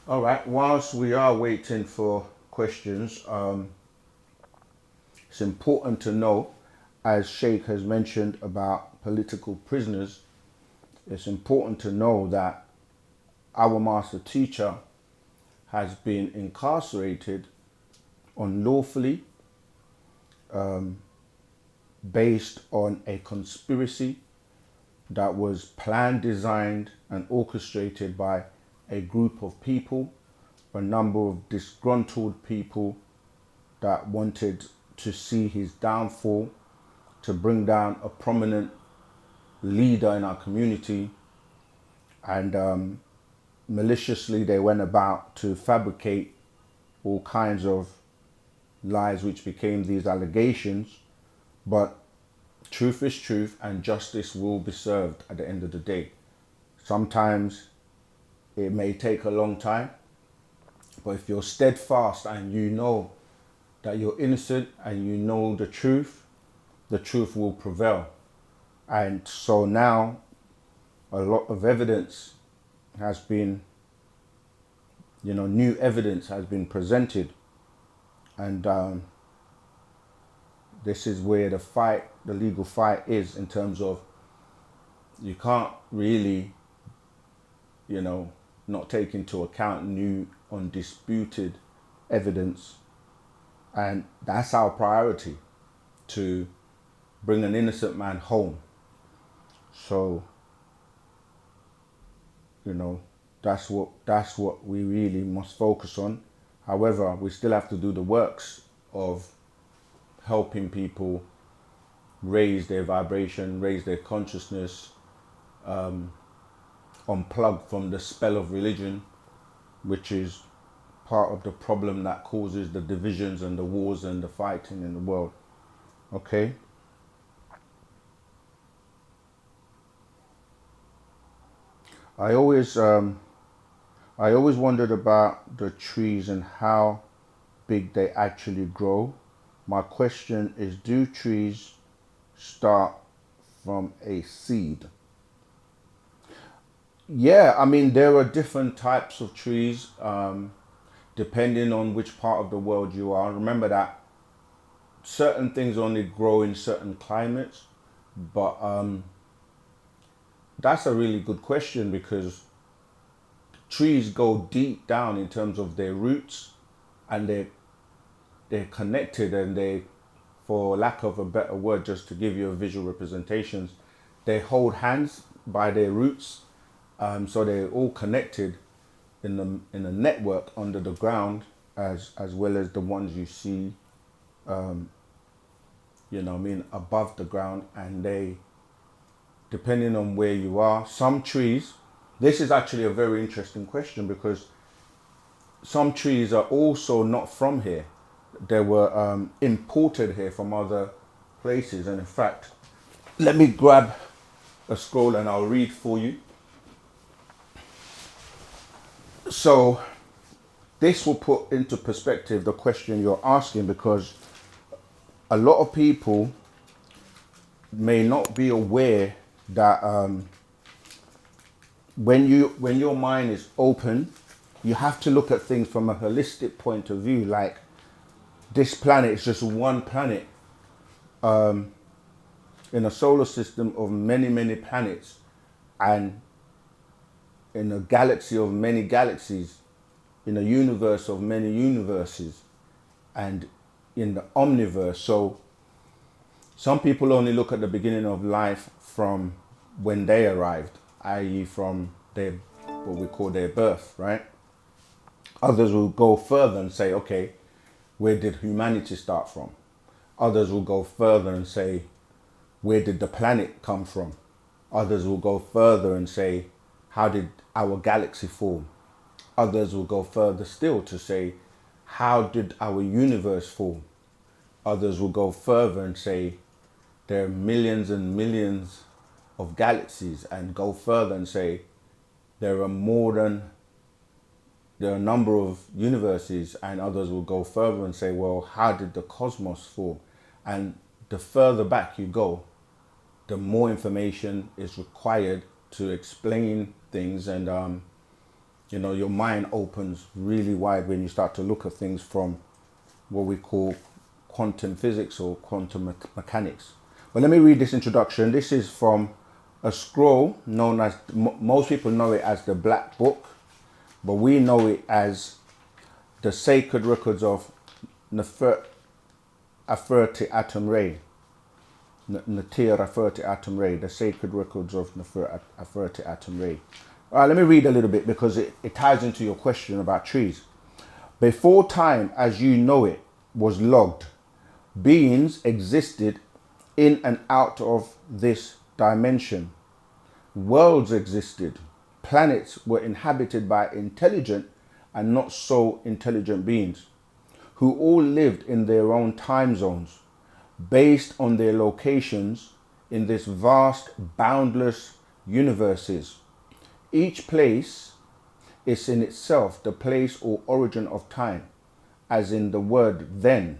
All right. Whilst we are waiting for questions, it's important to know, as Sheikh has mentioned about political prisoners, it's important to know that our master teacher has been incarcerated unlawfully based on a conspiracy that was planned, designed, and orchestrated by a group of people, a number of disgruntled people that wanted to see his downfall, to bring down a prominent leader in our community, and maliciously they went about to fabricate all kinds of lies which became these allegations. But truth is truth, and justice will be served at the end of the day. Sometimes it may take a long time, but if you're steadfast and you know that you're innocent and you know the truth will prevail. And so now a lot of evidence has been, new evidence has been presented. And this is where the legal fight is, in terms of you can't really, not take into account new undisputed evidence. And that's our priority, to bring an innocent man home. So, that's what we really must focus on. However, we still have to do the works of helping people raise their vibration, raise their consciousness, unplug from the spell of religion, which is part of the problem that causes the divisions and the wars and the fighting in the world. Okay? I always wondered about the trees and how big they actually grow. My question is, do trees start from a seed? Yeah, I mean, there are different types of trees, depending on which part of the world you are. Remember that certain things only grow in certain climates, but that's a really good question, because trees go deep down in terms of their roots, and they're connected, and they, for lack of a better word, just to give you a visual representations, they hold hands by their roots. So they're all connected in a network under the ground, as well as the ones you see, above the ground. And they, depending on where you are, some trees, this is actually a very interesting question, because some trees are also not from here. They were imported here from other places. And in fact, let me grab a scroll and I'll read for you. So this will put into perspective the question you're asking, because a lot of people may not be aware that when your mind is open, you have to look at things from a holistic point of view. Like, this planet is just one planet in a solar system of many, many planets, and in a galaxy of many galaxies, in a universe of many universes, and in the omniverse. So some people only look at the beginning of life from when they arrived, i.e. from what we call their birth, right? Others will go further and say, okay, where did humanity start from? Others will go further and say, where did the planet come from? Others will go further and say, how did our galaxy form? Others will go further still to say, how did our universe form? Others will go further and say, there are millions and millions of galaxies, and go further and say, there are a number of universes. And others will go further and say, well, how did the cosmos form? And the further back you go, the more information is required to explain things. And You know, your mind opens really wide when you start to look at things from what we call quantum physics or quantum mechanics. But let me read this introduction. This is from a scroll known as, most people know it as the Black Book, but we know it as the Sacred Records of Nefertiti Atum Re. Natir Aferti Atum Re, the Sacred Records of Aferti Atum Re. All right, let me read a little bit because it ties into your question about trees. Before time as you know it was logged, beings existed in and out of this dimension. Worlds existed. Planets were inhabited by intelligent and not so intelligent beings who all lived in their own time zones based on their locations in this vast, boundless universes. Each place is in itself the place or origin of time, as in the word then,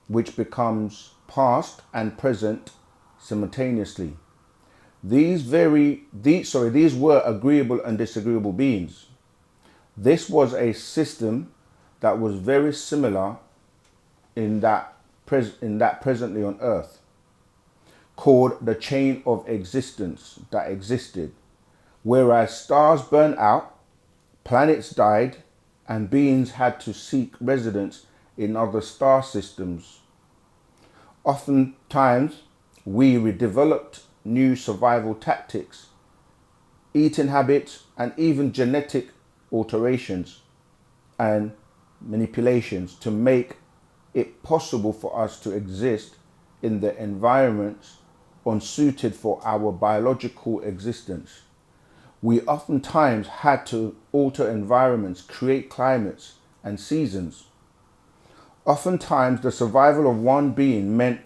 which becomes past and present simultaneously. These were agreeable and disagreeable beings. This was a system that was very similar in that presently on Earth, called the chain of existence that existed. Whereas stars burned out, planets died, and beings had to seek residence in other star systems. Oftentimes, we developed new survival tactics, eating habits, and even genetic alterations and manipulations to make it possible for us to exist in the environments unsuited for our biological existence. We oftentimes had to alter environments, create climates and seasons. Oftentimes, the survival of one being meant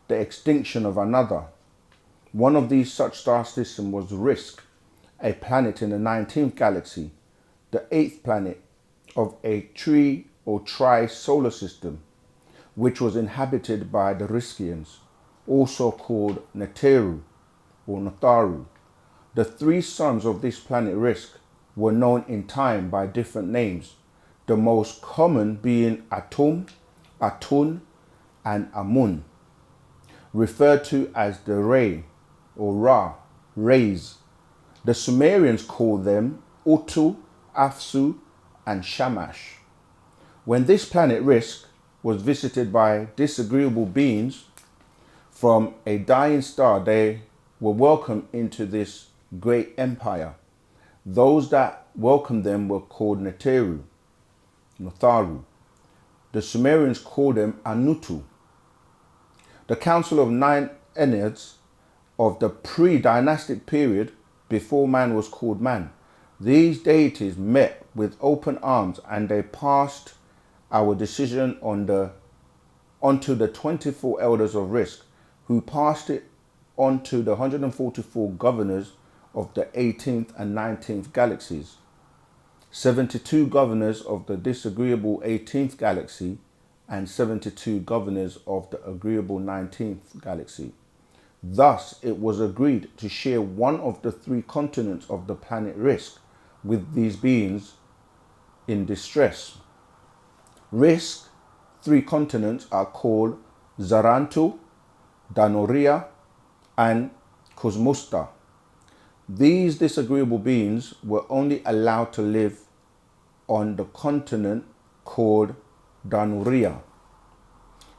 the extinction of another. One of these such star systems was Risk, a planet in the 19th galaxy, the 8th planet of a tri-solar system, which was inhabited by the Riskians, also called Neteru or Natharu. The three sons of this planet Risk were known in time by different names, the most common being Atum, Atun, and Amun, referred to as the Re or Ra, rays. The Sumerians called them Utu, Afsu, and Shamash. When this planet Risk was visited by disagreeable beings from a dying star, they were welcomed into this great empire. Those that welcomed them were called Neteru, Natharu. The Sumerians called them Anutu. The Council of Nine Enneads of the pre-dynastic period before man was called man. These deities met with open arms and they passed our decision onto the 24 elders of Risk, who passed it onto the 144 governors of the 18th and 19th galaxies, 72 governors of the disagreeable 18th galaxy, and 72 governors of the agreeable 19th galaxy. Thus, it was agreed to share one of the three continents of the planet Risk with these beings in distress. Risk, three continents are called Zarantu, Danoria, and Cosmusta. These disagreeable beings were only allowed to live on the continent called Danuria.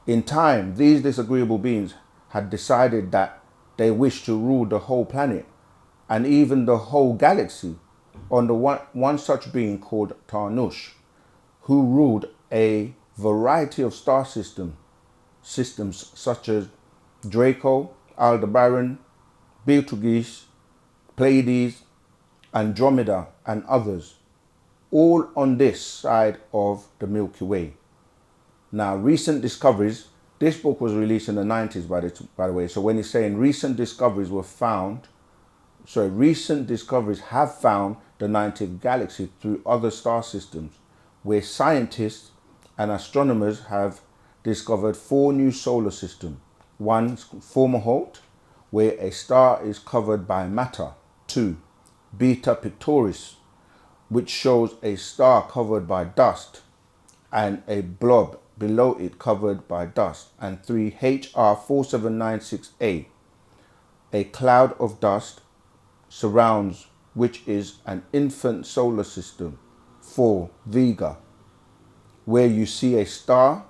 In time, these disagreeable beings had decided that they wished to rule the whole planet and even the whole galaxy under one such being called Tarnush, who ruled a variety of star systems such as Draco, Aldebaran, Betelgeuse, Pleiades, Andromeda, and others, all on this side of the Milky Way. Now, recent discoveries, this book was released in the 90s, by the way, so when he's saying recent discoveries have found the 19th galaxy through other star systems, where scientists and astronomers have discovered 4 new solar systems. One, Fomalhaut, where a star is covered by matter. 2, Beta Pictoris, which shows a star covered by dust and a blob below it covered by dust. And 3, HR4796A, a cloud of dust surrounds which is an infant solar system. 4, Vega, where you see a star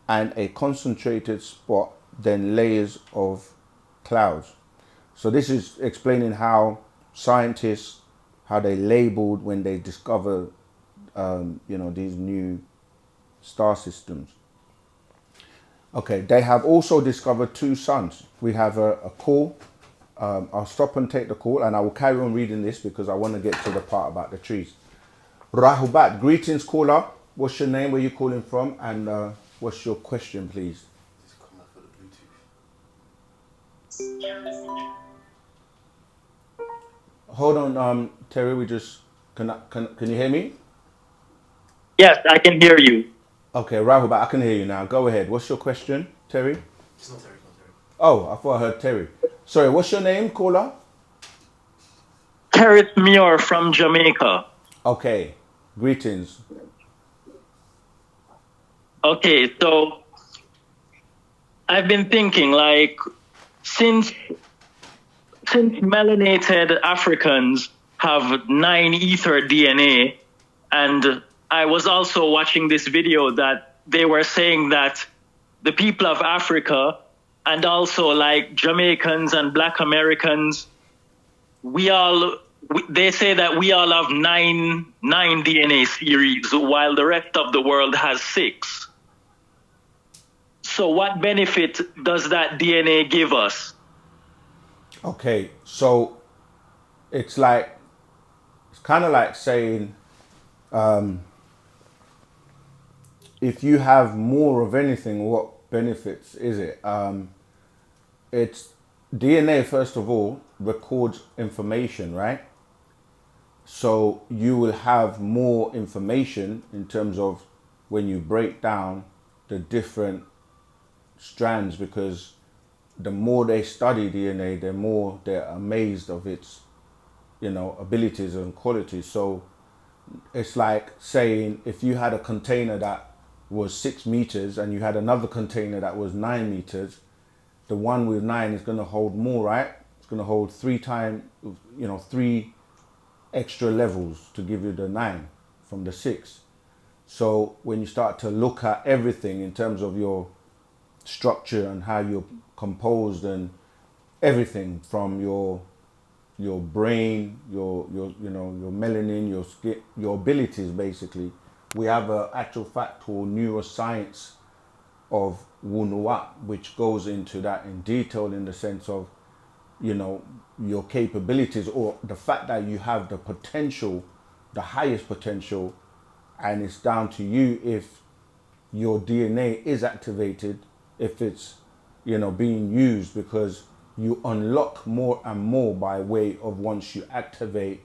and a concentrated spot, then layers of clouds. So this is explaining how scientists, how they labeled when they discover, these new star systems. Okay, they have also discovered 2 suns. We have a call. I'll stop and take the call, and I will carry on reading this because I want to get to the part about the trees. Rahubat, greetings, caller. What's your name? Where you calling from? And what's your question, please? Hold on, Terry. We just can you hear me? Yes, I can hear you. Okay, Rahubat, I can hear you now. Go ahead. What's your question, Terry? It's not Terry, it's not Terry. Oh, I thought I heard Terry. Sorry, what's your name, caller? Terry Muir from Jamaica. Okay, greetings. Okay, so I've been thinking, like, since melanated Africans have 9 ether DNA, and I was also watching this video that they were saying that the people of Africa and also like Jamaicans and Black Americans, they say that we all have nine DNA series while the rest of the world has 6. So what benefit does that DNA give us? Okay, so it's kind of like saying, if you have more of anything, what benefits is it? It's DNA, first of all, records information, right? So you will have more information in terms of when you break down the different strands, because the more they study DNA, the more they're amazed of its, abilities and qualities. So it's like saying if you had a container that was 6 meters and you had another container that was 9 meters, the one with 9 is going to hold more, right? It's going to hold 3 times, 3 extra levels to give you the 9 from the 6. So when you start to look at everything in terms of your structure and how you're composed and everything from your brain, your melanin, your skin, your abilities, basically, we have an actual fact called neuroscience of Wunuwap, which goes into that in detail in the sense of, your capabilities, or the fact that you have the potential, the highest potential, and it's down to you if your DNA is activated, if it's, being used, because you unlock more and more by way of once you activate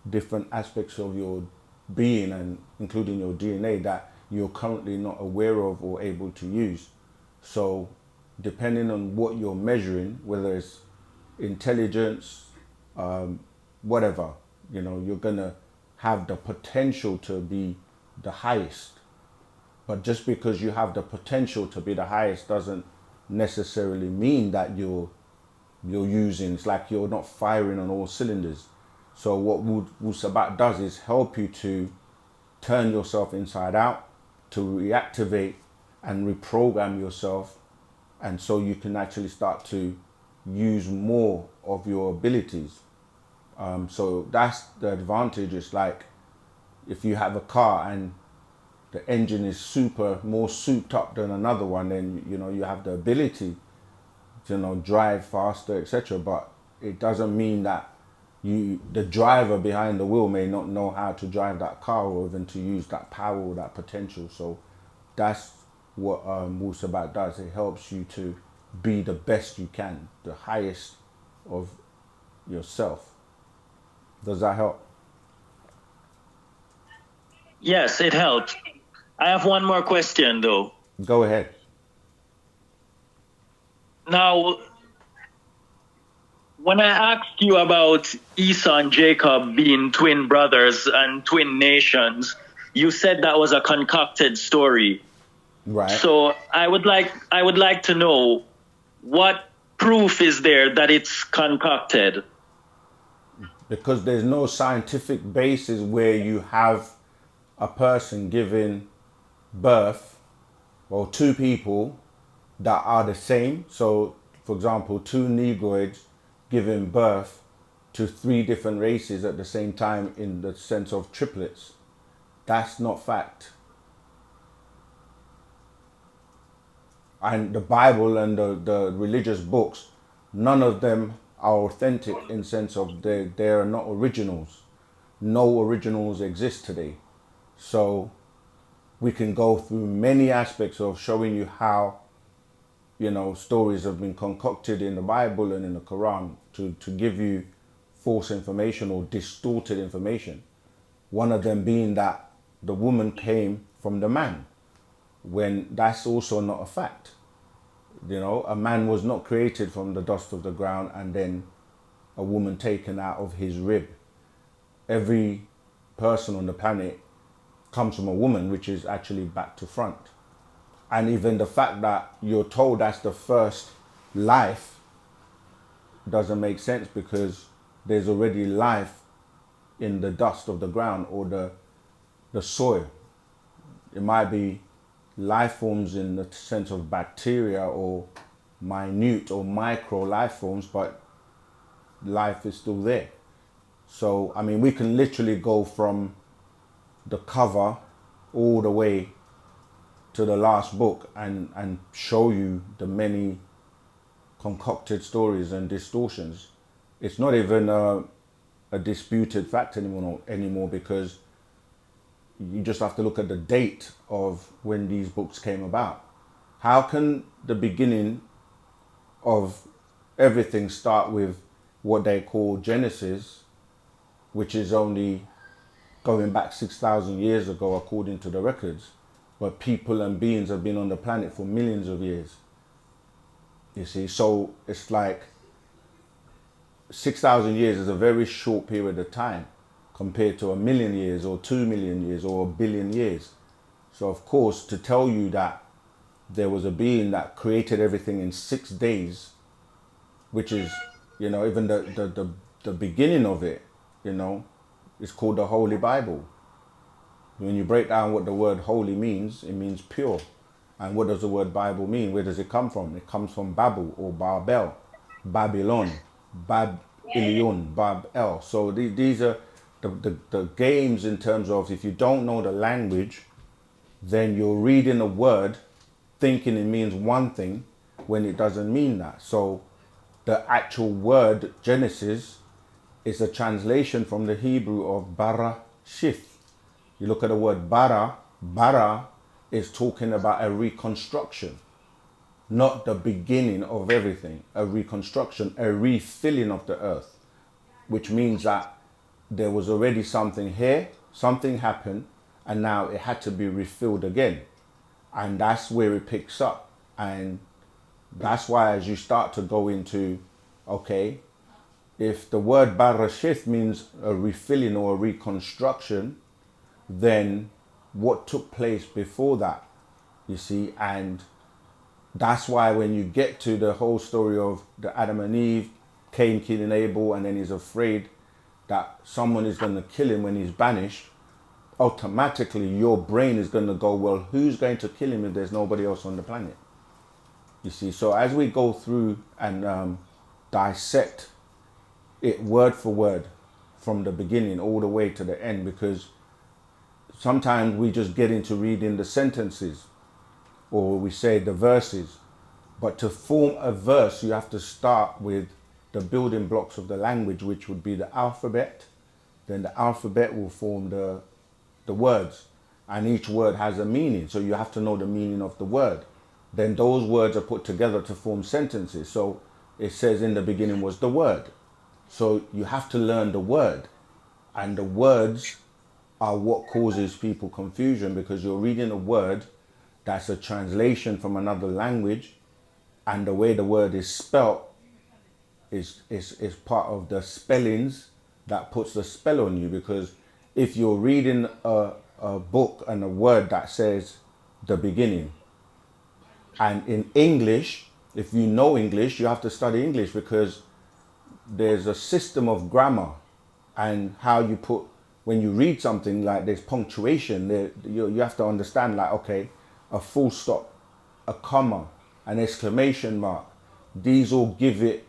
different aspects of your being, and including your DNA, that you're currently not aware of or able to use. So depending on what you're measuring, whether it's intelligence, whatever, you're gonna have the potential to be the highest. But just because you have the potential to be the highest doesn't necessarily mean that you're using, it's like you're not firing on all cylinders. So what Wu-Sabat does is help you to turn yourself inside out, to reactivate and reprogram yourself, and so you can actually start to use more of your abilities. So that's the advantage. It's like if you have a car and the engine is more souped up than another one, then you have the ability to drive faster, etc. But it doesn't mean that the driver behind the wheel may not know how to drive that car or even to use that power or that potential. So that's what Wu-Sabat does. It helps you to be the best you can, the highest of yourself. Does that help? Yes, it helps. I have one more question though. Go ahead. Now, when I asked you about Esau and Jacob being twin brothers and twin nations, you said that was a concocted story. Right. So I would like to know what proof is there that it's concocted? Because there's no scientific basis where you have a person giving birth, or two people that are the same. So, for example, two Negroids giving birth to three different races at the same time in the sense of triplets. That's not fact. And the Bible and the religious books, none of them are authentic in sense of they are not originals. No originals exist today. So we can go through many aspects of showing you how, you know, stories have been concocted in the Bible and in the Quran to give you false information or distorted information. One of them being that the woman came from the man, when that's also not a fact. You know, a man was not created from the dust of the ground and then a woman taken out of his rib. Every person on the planet comes from a woman, which is actually back to front. And even the fact that you're told that's the first life doesn't make sense, because there's already life in the dust of the ground or the soil. It might be life forms in the sense of bacteria or minute or micro life forms, but life is still there. So, I mean, we can literally go from the cover all the way to the last book and show you the many concocted stories and distortions. It's not even a disputed fact anymore, because you just have to look at the date of when these books came about. How can the beginning of everything start with what they call Genesis, which is only going back 6,000 years ago according to the records, but people and beings have been on the planet for millions of years? You see, so it's like 6,000 years is a very short period of time compared to 1,000,000 years or 2,000,000 years or 1,000,000,000 years. So of course, to tell you that there was a being that created everything in 6 days, which is, you know, even the beginning of it, you know, is called the Holy Bible. When you break down what the word holy means, it means pure. And what does the word Bible mean? Where does it come from? It comes from Babel or Babel, Babylon, Bab-Ilion, Bab-El. So these are the games in terms of, if you don't know the language, then you're reading a word thinking it means one thing when it doesn't mean that. So the actual word Genesis is a translation from the Hebrew of Barashith. You look at the word bara is talking about a reconstruction, not the beginning of everything, a reconstruction, a refilling of the earth, which means that there was already something here, something happened, and now it had to be refilled again. And that's where it picks up. And that's why as you start to go into, okay, if the word Barashith means a refilling or a reconstruction, then what took place before that, you see? And that's why when you get to the whole story of the Adam and Eve, Cain killing Abel, and then he's afraid that someone is going to kill him when he's banished, automatically your brain is going to go, well, who's going to kill him if there's nobody else on the planet? You see, so as we go through and dissect it word for word from the beginning all the way to the end, because sometimes we just get into reading the sentences, or we say the verses, but to form a verse you have to start with the building blocks of the language, which would be the alphabet. Then the alphabet will form the words, and each word has a meaning, so you have to know the meaning of the word. Then those words are put together to form sentences. So it says in the beginning was the word, so you have to learn the word, and the words are what causes people confusion, because you're reading a word that's a translation from another language, and the way the word is spelt is part of the spellings that puts the spell on you. Because if you're reading a book and a word that says the beginning, and in English, if you know English, you have to study English, because there's a system of grammar and how you put, when you read something, like there's punctuation there, you have to understand, like, okay, a full stop, a comma, an exclamation mark, these all give it,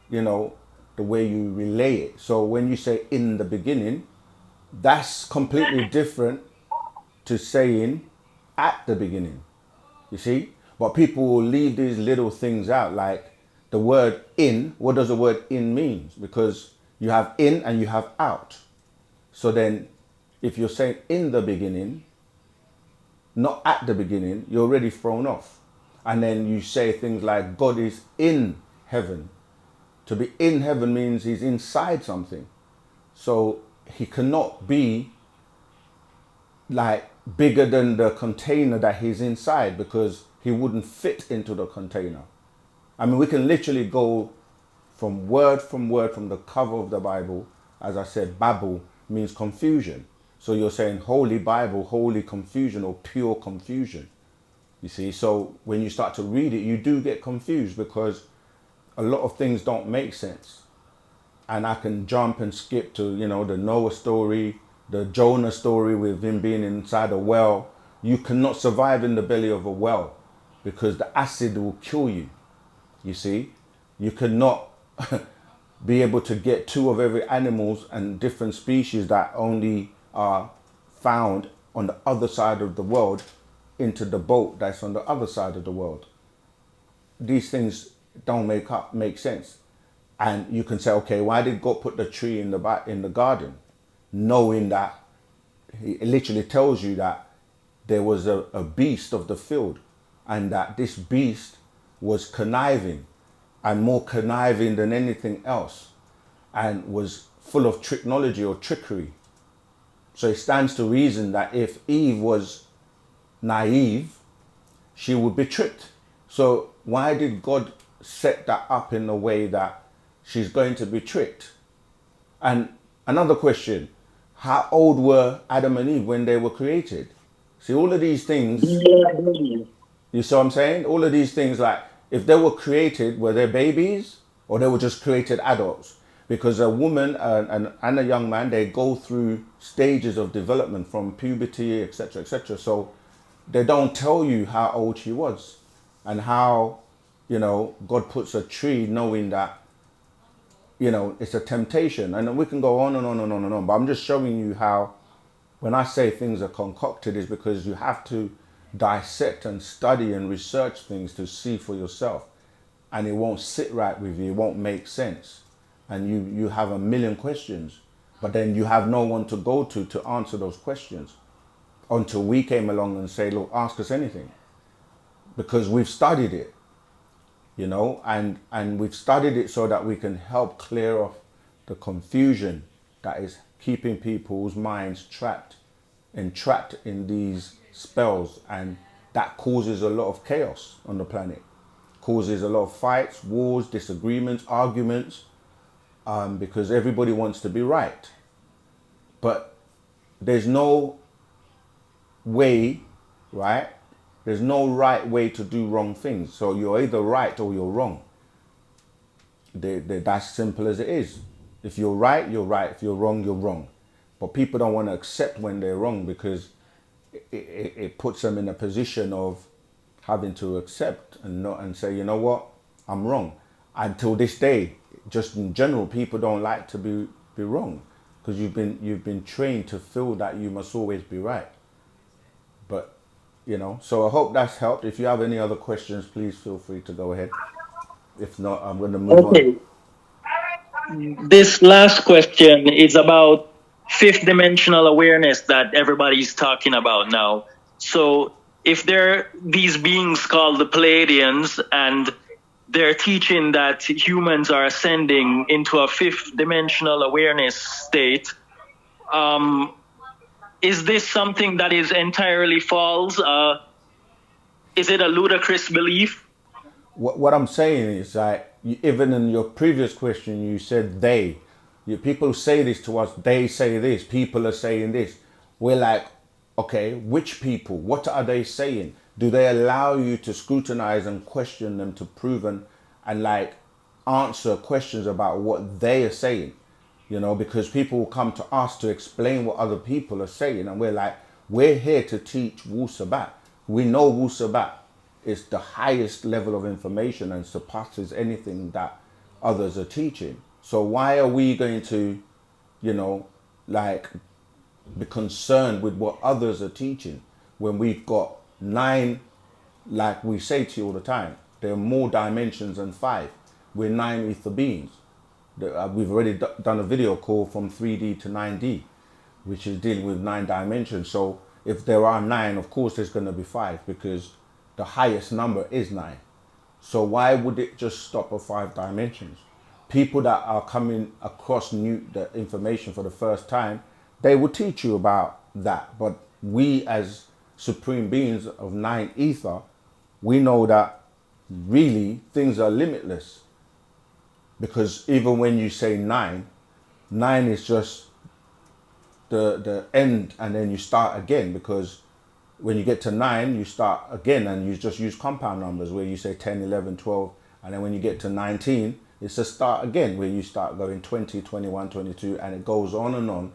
you know, the way you relay it. So when you say in the beginning, that's completely different to saying at the beginning, you see. But people will leave these little things out, like the word in. What does the word in mean? Because you have in and you have out. So then if you're saying in the beginning, not at the beginning, you're already thrown off. And then you say things like God is in heaven. To be in heaven means he's inside something. So he cannot be like bigger than the container that he's inside, because he wouldn't fit into the container. I mean, we can literally go from word from the cover of the Bible. As I said, Babel means confusion. So you're saying Holy Bible, holy confusion, or pure confusion. You see, so when you start to read it, you do get confused, because a lot of things don't make sense. And I can jump and skip to, you know, the Noah story, the Jonah story with him being inside a well. You cannot survive in the belly of a well, because the acid will kill you. You see, you cannot be able to get two of every animals and different species that only are found on the other side of the world into the boat that's on the other side of the world. These things don't make sense. And you can say, okay, why did God put the tree in the garden? Knowing that it literally tells you that there was a beast of the field, and that this beast was conniving, and more conniving than anything else, and was full of technology or trickery. So it stands to reason that if Eve was naive, she would be tricked. So why did God set that up in a way that she's going to be tricked? And another question, how old were Adam and Eve when they were created? See, all of these things, you see what I'm saying? All of these things, like, if they were created, were they babies, or they were just created adults? Because a woman and a young man, they go through stages of development from puberty, etc., etc. So they don't tell you how old she was, and how, you know, God puts a tree knowing that, you know, it's a temptation. And we can go on and on and on and on. But I'm just showing you how, when I say things are concocted, is because you have to dissect and study and research things to see for yourself. And it won't sit right with you. It won't make sense. And you have a million questions. But then you have no one to go to answer those questions, until we came along and say, look, ask us anything. Because we've studied it, you know, and we've studied it so that we can help clear off the confusion that is keeping people's minds entrapped in these spells. And that causes a lot of chaos on the planet, causes a lot of fights, wars, disagreements, arguments, because everybody wants to be right. But there's no way, right? There's no right way to do wrong things. So you're either right or you're wrong. That's simple as it is. If you're right, you're right. If you're wrong, you're wrong. But people don't want to accept when they're wrong, because it puts them in a position of having to accept and say, you know what, I'm wrong. Until this day, just in general, people don't like to be wrong, because you've been trained to feel that you must always be right. But, you know, so I hope that's helped. If you have any other questions, please feel free to go ahead. If not, I'm going to move on. This last question is about fifth dimensional awareness that everybody's talking about now. So if there are these beings called the Pleiadians, and they're teaching that humans are ascending into a fifth dimensional awareness state, is this something that is entirely false? Is it a ludicrous belief? what I'm saying is like, even in your previous question, you said they. People say this to us. They say this. People are saying this. We're like, okay, which people? What are they saying? Do they allow you to scrutinize and question them to prove and like answer questions about what they are saying? You know, because people will come to us to explain what other people are saying, and we're like, we're here to teach Wu-Sabat. We know Wu-Sabat is the highest level of information and surpasses anything that others are teaching. So why are we going to, you know, like be concerned with what others are teaching when we've got 9, like we say to you all the time, there are more dimensions than 5. We're 9 ether beings. We've already done a video called From 3D to 9D, which is dealing with 9 dimensions. So if there are 9, of course there's going to be 5, because the highest number is 9. So why would it just stop at 5 dimensions? People that are coming across the information for the first time, they will teach you about that. But we as supreme beings of 9 ether, we know that really things are limitless. Because even when you say 9, 9 is just the end, and then you start again, because when you get to 9, you start again, and you just use compound numbers where you say 10, 11, 12, and then when you get to 19, it's a start again where you start going 20, 21, 22, and it goes on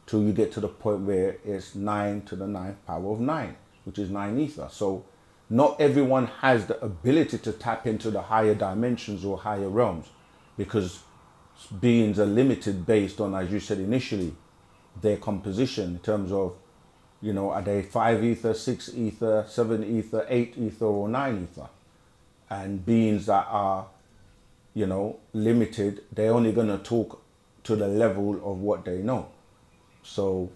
till you get to the point where it's 9 to the 9th power of 9, which is 9 ether. So not everyone has the ability to tap into the higher dimensions or higher realms, because beings are limited based on, as you said initially, their composition in terms of, you know, are they 5 ether, 6 ether, 7 ether, 8 ether, or 9 ether? And beings that are, you know, limited, they're only going to talk to the level of what they know. So,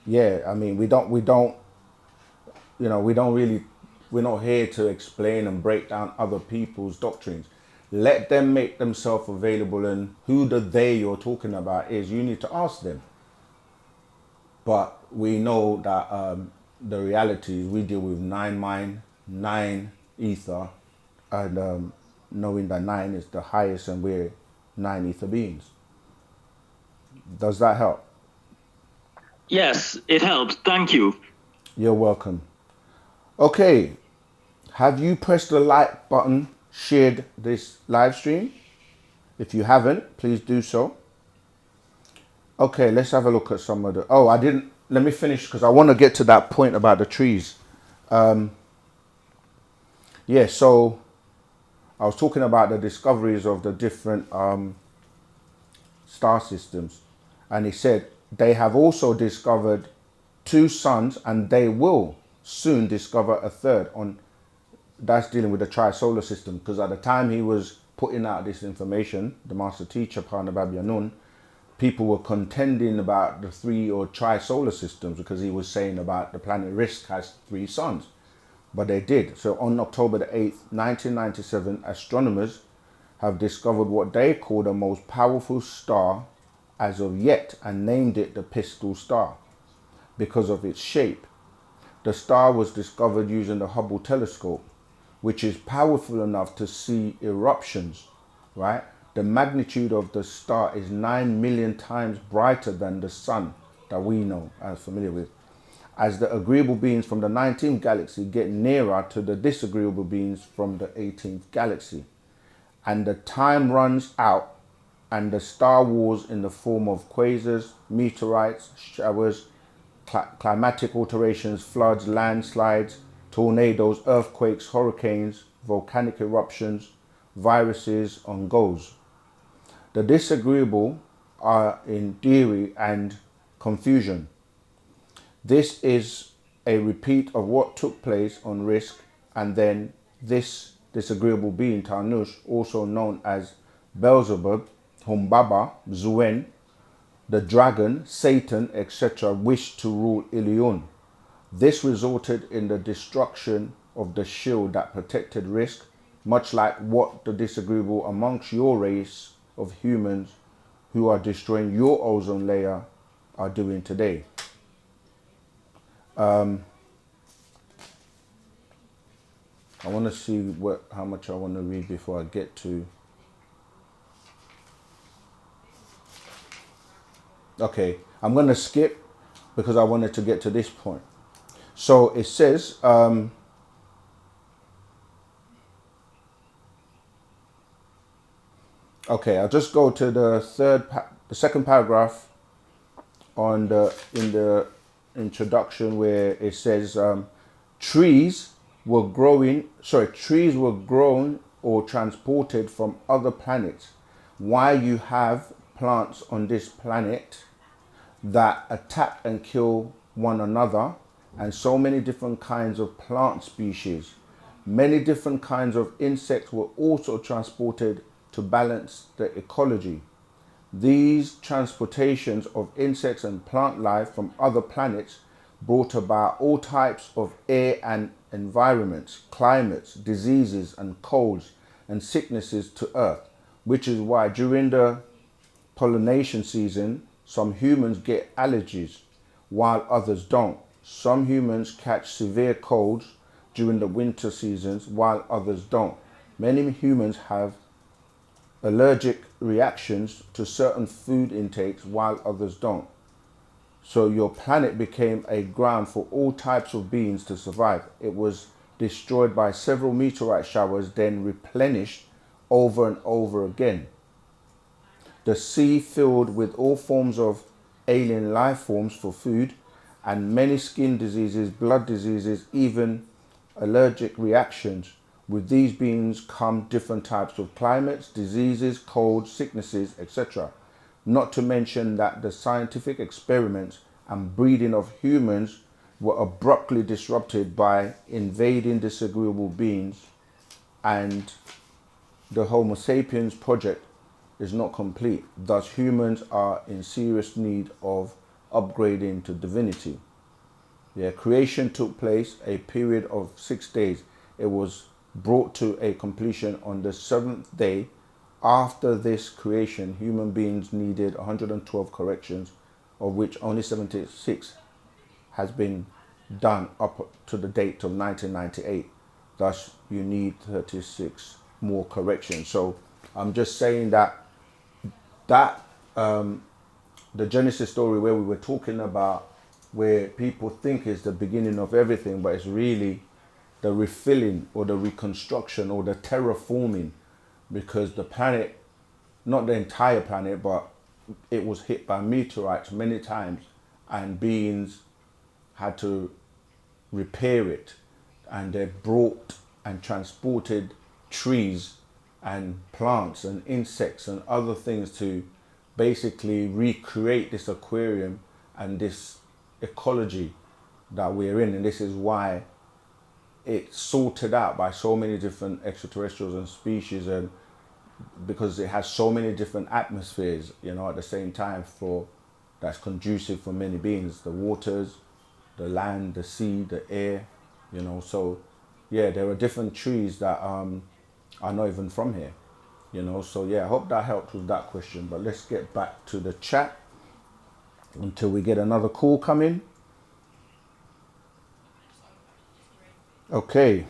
yeah, I mean, we don't, you know, we're not here to explain and break down other people's doctrines. Let them make themselves available, and who the they you're talking about is, you need to ask them. But we know that the reality is we deal with 9 mind, 9 ether, and knowing that 9 is the highest and we're 9 ether beings. Does that help? Yes, it helps. Thank you. You're welcome. Okay, have you pressed the like button, shared this live stream? If you haven't, please do so. Okay, let's have a look at some of the... Oh, let me finish, because I want to get to that point about the trees. Yeah, so I was talking about the discoveries of the different star systems. And he said they have also discovered 2 suns, and they will soon discover a third. That's dealing with the tri-solar system, because at the time he was putting out this information, the master teacher, Parnabab Yanun, people were contending about the 3 or tri-solar systems, because he was saying about the planet Risk has 3 suns. But they did. So on October the 8th, 1997, astronomers have discovered what they call the most powerful star as of yet, and named it the Pistol Star because of its shape. The star was discovered using the Hubble telescope, which is powerful enough to see eruptions, right? The magnitude of the star is 9 million times brighter than the sun that we know and are familiar with. As the agreeable beings from the 19th galaxy get nearer to the disagreeable beings from the 18th galaxy, and the time runs out, and the star wars in the form of quasars, meteorites, showers, climatic alterations, floods, landslides, tornadoes, earthquakes, hurricanes, volcanic eruptions, viruses, and goes. The disagreeable are in theory and confusion. This is a repeat of what took place on Risk, and then this disagreeable being, Tarnush, also known as Beelzebub, Humbaba, Zuen, the dragon, Satan, etc., wished to rule Ilion. This resulted in the destruction of the shield that protected Risk, much like what the disagreeable amongst your race of humans who are destroying your ozone layer are doing today. I want to see how much I want to read before I get to. Okay, I'm going to skip because I wanted to get to this point. So it says, okay, I'll just go to the second paragraph in the introduction where it says, trees were grown or transported from other planets. Why you have plants on this planet that attack and kill one another, and so many different kinds of plant species. Many different kinds of insects were also transported to balance the ecology. These transportations of insects and plant life from other planets brought about all types of air and environments, climates, diseases and colds and sicknesses to Earth, which is why during the pollination season, some humans get allergies while others don't. Some humans catch severe colds during the winter seasons while others don't. Many humans have allergic reactions to certain food intakes while others don't. So your planet became a ground for all types of beings to survive. It was destroyed by several meteorite showers, then replenished over and over again. The sea filled with all forms of alien life forms for food, and many skin diseases, blood diseases, even allergic reactions. With these beings come different types of climates, diseases, colds, sicknesses, etc. Not to mention that the scientific experiments and breeding of humans were abruptly disrupted by invading disagreeable beings, and the Homo sapiens project is not complete. Thus, humans are in serious need of upgrading to divinity. Yeah, creation took place a period of 6 days. It was brought to a completion on the 7th day. After this creation, human beings needed 112 corrections, of which only 76 has been done up to the date of 1998. Thus, you need 36 more corrections. So I'm just saying that the Genesis story where we were talking about, where people think is the beginning of everything, but it's really the refilling or the reconstruction or the terraforming, because the planet, not the entire planet, but it was hit by meteorites many times, and beings had to repair it, and they brought and transported trees and plants and insects and other things to basically recreate this aquarium and this ecology that we're in. And this is why it's sorted out by so many different extraterrestrials and species, and because it has so many different atmospheres, you know, at the same time, for that's conducive for many beings, the waters, the land, the sea, the air, you know. So yeah, there are different trees that are not even from here, you know. So yeah, I hope that helped with that question. But let's get back to the chat until we get another call coming. Okay,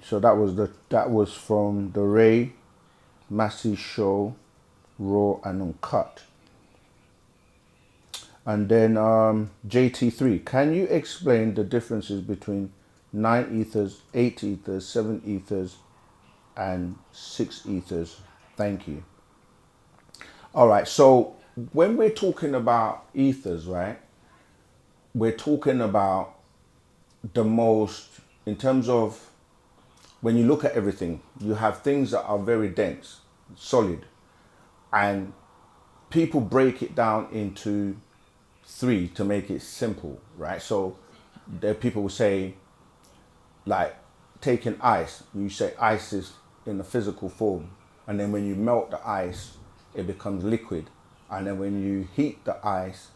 so that was from the Ray Massey Show, Raw and Uncut. And then JT3, can you explain the differences between 9 ethers, 8 ethers, 7 ethers, and 6 ethers? Thank you. All right, so when we're talking about ethers, right, we're talking about the most, in terms of, when you look at everything, you have things that are very dense, solid, and people break it down into 3 to make it simple, right? So there people will say, like, taking ice, you say ice is in a physical form, and then when you melt the ice, it becomes liquid, and then when you heat the ice,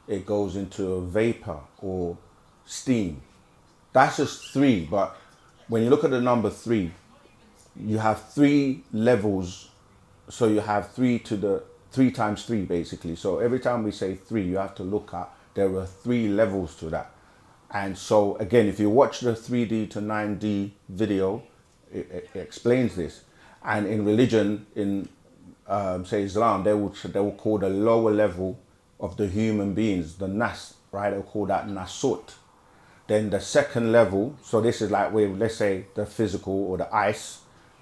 it goes into a vapor or steam. That's just 3, but when you look at the number 3, you have 3 levels. So you have 3 to the 3 times 3 basically. So every time we say 3, you have to look at, there are 3 levels to that. And so again, if you watch the 3D to 9D video, it explains this. And in religion, in say Islam, they will call the lower level of the human beings the nas, right? They'll call that nasut. Then the second level, so this is like where, let's say, the physical or the ice.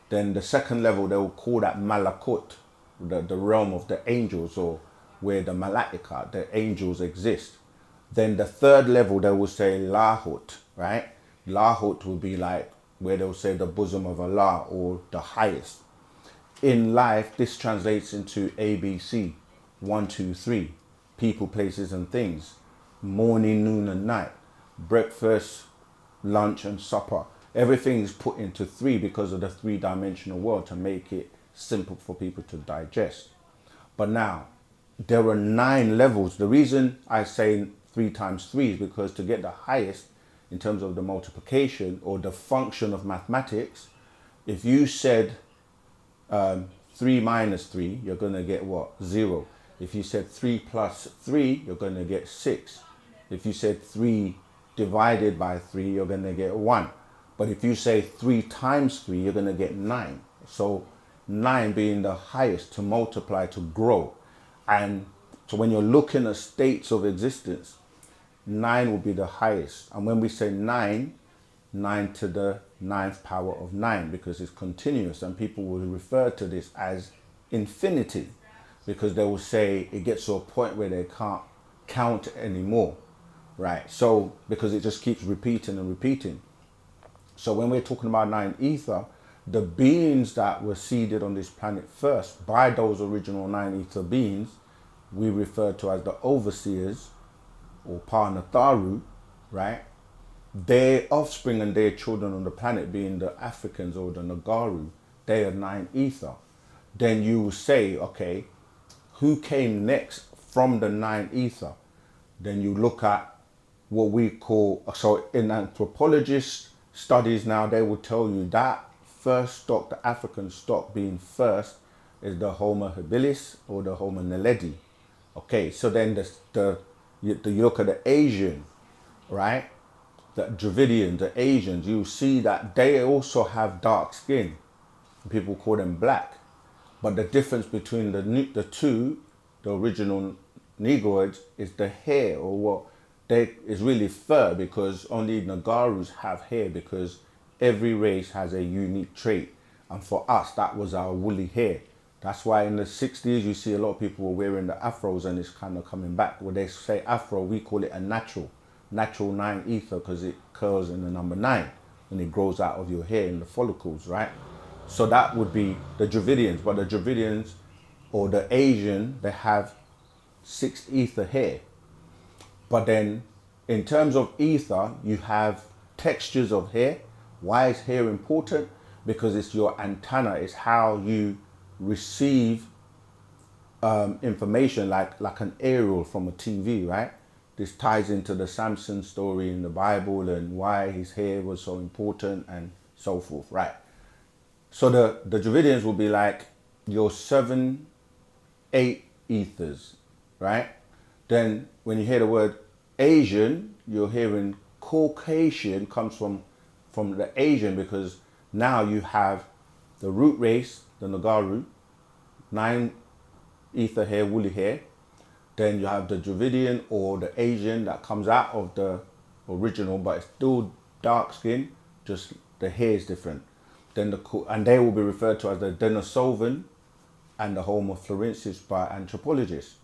Then the second level, they will call that malakut, the realm of the angels, or where the malaika, the angels exist. Then the third level, they will say lahut, right? Lahut will be like where they'll say the bosom of Allah, or the highest. In life, this translates into ABC, 1, 2, 3, people, places, and things, morning, noon, and night, breakfast, lunch, and supper. Everything is put into 3 because of the 3-dimensional world to make it simple for people to digest. But now, there are 9 levels. The reason I say 3 times 3 is because to get the highest in terms of the multiplication or the function of mathematics, if you said 3 minus 3, you're going to get what? 0. If you said 3 plus 3, you're going to get 6. If you said 3 divided by 3, you're going to get 1. But if you say 3 times 3, you're going to get 9. So 9 being the highest to multiply, to grow. And so when you're looking at states of existence, 9 will be the highest. And when we say 9, 9 to the 9th power of 9, because it's continuous, and people will refer to this as infinity, because they will say it gets to a point where they can't count anymore, right? So because it just keeps repeating and repeating. So when we're talking about 9 ether, the beings that were seeded on this planet first by those original 9 ether beings, we refer to as the overseers, or Parnatharu, right? Their offspring and their children on the planet, being the Africans or the Nagaru, they are 9 ether. Then you will say, okay, who came next from the 9 ether? Then you look at what we call, so in anthropologist studies now, they will tell you that first stock, the African stock being first, is the Homo habilis or the Homo naledi. Okay, so then you look at the Asian, right? The Dravidians, the Asians, you see that they also have dark skin. People call them black. But the difference between the two, the original Negroids, is the hair, or what is really fur, because only Nagarus have hair, because every race has a unique trait. And for us, that was our woolly hair. That's why in the 60s, you see a lot of people were wearing the afros, and it's kind of coming back. When they say afro, we call it a natural 9 ether, because it curls in the number 9 and it grows out of your hair in the follicles, right? So that would be the Dravidians. But the Dravidians or the Asian, they have 6 ether hair. But then in terms of ether, you have textures of hair. Why is hair important? Because it's your antenna. It's how you receive information, like an aerial from a TV, right? This ties into the Samson story in the Bible and why his hair was so important and so forth, right? So the Dravidians will be like your 7, 8 ethers, right? Then when you hear the word Asian, you're hearing Caucasian comes from the Asian, because now you have the root race, the Nagaru, 9 ether hair, woolly hair. Then you have the Dravidian or the Asian that comes out of the original, but it's still dark skin, just the hair is different. Then and they will be referred to as the Denisovan and the Homo florensis by anthropologists.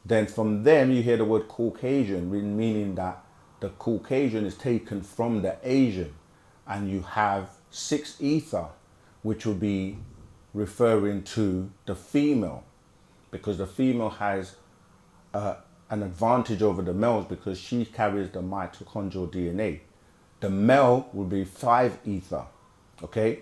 Then from them you hear the word Caucasian, meaning that the Caucasian is taken from the Asian, and you have 6 ether, which will be referring to the female, because the female has an advantage over the males because she carries the mitochondrial DNA. The male will be 5 ether, okay?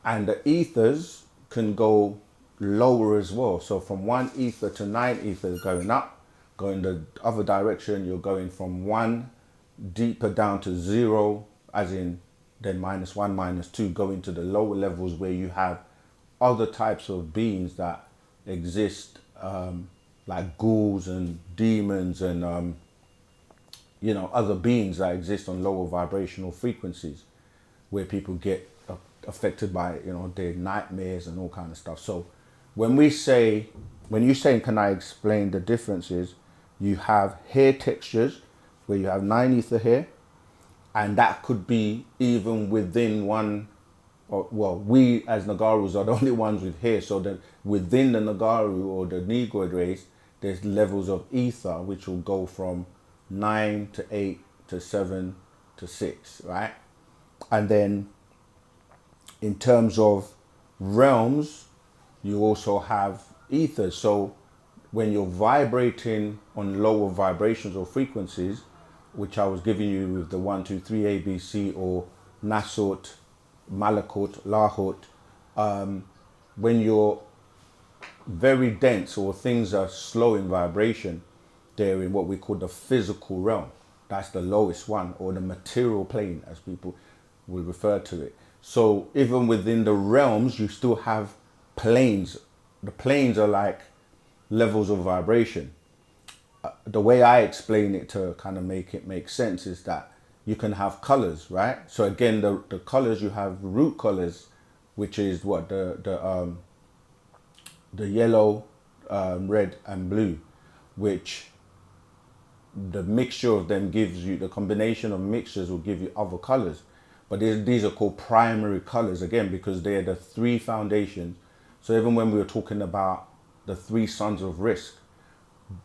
And the ethers can go lower as well. So from 1 ether to 9 ether is going up. Going the other direction, you're going from 1 deeper down to 0, as in then -1, -2, going to the lower levels where you have other types of beings that exist, like ghouls and demons and other beings that exist on lower vibrational frequencies, where people get affected by, their nightmares and all kind of stuff. So when you say, can I explain the differences? You have hair textures where you have 9 ether hair, and that could be even within one, well, we as Nagarus are the only ones with hair, so that within the Nagaru or the Negroid race, there's levels of ether which will go from 9 to 8 to 7 to 6, right? And then in terms of realms, you also have ether. So when you're vibrating on lower vibrations or frequencies, which I was giving you with the 1, 2, 3 ABC or Nasut, Malakut, Lahut, when you're very dense or things are slow in vibration, they're in what we call the physical realm. That's the lowest one, or the material plane, as people will refer to it. So even within the realms, you still have planes. The planes are like levels of vibration. The way I explain it to kind of make it make sense is that you can have colors, right? So again, the colors, you have root colors, which is what the yellow, red and blue, which the mixture of them gives you, the combination of mixtures will give you other colors. But these are called primary colors, again, because they're the 3 foundations. So even when we were talking about the 3 sons of risk,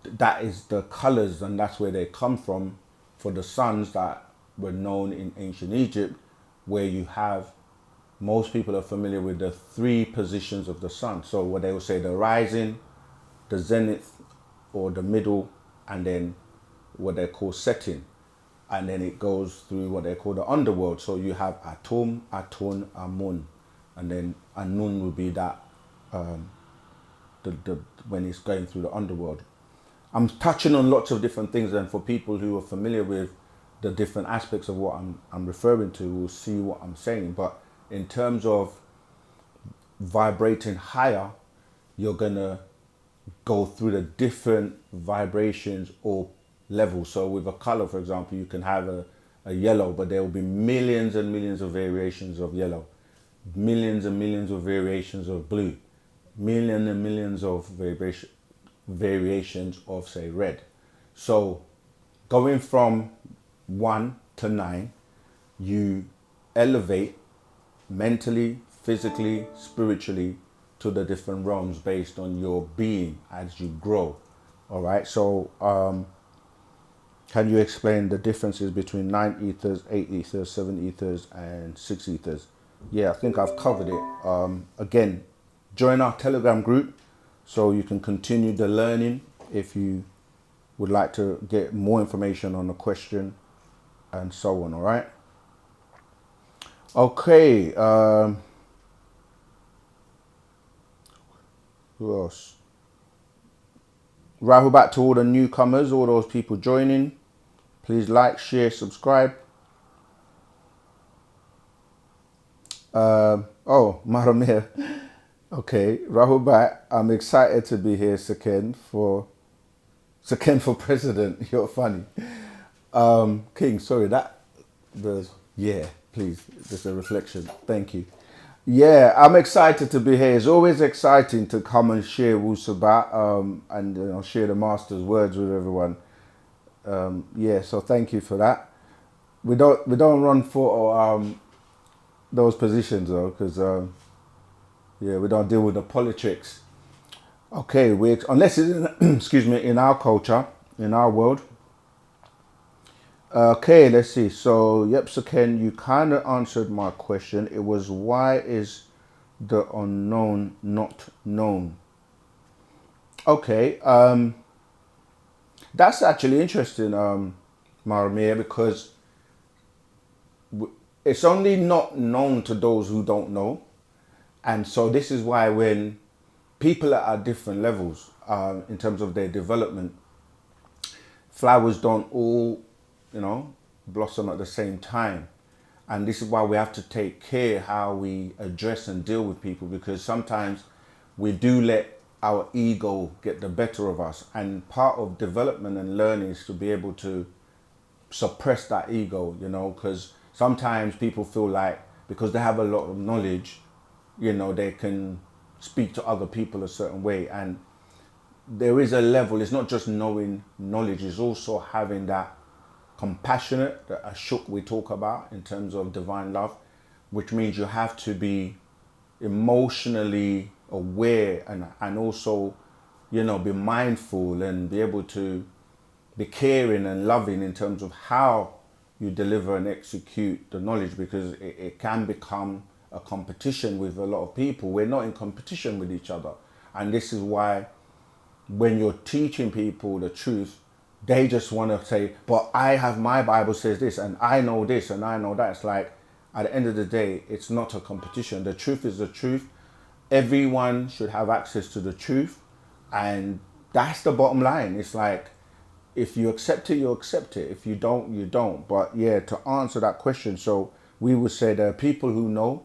that is the colors, and that's where they come from for the suns that were known in ancient Egypt, where you have, most people are familiar with the 3 positions of the sun. So what they will say, the rising, the zenith, or the middle, and then what they call setting. And then it goes through what they call the underworld. So you have Atum, Atun, Amun, and then Anun will be that when it's going through the underworld. I'm touching on lots of different things, and for people who are familiar with the different aspects of what I'm referring to will see what I'm saying. But in terms of vibrating higher, you're gonna go through the different vibrations or levels. So with a color, for example, you can have a yellow, but there will be millions and millions of variations of yellow, millions and millions of variations of blue, millions and millions of variations of, say, red. So going from 1 to 9, you elevate mentally, physically, spiritually to the different realms based on your being as you grow. All right. So can you explain the differences between 9 ethers, 8 ethers, 7 ethers, and 6 ethers? Yeah, I think I've covered it. Again, join our Telegram group so you can continue the learning if you would like to get more information on the question and so on. All right. Okay. Who else? Right back to all the newcomers, all those people joining. Please like, share, subscribe. Oh, Maramir. Okay, Rahubat, I'm excited to be here, Saken for president. You're funny. King, sorry, yeah, please, just a reflection. Thank you. Yeah, I'm excited to be here. It's always exciting to come and share Wu-Sabat, and share the master's words with everyone. Yeah, so thank you for that. We don't run for those positions though, because yeah, we don't deal with the politics. Okay, unless it's in, excuse me, in our culture, in our world. Okay, let's see. So, yep, so Ken, you kind of answered my question. It was, why is the unknown not known? Okay, that's actually interesting, Maramir, because it's only not known to those who don't know. And so this is why when people are at different levels in terms of their development, flowers don't all, blossom at the same time. And this is why we have to take care how we address and deal with people, because sometimes we do let our ego get the better of us. And part of development and learning is to be able to suppress that ego, you know, because sometimes people feel like because they have a lot of knowledge, you know, they can speak to other people a certain way. And there is a level, it's not just knowing knowledge, it's also having that compassionate, that ashuk we talk about in terms of divine love, which means you have to be emotionally aware and also, you know, be mindful and be able to be caring and loving in terms of how you deliver and execute the knowledge, because it can become a competition with a lot of people. We're not in competition with each other. And this is why when you're teaching people the truth, they just want to say, but I have, my Bible says this and I know this and I know that. It's like, at the end of the day, it's not a competition. The truth is the truth. Everyone should have access to the truth. And that's the bottom line. It's like, if you accept it, you accept it. If you don't, you don't. But yeah, to answer that question, so we would say there are people who know,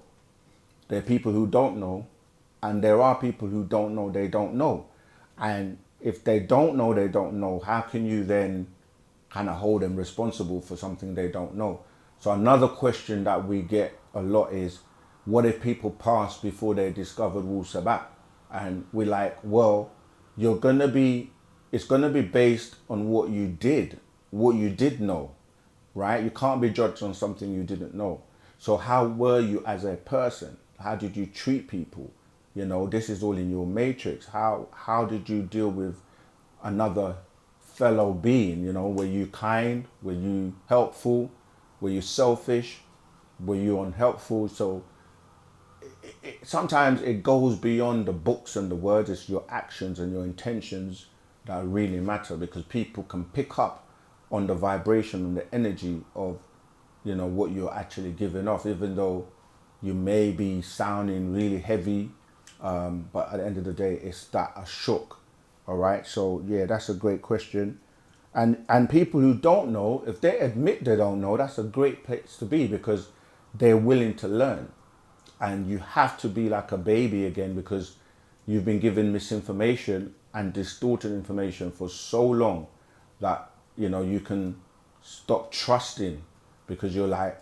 there are people who don't know, and there are people who don't know they don't know. And if they don't know they don't know, how can you then kind of hold them responsible for something they don't know? So another question that we get a lot is, what if people passed before they discovered Wu-Sabat? And we're like, well, it's gonna be based on what you did know, right? You can't be judged on something you didn't know. So how were you as a person? How did you treat people? You know, this is all in your matrix. How did you deal with another fellow being? You know, were you kind? Were you helpful? Were you selfish? Were you unhelpful? So sometimes it goes beyond the books and the words. It's your actions and your intentions that really matter, because people can pick up on the vibration and the energy of, you know, what you're actually giving off, even though you may be sounding really heavy, but at the end of the day, it's that ashuk. All right. So yeah, that's a great question. And people who don't know, if they admit they don't know, that's a great place to be, because they're willing to learn. And you have to be like a baby again, because you've been given misinformation and distorted information for so long that, you know, you can stop trusting, because you're like,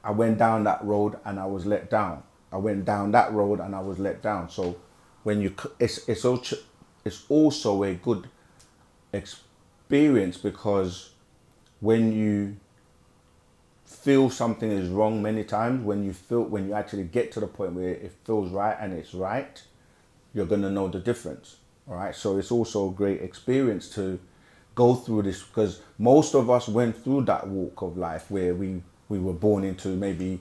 I went down that road and I was let down. I went down that road and I was let down. So when you, it's also a good experience, because when you feel something is wrong many times, when you actually get to the point where it feels right and it's right, you're going to know the difference. All right. So it's also a great experience to go through this, because most of us went through that walk of life where we were born into maybe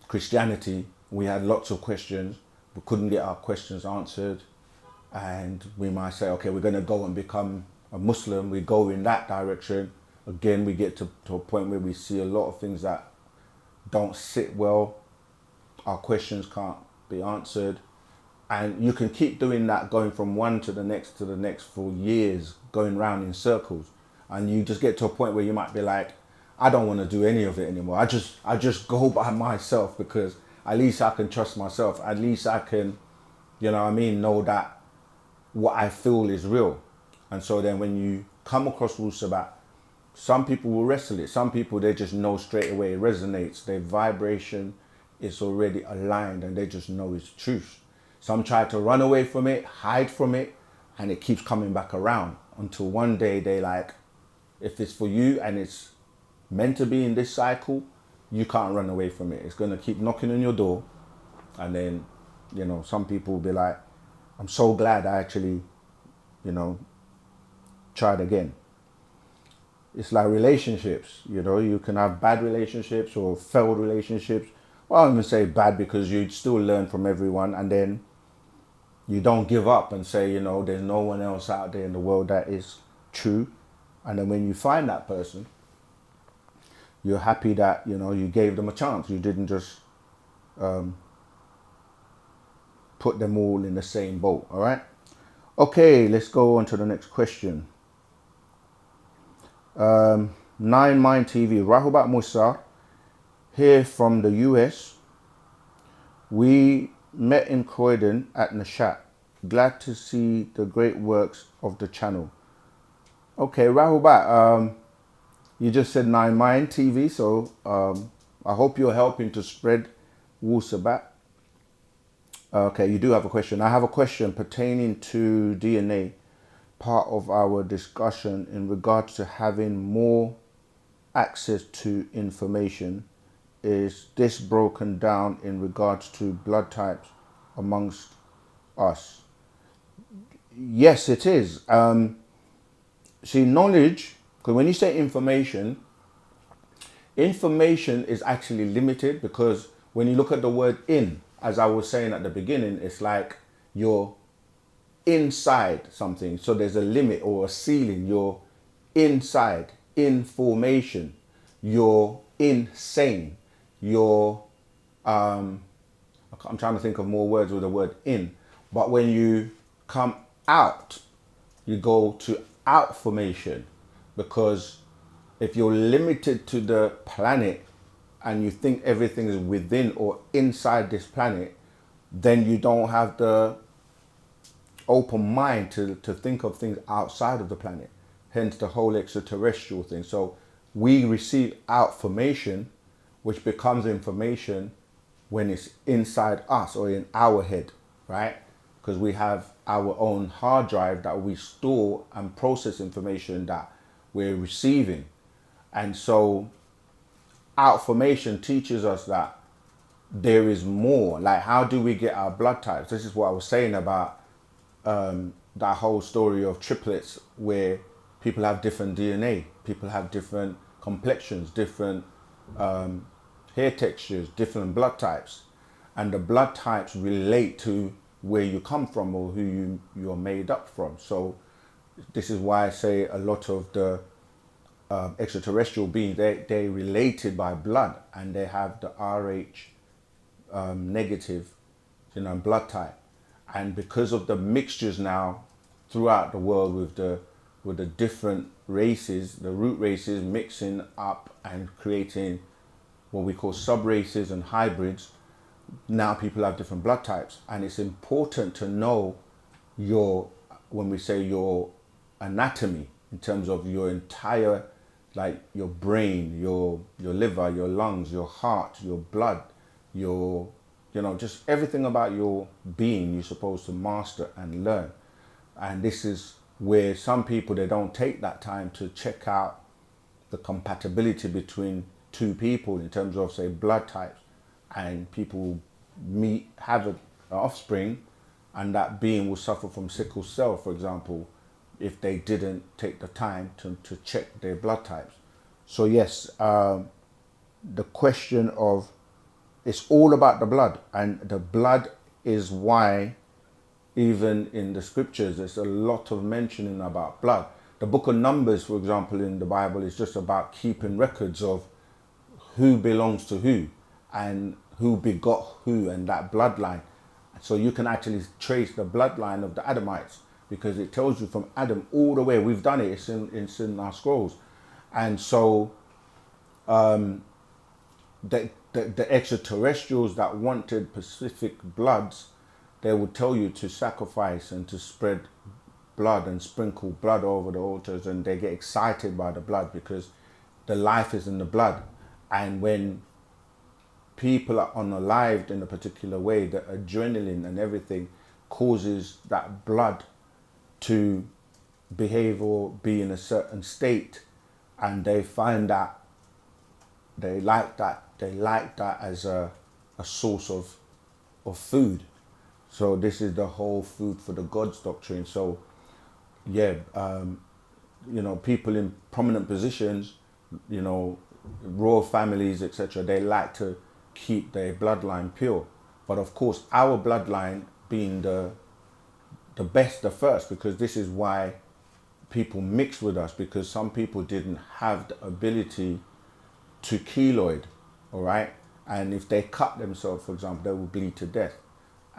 Christianity. We had lots of questions. We couldn't get our questions answered. And we might say, okay, we're going to go and become a Muslim. We go in that direction. Again, we get to a point where we see a lot of things that don't sit well. Our questions can't be answered. And you can keep doing that, going from one to the next for years, going round in circles. And you just get to a point where you might be like, I don't want to do any of it anymore. I just go by myself, because at least I can trust myself. At least I can, you know what I mean, know that what I feel is real. And so then when you come across Wu-Sabat, some people will wrestle it. Some people, they just know straight away, it resonates. Their vibration is already aligned and they just know it's truth. Some try to run away from it, hide from it, and it keeps coming back around until one day they like, if it's for you and it's meant to be in this cycle, you can't run away from it. It's going to keep knocking on your door. And then, you know, some people will be like, I'm so glad I actually, you know, tried again. It's like relationships, you know, you can have bad relationships or failed relationships. Well, I wouldn't even say bad, because you'd still learn from everyone, and then you don't give up and say, you know, there's no one else out there in the world that is true. And then when you find that person, you're happy that, you know, you gave them a chance. You didn't just put them all in the same boat. All right. Okay, let's go on to the next question. Nine Mind TV, Rahubat Musa, here from the US. We met in Croydon at Nashat. Glad to see the great works of the channel. Okay, Rahubat, You just said Nine Mind TV, so I hope you're helping to spread Wu-Sabat. Okay, you do have a question. I have a question pertaining to DNA, part of our discussion in regards to having more access to information. Is this broken down in regards to blood types amongst us? Yes, it is. See, knowledge, because when you say information, information is actually limited, because when you look at the word in, as I was saying at the beginning, it's like you're inside something. So there's a limit or a ceiling. You're inside information. You're insane. You're, I'm trying to think of more words with the word in. But when you come out, you go to out formation, because if you're limited to the planet and you think everything is within or inside this planet, then you don't have the open mind to think of things outside of the planet. Hence the whole extraterrestrial thing. So we receive out formation, which becomes information when it's inside us or in our head, right? Because we have our own hard drive that we store and process information that we're receiving. And so out formation teaches us that there is more. Like, how do we get our blood types? This is what I was saying about that whole story of triplets, where people have different DNA, people have different complexions, different hair textures, different blood types, and the blood types relate to where you come from or who you're made up from. So this is why I say a lot of the extraterrestrial beings, they related by blood, and they have the RH negative, blood type. And because of the mixtures now throughout the world with the different races, the root races mixing up and creating what we call sub races and hybrids, now people have different blood types. And it's important to know when we say your anatomy, in terms of your entire, like your brain, your liver, your lungs, your heart, your blood, your, just everything about your being you're supposed to master and learn. And this is where some people, they don't take that time to check out the compatibility between two people in terms of, say, blood types. And people have an offspring, and that being will suffer from sickle cell, for example, if they didn't take the time to check their blood types. So yes, the question of, it's all about the blood, and the blood is why even in the scriptures there's a lot of mentioning about blood. The book of Numbers, for example, in the Bible is just about keeping records of who belongs to who and who begot who, and that bloodline. So you can actually trace the bloodline of the Adamites, because it tells you from Adam all the way. We've done it, it's in our scrolls. And so the extraterrestrials that wanted specific bloods, they would tell you to sacrifice and to spread blood and sprinkle blood over the altars, and they get excited by the blood because the life is in the blood. And when people are unalived in a particular way, the adrenaline and everything causes that blood to behave or be in a certain state, and they find that they like that as a source of food. So this is the whole food for the gods doctrine. So yeah, people in prominent positions, royal families, etc., they like to keep their bloodline pure. But of course, our bloodline being the best, the first, because this is why people mix with us, because some people didn't have the ability to keloid, all right? And if they cut themselves, for example, they would bleed to death.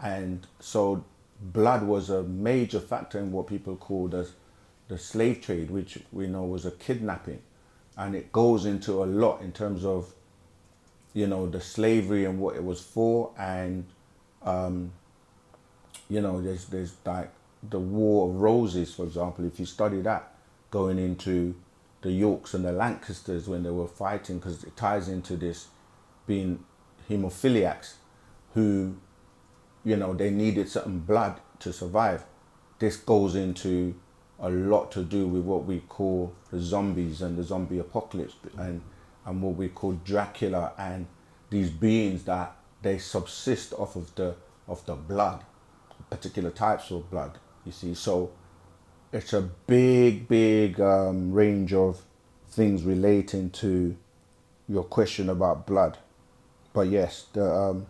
And so blood was a major factor in what people call the slave trade, which we know was a kidnapping. And it goes into a lot in terms of, the slavery and what it was for. And, there's like the War of Roses, for example, if you study that, going into, the Yorks and the Lancasters when they were fighting, because it ties into this being hemophiliacs who, you know, they needed certain blood to survive. This goes into a lot to do with what we call the zombies and the zombie apocalypse, and what we call Dracula, and these beings that they subsist off of the blood, particular types of blood, you see. So it's a big range of things relating to your question about blood. But yes, the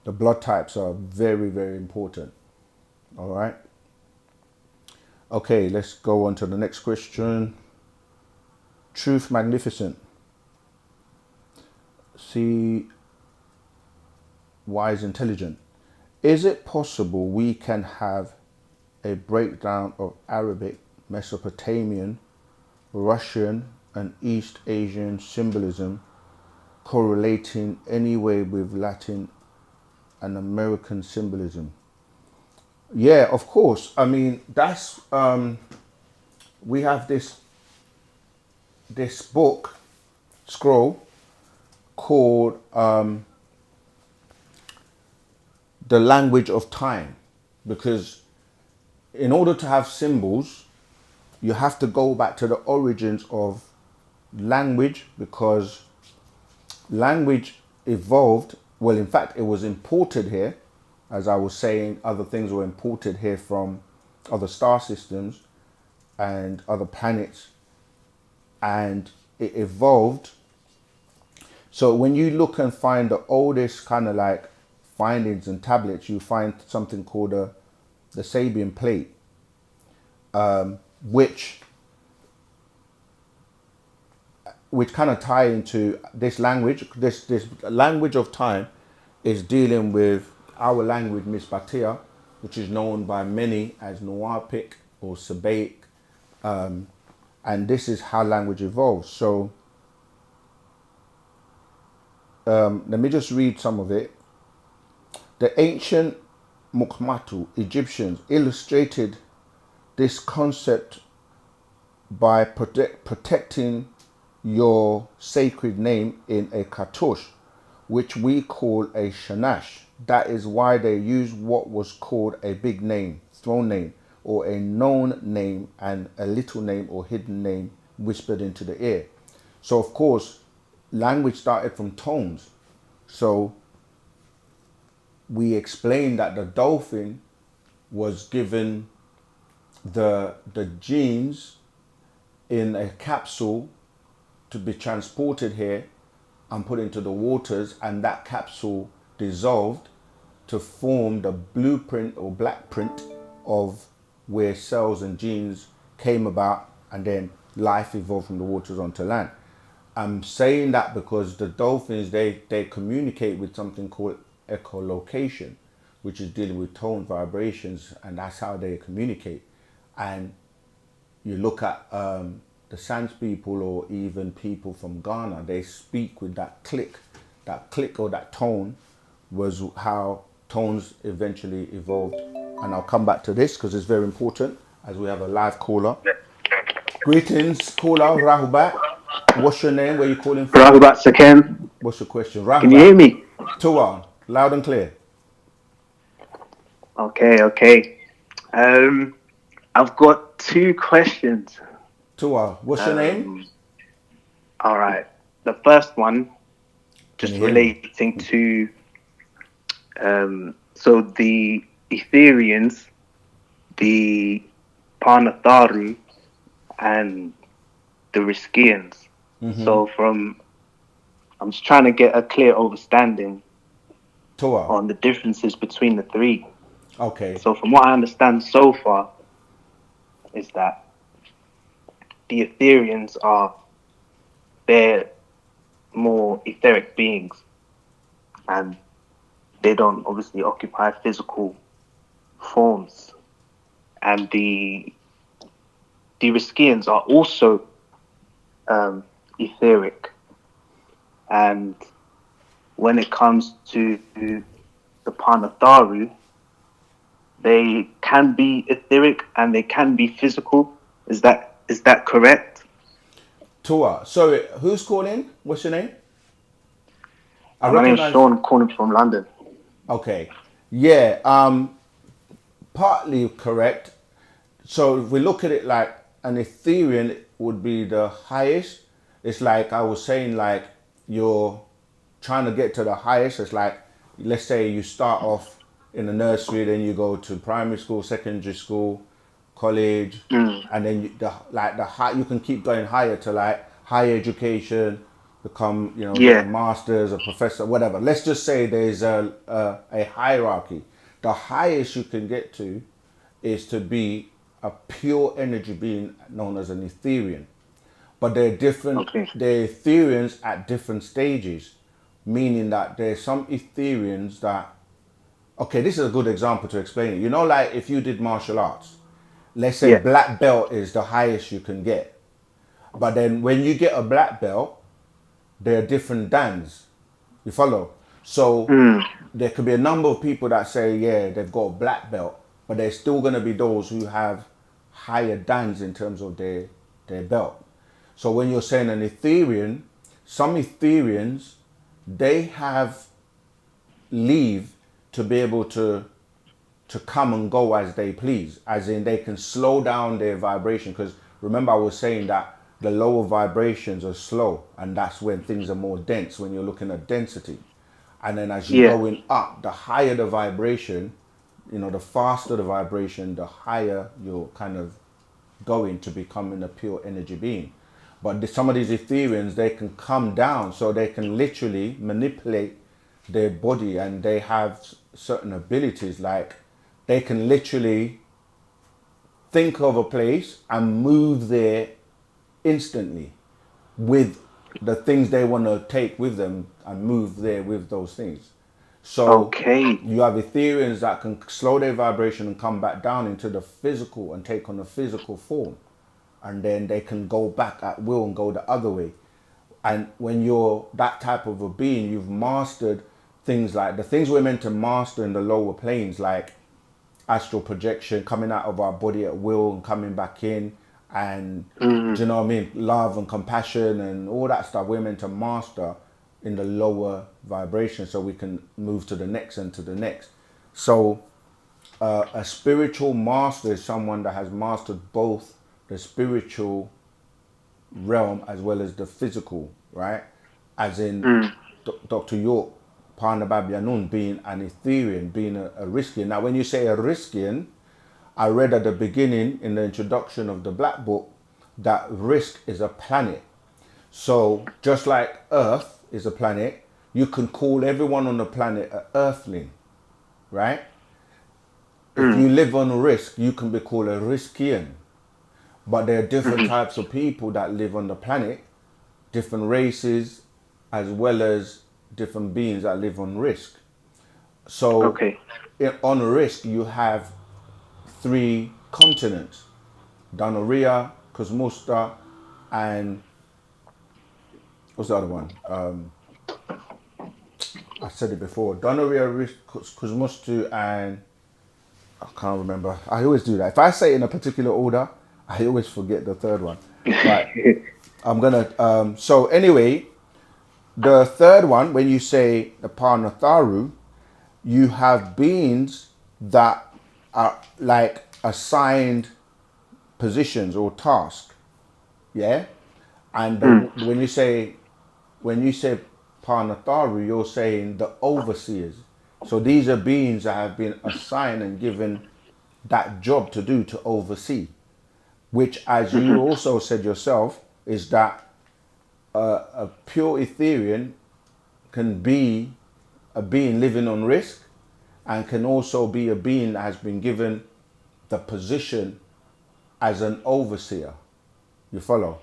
blood types are very, very important. All right. Okay, let's go on to the next question. Truth magnificent. See, wise intelligent. Is it possible we can have a breakdown of Arabic, Mesopotamian, Russian, and East Asian symbolism correlating anyway with Latin and American symbolism? Yeah, of course. I mean, that's we have this book scroll called The Language of Time, because in order to have symbols, you have to go back to the origins of language, because language evolved. Well, in fact, it was imported here. As I was saying, other things were imported here from other star systems and other planets, and it evolved. So when you look and find the oldest kind of like findings and tablets, you find something called the Sabian plate, which kind of tie into this language. This language of time is dealing with our language, Misbatia, which is known by many as Nuapic or Sabaic, and this is how language evolves. So let me just read some of it. The ancient Mukhmatu Egyptians illustrated this concept by protecting your sacred name in a cartouche, which we call a shanash. That is why they use what was called a big name, throne name, or a known name, and a little name or hidden name whispered into the ear. So of course, language started from tones. So we explained that the dolphin was given the genes in a capsule to be transported here and put into the waters, and that capsule dissolved to form the blueprint or black print of where cells and genes came about, and then life evolved from the waters onto land. I'm saying that because the dolphins, they communicate with something called echolocation, which is dealing with tone vibrations, and that's how they communicate. And you look at the Sans people, or even people from Ghana, they speak with that click or that tone was how tones eventually evolved. And I'll come back to this because it's very important as we have a live caller. Greetings, caller, Rahubat. What's your name? Where you calling from? Rahubat Saken. What's your question? Rahubat. Can you hear me? Tua, loud and clear. Okay. I've got two questions. Tua, what's your name? All right. The first one, just relating to, so the Etherians, the Panatharu, and the Riskians. Mm-hmm. So I'm just trying to get a clear understanding on the differences between the three. Okay. So from what I understand so far is that the Etherians they're more etheric beings, and they don't obviously occupy physical forms. And the Riskians are also etheric, and when it comes to the Panatharu, they can be etheric and they can be physical. Is that correct? Tua. Sorry, who's calling? What's your name? I My name's recognize. Sean, calling from London. Okay. Yeah. Partly correct. So if we look at it like an Ethereum would be the highest. It's like I was saying, like you're trying to get to the highest. It's like, let's say you start off in the nursery, then you go to primary school, secondary school, college, and then the high, you can keep going higher to like higher education, become, you know, get a Yeah. master's, a professor, whatever. Let's just say there's a hierarchy. The highest you can get to is to be a pure energy being known as an Ethereum. But they're different, Okay. they're Ethereans at different stages, meaning that there's some Ethereans that, okay, this is a good example to explain it. You know, like if you did martial arts, let's say Yeah. black belt is the highest you can get. But then when you get a black belt, there are different dans. You follow? So there could be a number of people that say, yeah, they've got a black belt, but there's still going to be those who have higher dans in terms of their belt. So when you're saying an Ethereum, some Ethereans, they have leave to be able to come and go as they please, as in they can slow down their vibration. Because remember I was saying that the lower vibrations are slow, and that's when things are more dense, when you're looking at density. And then as you're Yeah. going up, the higher the vibration, you know, the faster the vibration, the higher you're kind of going to becoming a pure energy being. But some of these Ethereans, they can come down, so they can literally manipulate their body, and they have certain abilities, like they can literally think of a place and move there instantly with the things they want to take with them, and move there with those things. So Okay. you have Ethereans that can slow their vibration and come back down into the physical and take on a physical form. And then they can go back at will and go the other way. And when you're that type of a being, you've mastered things like the things we're meant to master in the lower planes, like astral projection, coming out of our body at will and coming back in, and do you know what I mean, love and compassion and all that stuff we're meant to master in the lower vibration, so we can move to the next and to the next. So a spiritual master is someone that has mastered both the spiritual realm as well as the physical, right? As in Dr. York, Parnababianun being an Etherean, being a Riskian. Now, when you say a Riskian, I read at the beginning in the introduction of the Black Book that Risk is a planet. So just like Earth is a planet, you can call everyone on the planet an Earthling, right? If you live on Risk, you can be called a Riskian. But there are different types of people that live on the planet, different races, as well as different beings that live on Risk. So Okay. on Risk, you have 3 continents: Danoria, Cosmusta, and what's the other one? I said it before. Danoria, Risk, Cosmusta, and I can't remember. I always do that. If I say it in a particular order, I always forget the third one. But I'm gonna. So anyway, the third one, when you say the Parnatharu, you have beings that are like assigned positions or tasks, yeah. And when you say Parnatharu, you're saying the overseers. So these are beings that have been assigned and given that job to do, to oversee, which, as you also said yourself, is that a pure Etherean can be a being living on Risk, and can also be a being that has been given the position as an overseer. You follow?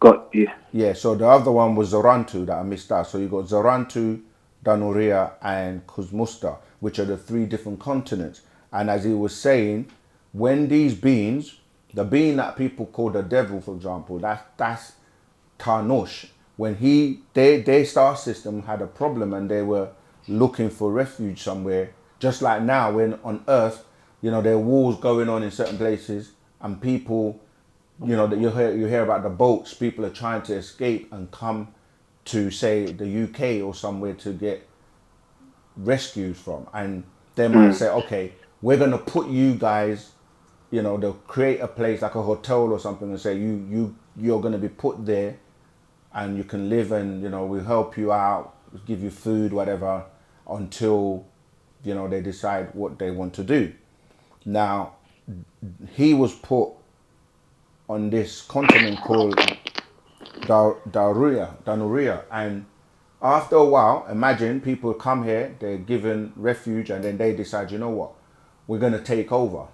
Got you. Yeah, so the other one was Zorantu that I missed out. So you got Zorantu, Danuria, and Kuzmusta, which are the 3 different continents. And as he was saying, when these beings, the being that people call the devil, for example, that's Tarnosh. When their star system had a problem and they were looking for refuge somewhere, just like now when on Earth, you know, there are wars going on in certain places and people you know, that you hear about the boats, people are trying to escape and come to, say, the UK or somewhere to get rescued from, and they might say, okay, we're gonna put you guys, you know, they'll create a place like a hotel or something and say you're gonna be put there, and you can live, and you know, we'll help you out, give you food, whatever, until, you know, they decide what they want to do. Now, he was put on this continent called Danuria, and after a while, imagine people come here, they're given refuge, and then they decide, you know what, we're going to take over.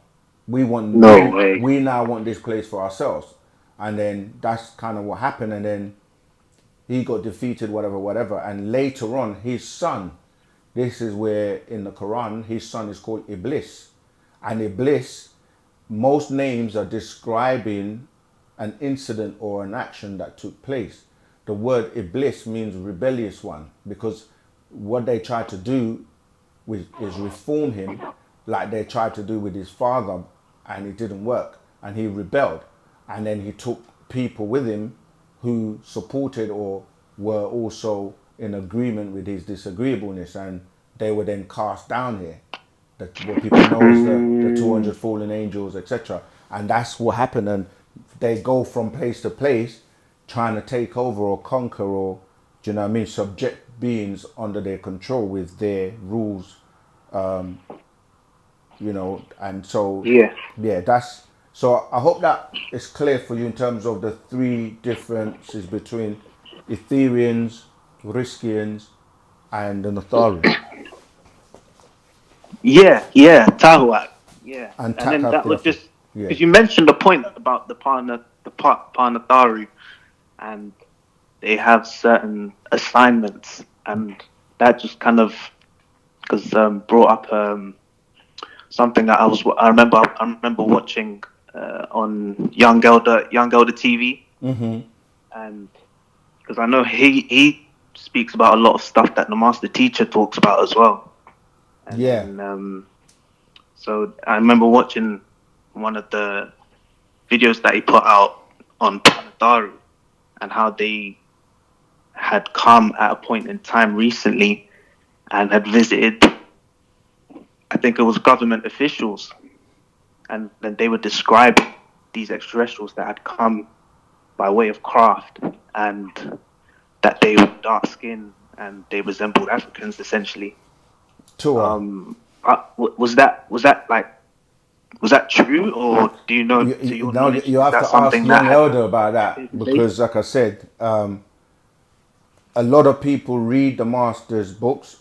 No way. We now want this place for ourselves, and then that's kind of what happened. And then he got defeated, whatever. And later on, his son, this is where in the Quran, his son is called Iblis, and Iblis, most names are describing an incident or an action that took place. The word Iblis means rebellious one, because what they tried to do is reform him like they tried to do with his father, and it didn't work, and he rebelled. And then he took people with him who supported or were also in agreement with his disagreeableness, and they were then cast down here. What people know as the 200 fallen angels, etc. And that's what happened. And they go from place to place trying to take over or conquer, or, do you know what I mean, subject beings under their control with their rules, you know. And so, yeah, that's, so I hope that is clear for you in terms of the three differences between Etherians, Riskians, and the Natharu. Tahuat. Yeah. And And then that was Takapiafu. just Yeah. because you mentioned the point about the Panatharu, and they have certain assignments, and that just kind of because brought up something that I remember watching on Young Elder TV, and because I know he speaks about a lot of stuff that the master teacher talks about as well. And Yeah. then, so I remember watching one of the videos that he put out on Panadaru, and how they had come at a point in time recently and had visited, I think it was government officials, and then they were describing these extraterrestrials that had come by way of craft, and that they were dark skinned and they resembled Africans essentially. Tua. Was that true, or do you know, to your Now knowledge, you is have that to ask something that Young had Elder about that, taken because, place? like I said, a lot of people read the Master's books,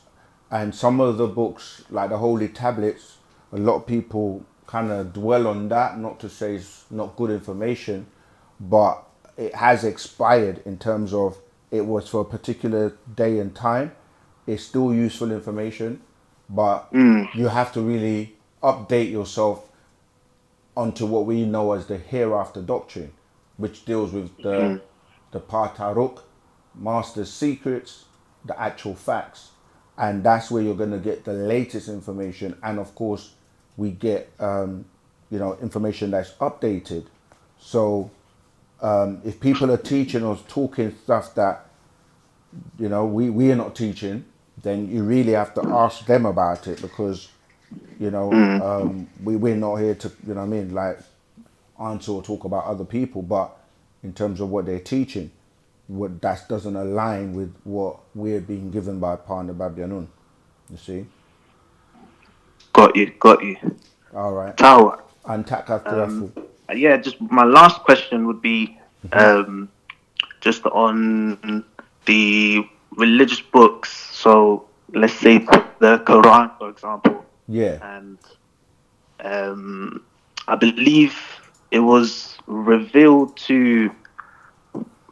and some of the books, like the Holy Tablets, a lot of people kind of dwell on that. Not to say it's not good information, but it has expired in terms of it was for a particular day and time. It's still useful information, but you have to really update yourself onto what we know as the hereafter doctrine, which deals with the Pataruk, Master's secrets, the actual facts, and that's where you're going to get the latest information. And of course, we get you know, information that's updated. So if people are teaching or talking stuff that, you know, we are not teaching, then you really have to ask them about it, because, you know, we're not here to, you know what I mean, like answer or talk about other people, but in terms of what they're teaching, what that doesn't align with what we're being given by Panda Babyanun. You see? Got you. All right. Tawa. And Takafirafu. Yeah, just my last question would be just on the religious books. So let's say the Quran, for example, Yeah. and I believe it was revealed to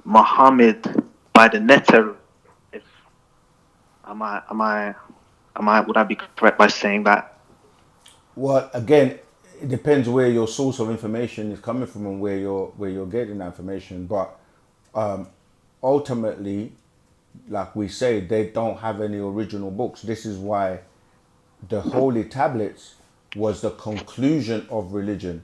Muhammad by the Neter. If am I would I be correct by saying that? Well, again, it depends where your source of information is coming from and where you're getting that information. But ultimately, like we say, they don't have any original books. This is why the holy tablets was the conclusion of religion,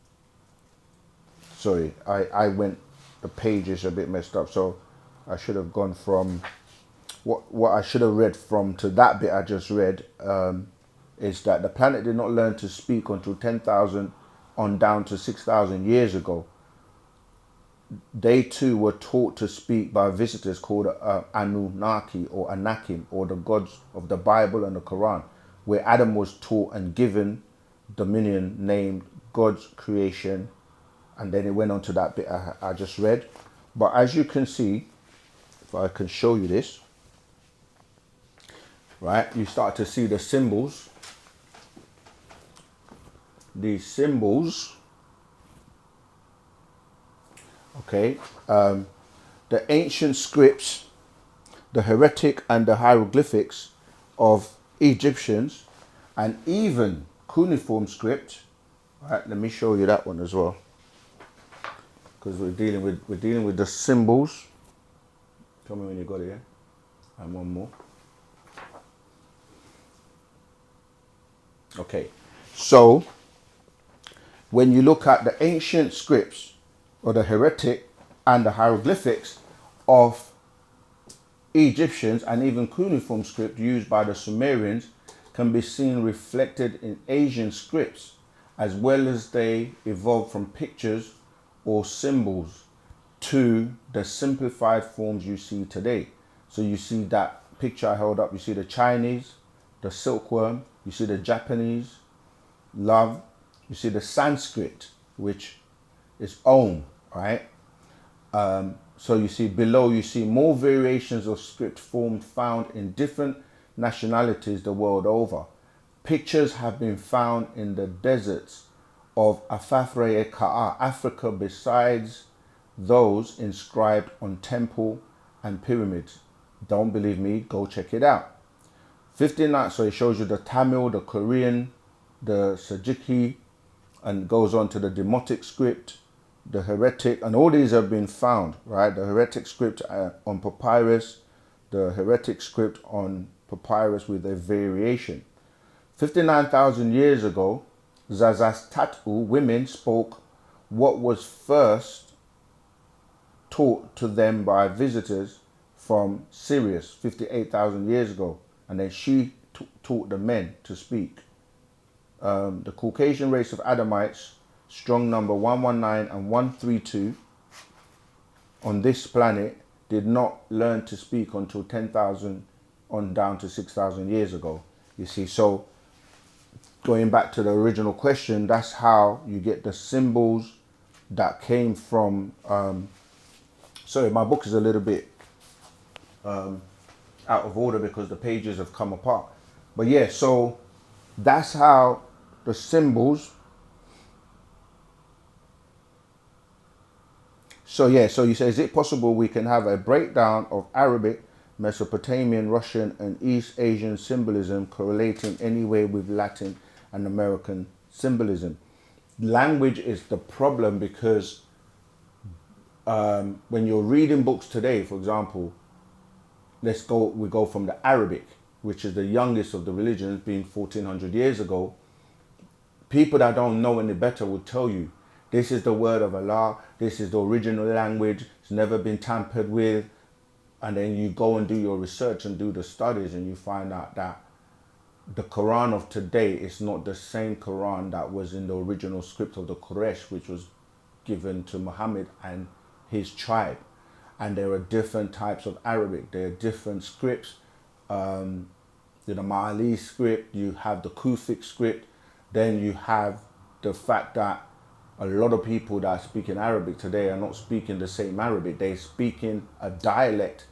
sorry, I went, the page is a bit messed up, so I should have gone from what I should have read from to that bit I just read, is that the planet did not learn to speak until 10,000 on down to 6,000 years ago. They too were taught to speak by visitors called Anunnaki or Anakim, or the gods of the Bible and the Quran, where Adam was taught and given dominion named God's creation. And then it went on to that bit I just read. But as you can see, if I can show you this, right, you start to see the symbols. These symbols, okay, the ancient scripts, the heretic and the hieroglyphics of Egyptians, and even cuneiform script. Right, let me show you that one as well, because we're dealing with the symbols. Tell me when you got it, yeah? And one more. Okay, so when you look at the ancient scripts, or the heretic and the hieroglyphics of Egyptians, and even cuneiform script used by the Sumerians, can be seen reflected in Asian scripts, as well as they evolved from pictures or symbols to the simplified forms you see today. So you see that picture I held up, you see the Chinese, the silkworm, you see the Japanese, love, you see the Sanskrit, which is Om, right? So you see below, you see more variations of script formed found in different nationalities the world over. Pictures have been found in the deserts of Afafre-e-Ka'a, Africa, besides those inscribed on temple and pyramids. Don't believe me? Go check it out. 59, so it shows you the Tamil, the Korean, the Sajiki, and goes on to the Demotic script, the heretic, and all these have been found, right? The heretic script on papyrus, the heretic script on papyrus with a variation. 59,000 years ago, Zazastatu women spoke what was first taught to them by visitors from Sirius 58,000 years ago, and then she taught the men to speak. The Caucasian race of Adamites, strong number 119 and 132 on this planet, did not learn to speak until 10,000 on down to 6,000 years ago. You see, so going back to the original question, that's how you get the symbols that came from, sorry, my book is a little bit out of order because the pages have come apart. But yeah, so that's how the symbols. So yeah, so you say, is it possible we can have a breakdown of Arabic, Mesopotamian, Russian, and East Asian symbolism correlating anyway with Latin and American symbolism? Language is the problem, because when you're reading books today, for example, we go from the Arabic, which is the youngest of the religions, being 1400 years ago. People that don't know any better will tell you, this is the word of Allah, this is the original language, it's never been tampered with. And then you go and do your research and do the studies, and you find out that the Quran of today is not the same Quran that was in the original script of the Quraysh, which was given to Muhammad and his tribe. And there are different types of Arabic, there are different scripts. The Mali script, you have the Kufic script, then you have the fact that a lot of people that are speaking Arabic today are not speaking the same Arabic, they're speaking a dialect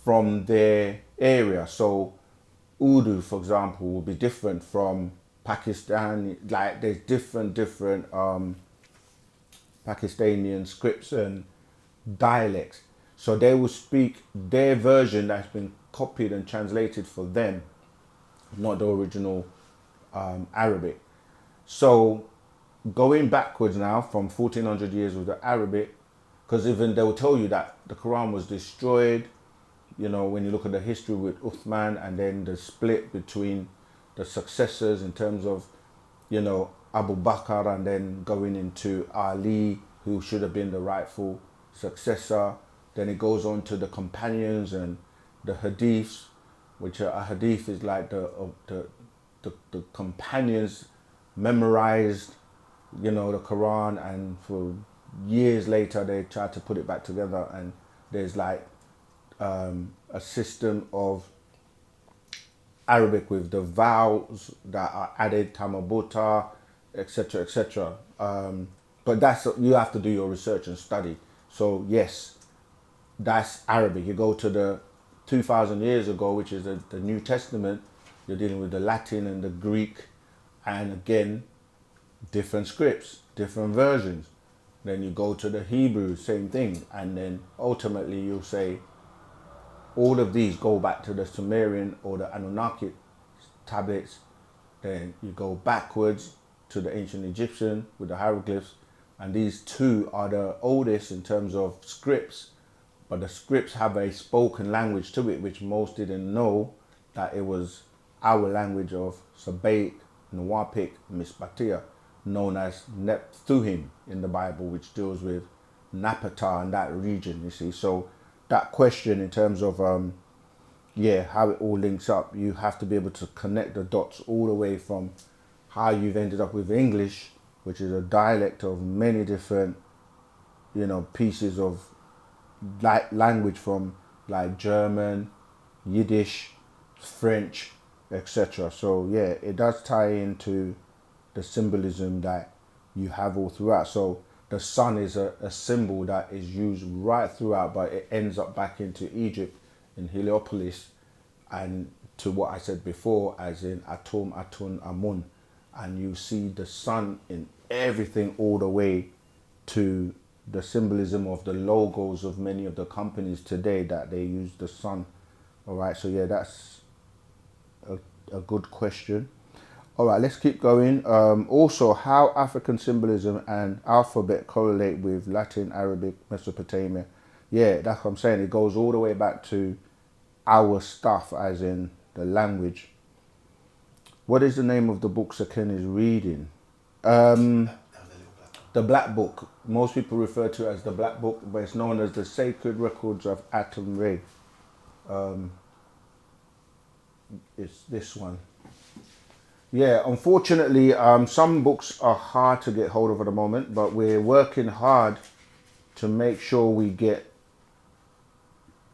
from their area. So Urdu, for example, will be different from Pakistan. Like there's different Pakistani scripts and dialects. So they will speak their version that's been copied and translated for them, not the original Arabic. So going backwards now from 1400 years with the Arabic, because even they will tell you that the Quran was destroyed, you know, when you look at the history with Uthman, and then the split between the successors in terms of, you know, Abu Bakr, and then going into Ali, who should have been the rightful successor. Then it goes on to the companions and the hadiths, which a hadith is like the companions memorized, you know, the Quran, and for years later they tried to put it back together, and there's like a system of Arabic with the vowels that are added, tamabota, etc., etc. But that's, you have to do your research and study. So yes, that's Arabic. You go to the 2,000 years ago, which is the New Testament, you're dealing with the Latin and the Greek, and again, different scripts, different versions. Then you go to the Hebrew, same thing, and then ultimately you'll say all of these go back to the Sumerian or the Anunnaki tablets. Then you go backwards to the ancient Egyptian with the hieroglyphs, and these two are the oldest in terms of scripts, but the scripts have a spoken language to it, which most didn't know that it was our language of Sabaic, Nuwapic, Mispatia, known as Neptuhim in the Bible, which deals with Napata and that region, you see. So that question in terms of how it all links up, you have to be able to connect the dots all the way from how you've ended up with English, which is a dialect of many different, you know, pieces of language, from like German, Yiddish, French, etc. So yeah, it does tie into the symbolism that you have all throughout. So the sun is a symbol that is used right throughout, but it ends up back into Egypt in Heliopolis, and to what I said before, as in Atum, Atun, Amun. And you see the sun in everything, all the way to the symbolism of the logos of many of the companies today that they use the sun. All right, so yeah, that's a good question. All right, let's keep going. Also, how African symbolism and alphabet correlate with Latin, Arabic, Mesopotamia. Yeah, that's what I'm saying. It goes all the way back to our stuff, as in the language. What is the name of the book Saken is reading? The Black Book. Most people refer to it as the Black Book, but it's known as the Sacred Records of Atum Re. It's this one. Yeah, unfortunately, some books are hard to get hold of at the moment, but we're working hard to make sure we get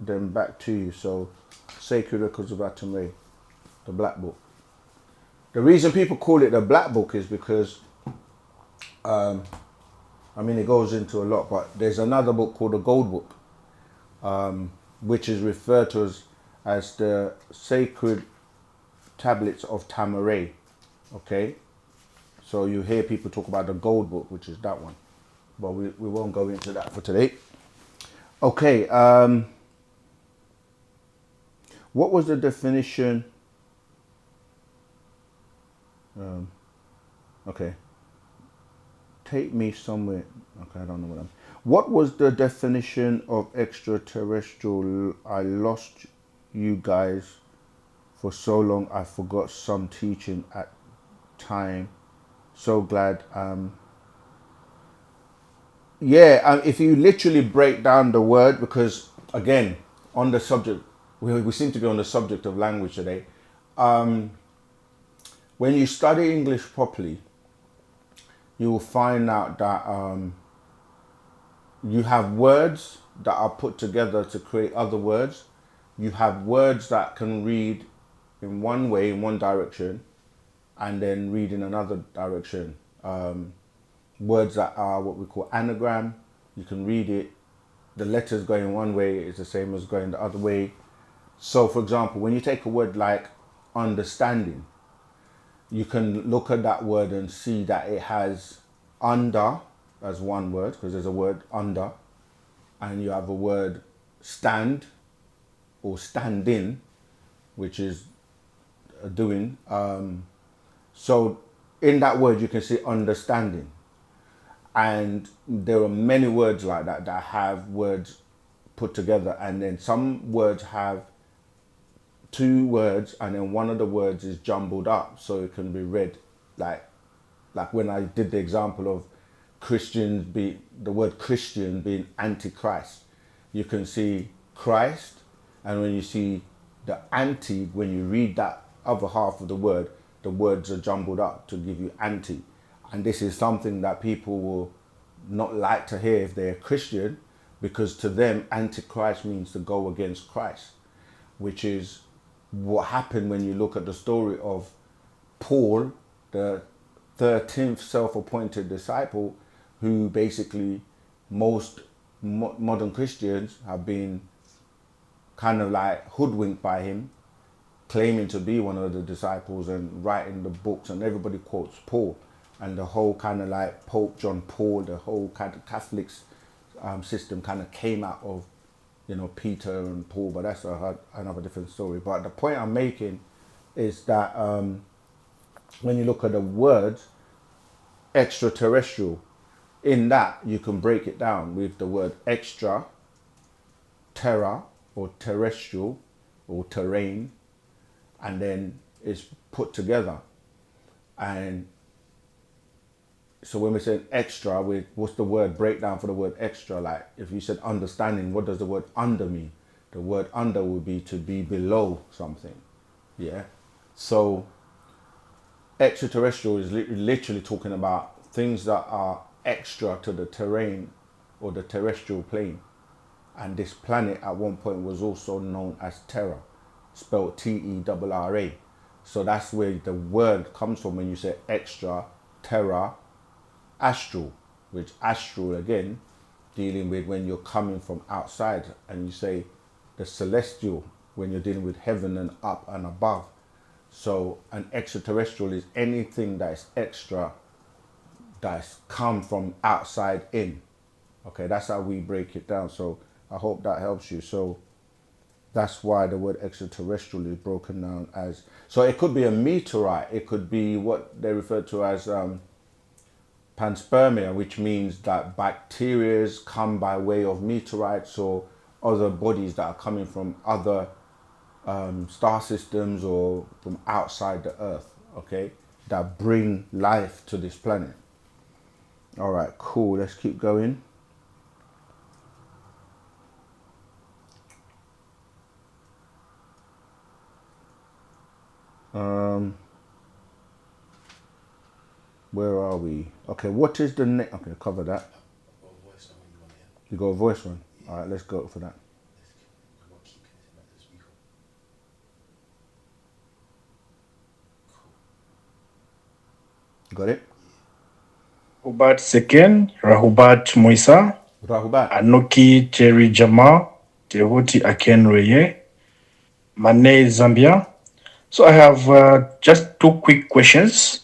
them back to you. So, Sacred Records of Atum Re, the Black Book. The reason people call it the Black Book is because, I mean, it goes into a lot, but there's another book called the Gold Book, which is referred to as the Sacred Tablets of Tamaray. Okay, so you hear people talk about the Gold Book, which is that one, but we won't go into that for today. Okay, what was the definition? Okay, take me somewhere. Okay, I don't know what I'm. What was the definition of extraterrestrial? I lost you guys for so long. I forgot some teaching at time. So glad. If you literally break down the word, because again, on the subject, we seem to be on the subject of language today. When you study English properly, you will find out that you have words that are put together to create other words. You have words that can read in one way, in one direction, and then read in another direction. Words that are what we call anagram. You can read it, the letters going one way is the same as going the other way. So for example, when you take a word like understanding, you can look at that word and see that it has under as one word, because there's a word under, and you have a word stand or stand in, which is a doing. So in that word you can see understanding, and there are many words like that that have words put together, and then some words have two words and then one of the words is jumbled up so it can be read like when I did the example of the word Christian being antichrist. You can see Christ, and when you see the anti, when you read that other half of the words are jumbled up to give you anti. And this is something that people will not like to hear if they're Christian, because to them, antichrist means to go against Christ, which is what happened when you look at the story of Paul, the 13th self-appointed disciple, who basically most modern Christians have been kind of like hoodwinked by him, claiming to be one of the disciples and writing the books, and everybody quotes Paul, and the whole kind of like Pope John Paul, the whole kind of Catholic system kind of came out of, you know, Peter and Paul, but that's another different story. But the point I'm making is that when you look at the words extraterrestrial, in that you can break it down with the word extra, terra or terrestrial or terrain, and then it's put together. And so when we say extra, what's the word breakdown for the word extra? Like if you said understanding, what does the word under mean? The word under would be to be below something. Yeah. So extraterrestrial is literally talking about things that are extra to the terrain or the terrestrial plane. And this planet at one point was also known as Terra, spelled Terra. So that's where the word comes from when you say extra, Terra, astral, which astral again, dealing with when you're coming from outside, and you say the celestial when you're dealing with heaven and up and above. So an extraterrestrial is anything that is extra, that's come from outside in. Okay, that's how we break it down. So I hope that helps you. So that's why the word extraterrestrial is broken down as, so it could be a meteorite, it could be what they refer to as panspermia, which means that bacteria come by way of meteorites or other bodies that are coming from other star systems or from outside the earth, okay, that bring life to this planet. All right, cool, let's keep going. Where are we? Okay, what is the next? Okay, cover that. You got a voice one? Yeah. All right, let's go for that. Got it? Rahubat Seken, Rahubat Moisa, Rahubat. Anoki Terry Jama, Tehuti Aken Reye, Mane Zambia. So I have just two quick questions.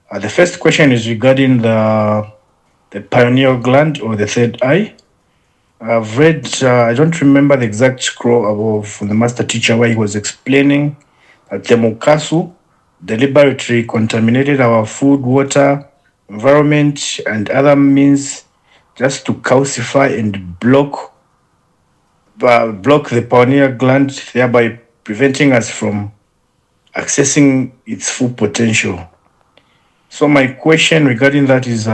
The first question is regarding the pineal gland or the third eye. I've read, I don't remember the exact scroll from the master teacher where he was explaining that the Mukasu deliberately contaminated our food, water, environment, and other means just to calcify and block the pineal gland, thereby preventing us from accessing its full potential. So my question regarding that is,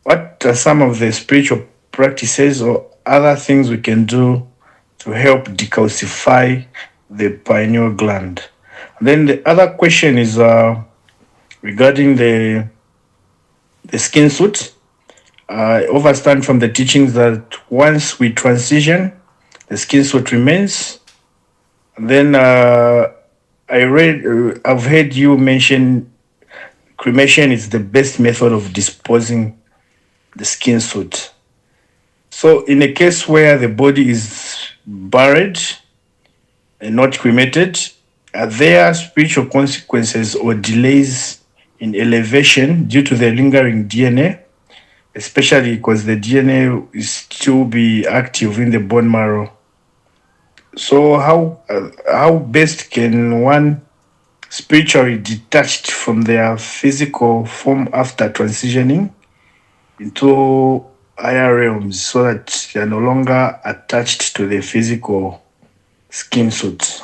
what are some of the spiritual practices or other things we can do to help decalcify the pineal gland? And then the other question is regarding the skin suit. I understand from the teachings that once we transition, the skin suit remains. And then I've heard you mention cremation is the best method of disposing the skin suit. So in a case where the body is buried and not cremated, are there spiritual consequences or delays in elevation due to the lingering DNA, especially because the DNA is still be active in the bone marrow? So how best can one spiritually detached from their physical form after transitioning into higher realms so that they are no longer attached to the physical skin suit?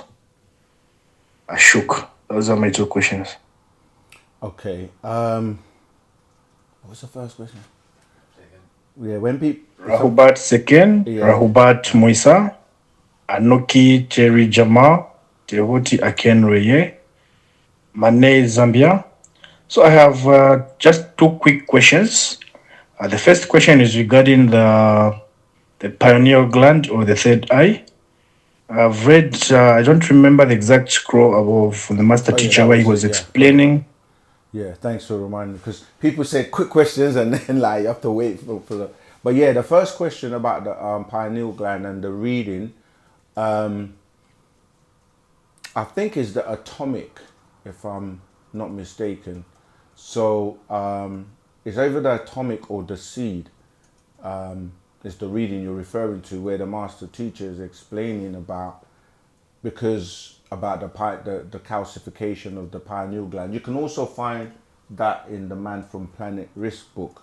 Ashok. Those are my two questions. Okay. What was the first question? Yeah, when people, Rahubat Seken, yeah, Rahubat Moisa, Anoki Terry Jama, Tehuti Aken Reye, Mane Zambia. So I have just two quick questions. The first question is regarding the pineal gland or the third eye. I've read, I don't remember the exact scroll above from the master oh yeah, teacher that where he was was it. Yeah, got it. explaining. Yeah, thanks for reminding me because people say quick questions and then like you have to wait for the. But yeah, the first question about the pineal gland and the reading, I think is the atomic, if I'm not mistaken. So it's either the atomic or the seed. Is the reading you're referring to where the master teacher is explaining about because about the calcification of the pineal gland. You can also find that in the Man from Planet Risk book,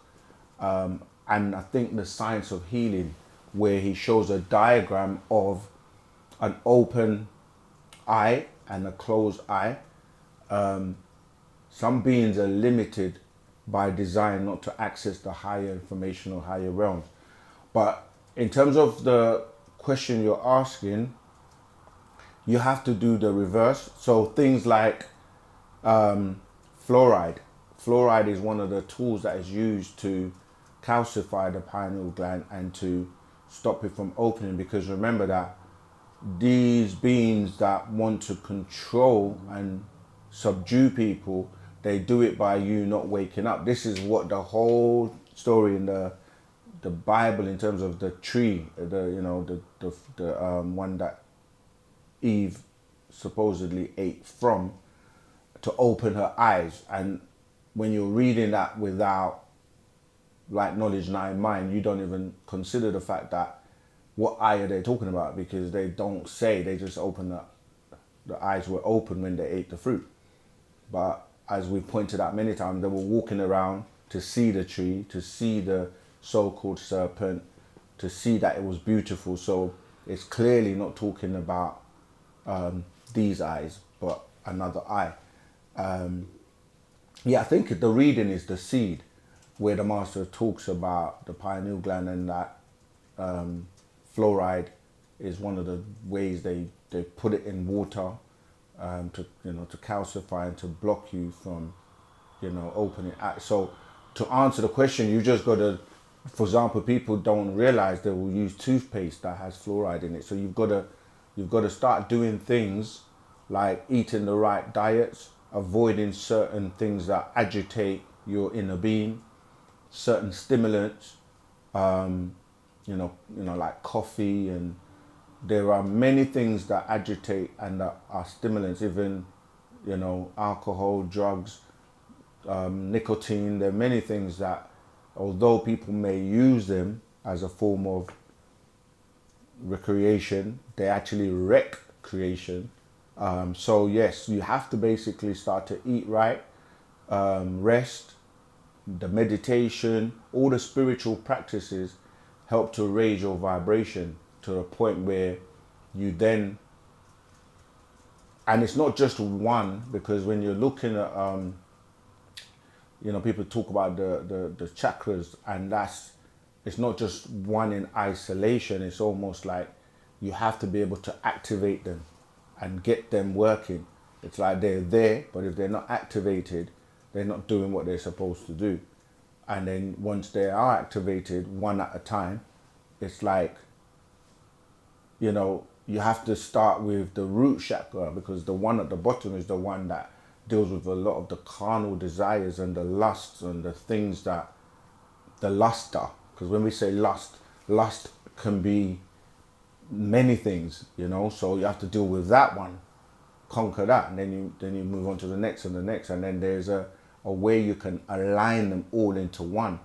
and I think the Science of Healing, where he shows a diagram of an open eye and a closed eye. Some beings are limited by design not to access the higher information or higher realms. But in terms of the question you're asking, you have to do the reverse. So things like fluoride. Fluoride is one of the tools that is used to calcify the pineal gland and to stop it from opening, because remember that these beings that want to control and subdue people, they do it by you not waking up. This is what the whole story in the Bible in terms of the tree, the one that Eve supposedly ate from to open her eyes. And when you're reading that without like knowledge now in mind, you don't even consider the fact that what eye are they talking about, because they don't say, they just open up. The eyes were open when they ate the fruit. But as we pointed out many times, they were walking around to see the tree, to see the so-called serpent, to see that it was beautiful. So it's clearly not talking about these eyes, but another eye. Yeah, I think the reading is the seed, where the master talks about the pineal gland, and that fluoride is one of the ways they put it in water to calcify and to block you from opening. So to answer the question, you just got to, for example, people don't realize they will use toothpaste that has fluoride in it. So you've got to start doing things like eating the right diets, avoiding certain things that agitate your inner being, certain stimulants, like coffee, and there are many things that agitate and that are stimulants, even, alcohol, drugs, nicotine. There are many things that, although people may use them as a form of recreation, they actually wreck creation. So yes, you have to basically start to eat right, rest, the meditation, all the spiritual practices help to raise your vibration to a point where you then, and it's not just one, because when you're looking at people talk about the chakras, and it's not just one in isolation. It's almost like you have to be able to activate them and get them working. It's like they're there, but if they're not activated, they're not doing what they're supposed to do. And then once they are activated one at a time, it's like, you have to start with the root chakra, because the one at the bottom is the one that deals with a lot of the carnal desires and the lusts and the things that the luster. Because when we say lust can be many things, so you have to deal with that one, conquer that, and then you move on to the next and the next, and then there's a way you can align them all into one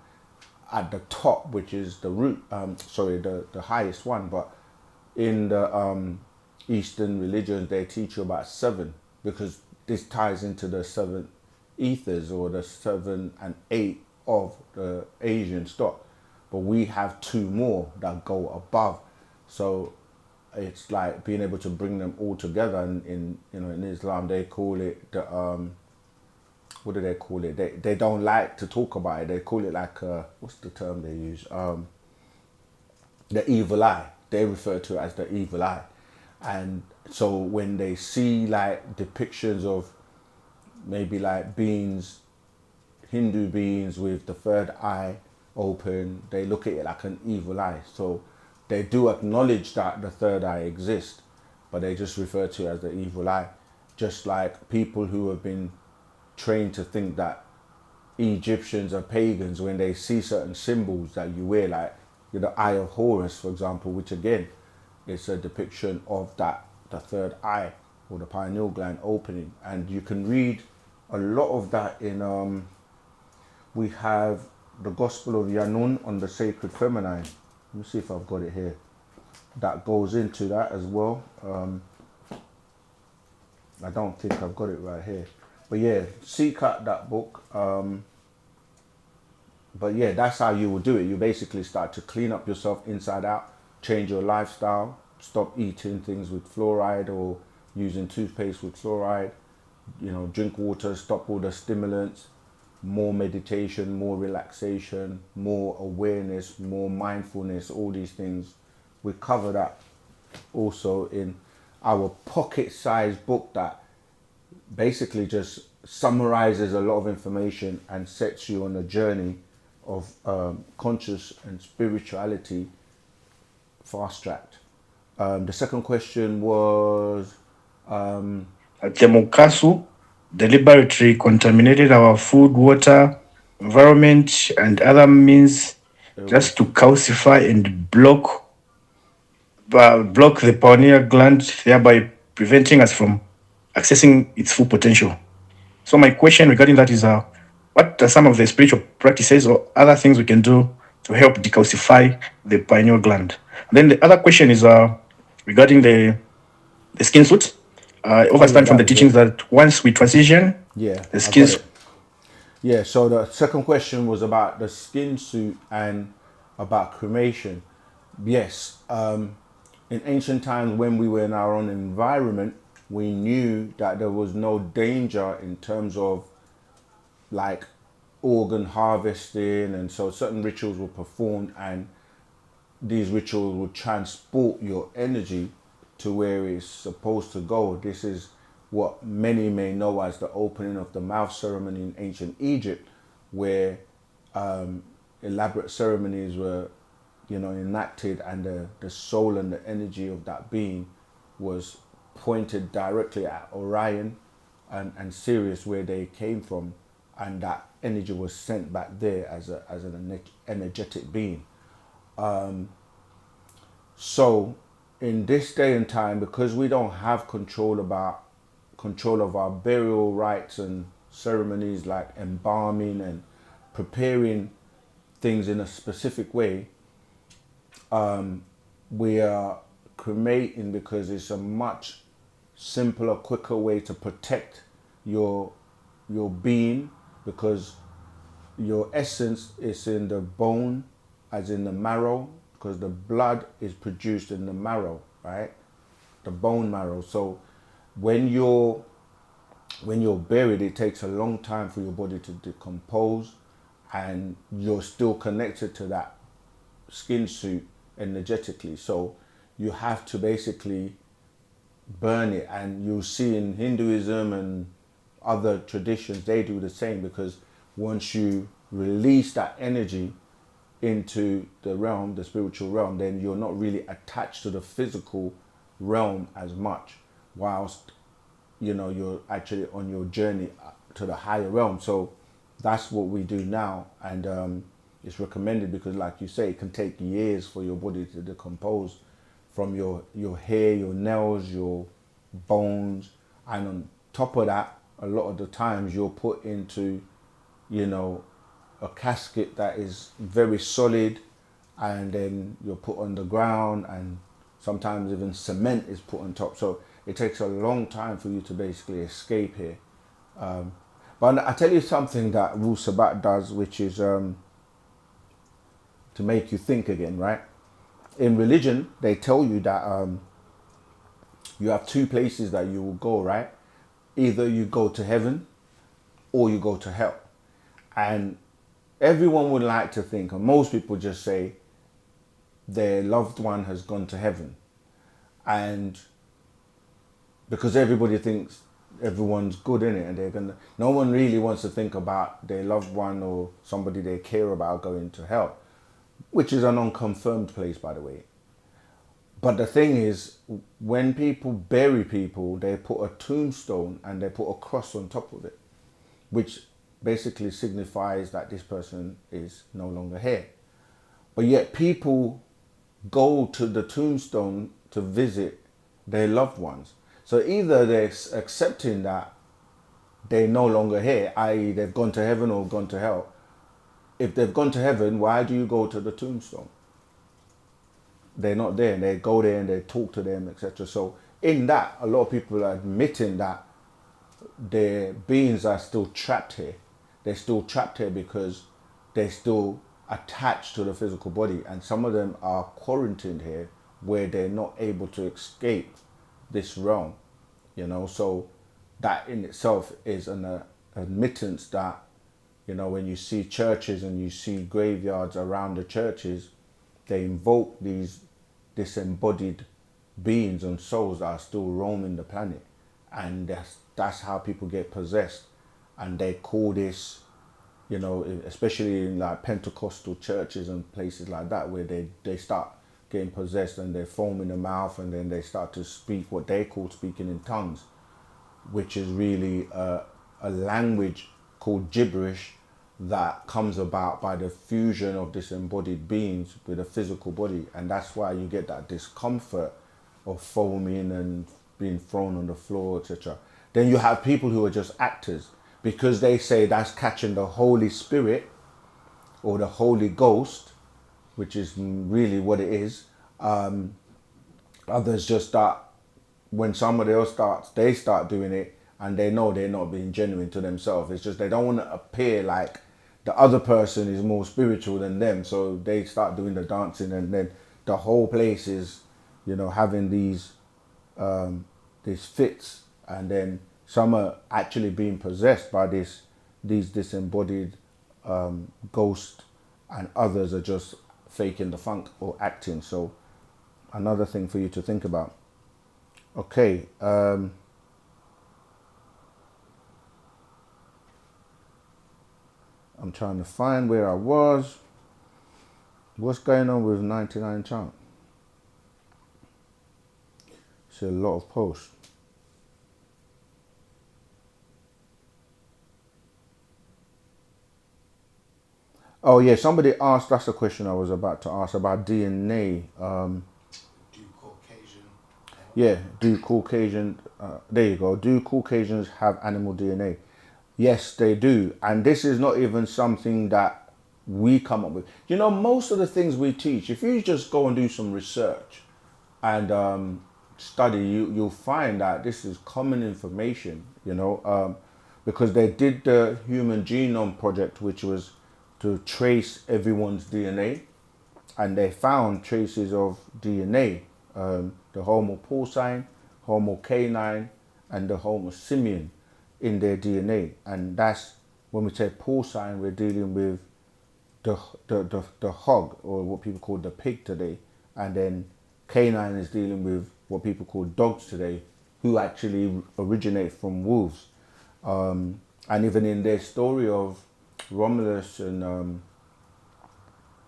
at the top, which is the root, the highest one. But in the Eastern religions, they teach you about 7, because this ties into the 7 ethers, or the 7 and 8 of the Asian stock. But we have 2 more that go above. So it's like being able to bring them all together. And in Islam, they call it the what do they call it? They don't like to talk about it. They call it like what's the term they use? The evil eye. They refer to it as the evil eye. And so when they see like depictions of maybe like beings, Hindu beings with the third eye open, they look at it like an evil eye. So they do acknowledge that the third eye exists, but they just refer to it as the evil eye. Just like people who have been trained to think that Egyptians are pagans, when they see certain symbols that you wear, like the Eye of Horus, for example, which again is a depiction of that, the third eye or the pineal gland opening. And you can read a lot of that in, we have the Gospel of Yanun on the Sacred Feminine. Let me see if I've got it here. That goes into that as well. I don't think I've got it right here. But yeah, seek out that book. But yeah, that's how you will do it. You basically start to clean up yourself inside out, change your lifestyle, stop eating things with fluoride or using toothpaste with fluoride, drink water, stop all the stimulants, more meditation, more relaxation, more awareness, more mindfulness, all these things. We cover that also in our pocket-sized book that basically just summarizes a lot of information and sets you on a journey of conscious and spirituality fast-tracked. The second question was... Temukasu deliberately contaminated our food, water, environment, and other means just to calcify and block the pineal gland, thereby preventing us from accessing its full potential. So my question regarding that is, what are some of the spiritual practices or other things we can do to help decalcify the pineal gland? And then the other question is regarding the skin suit. I understand from the teachings that once we transition, the skin suit. Yeah, so the second question was about the skin suit and about cremation. Yes, in ancient times when we were in our own environment, we knew that there was no danger in terms of like organ harvesting, and so certain rituals were performed, and these rituals would transport your energy to where it's supposed to go. This is what many may know as the opening of the mouth ceremony in ancient Egypt, where elaborate ceremonies were enacted, and the soul and the energy of that being was pointed directly at Orion and Sirius, where they came from, and that energy was sent back there as an energetic being. So in this day and time, because we don't have control of our burial rites and ceremonies like embalming and preparing things in a specific way, we are cremating because it's a much simpler, quicker way to protect your being, because your essence is in the bone, as in the marrow, because the blood is produced in the marrow, right? The bone marrow. So when you're buried, it takes a long time for your body to decompose, and you're still connected to that skin suit energetically. So you have to basically burn it, and you'll see in Hinduism and other traditions they do the same, because once you release that energy into the realm, the spiritual realm, then you're not really attached to the physical realm as much, whilst you're actually on your journey to the higher realm. So that's what we do now, and it's recommended because, like you say, it can take years for your body to decompose, from your hair, your nails, your bones, and on top of that, a lot of the times you're put into a casket that is very solid, and then you're put on the ground, and sometimes even cement is put on top. So it takes a long time for you to basically escape here. But I tell you something that Wu-Sabat does, which is to make you think again, right? In religion, they tell you that you have two places that you will go, right? Either you go to heaven, or you go to hell. And everyone would like to think, and most people just say, their loved one has gone to heaven. And because everybody thinks everyone's good in it, and no one really wants to think about their loved one or somebody they care about going to hell, which is an unconfirmed place, by the way. But the thing is, when people bury people, they put a tombstone and they put a cross on top of it, which basically signifies that this person is no longer here. But yet people go to the tombstone to visit their loved ones. So either they're accepting that they're no longer here, i.e. they've gone to heaven or gone to hell. If they've gone to heaven, why do you go to the tombstone? They're not there, and they go there and they talk to them, etc. So in that, a lot of people are admitting that their beings are still trapped here. They're still trapped here because they're still attached to the physical body, and some of them are quarantined here where they're not able to escape this realm, you know. So that in itself is an admittance that, you know, when you see churches and you see graveyards around the churches, they invoke these disembodied beings and souls that are still roaming the planet, and that's how people get possessed. And they call this, you know, especially in like Pentecostal churches and places like that, where they start getting possessed and they foam in the mouth, and then they start to speak what they call speaking in tongues, which is really a language called gibberish that comes about by the fusion of disembodied beings with a physical body. And that's why you get that discomfort of foaming and being thrown on the floor, etc. Then you have people who are just actors, because they say that's catching the Holy Spirit or the Holy Ghost, which is really what it is. Others just start, when somebody else starts, they start doing it, and they know they're not being genuine to themselves. It's just they don't want to appear like the other person is more spiritual than them, so they start doing the dancing, and then the whole place is, you know, having these fits, and then some are actually being possessed by these disembodied ghosts, and others are just faking the funk or acting. So another thing for you to think about. Okay, I'm trying to find where I was. What's going on with 99 chant? It's a lot of posts. Oh yeah, somebody asked, that's the question I was about to ask about DNA. Do Caucasian? Yeah, do Caucasian, there you go. Do Caucasians have animal DNA? Yes, they do. And this is not even something that we come up with. You know, most of the things we teach, if you just go and do some research and study, you'll find that this is common information, you know, because they did the Human Genome Project, which was to trace everyone's DNA, and they found traces of DNA, the Homo porcine, Homo canine, and the Homo simian in their DNA. And that's, when we say porcine, we're dealing with the hog, or what people call the pig today, and then canine is dealing with what people call dogs today, who actually originate from wolves. And even in their story of Romulus and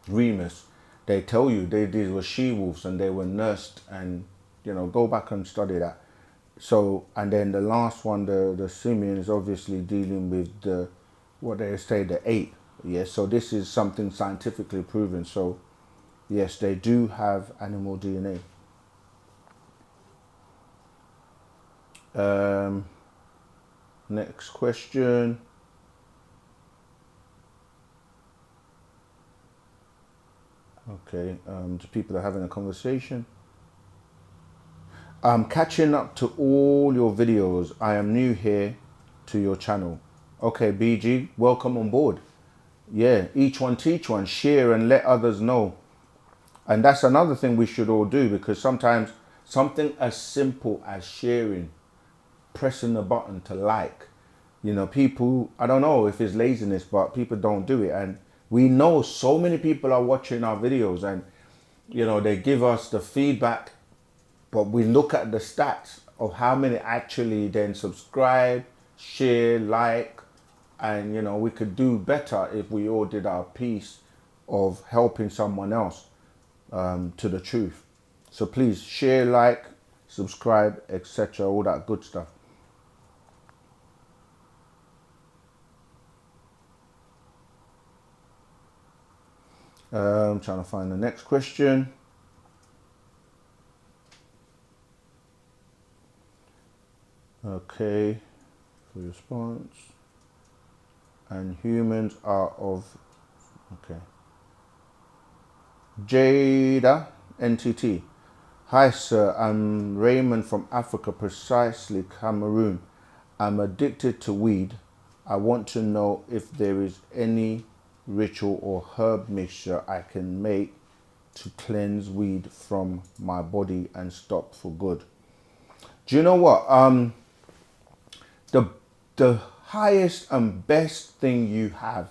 Remus, they tell you these were she-wolves and they were nursed, and, you know, go back and study that. So, and then the last one, the simian, is obviously dealing with the, what they say, the ape. Yes, so this is something scientifically proven. So yes, they do have animal DNA. Next question. Okay, the people are having a conversation. I'm catching up to all your videos. I am new here to your channel. Okay, BG, welcome on board. Yeah, each one teach one, share and let others know. And that's another thing we should all do, because sometimes something as simple as sharing, pressing the button to like, You know, people, I don't know if it's laziness, but people don't do it. And we know so many people are watching our videos and, you know, they give us the feedback, but we look at the stats of how many actually then subscribe, share, like, and, you know, we could do better if we all did our piece of helping someone else to the truth. So please share, like, subscribe, etc., all that good stuff. Trying to find the next question. Okay, for response. And humans are of, okay. Jada NTT. Hi sir, I'm Raymond from Africa, precisely Cameroon. I'm addicted to weed. I want to know if there is any ritual or herb mixture I can make to cleanse weed from my body and stop for good. Do you know what? The highest and best thing you have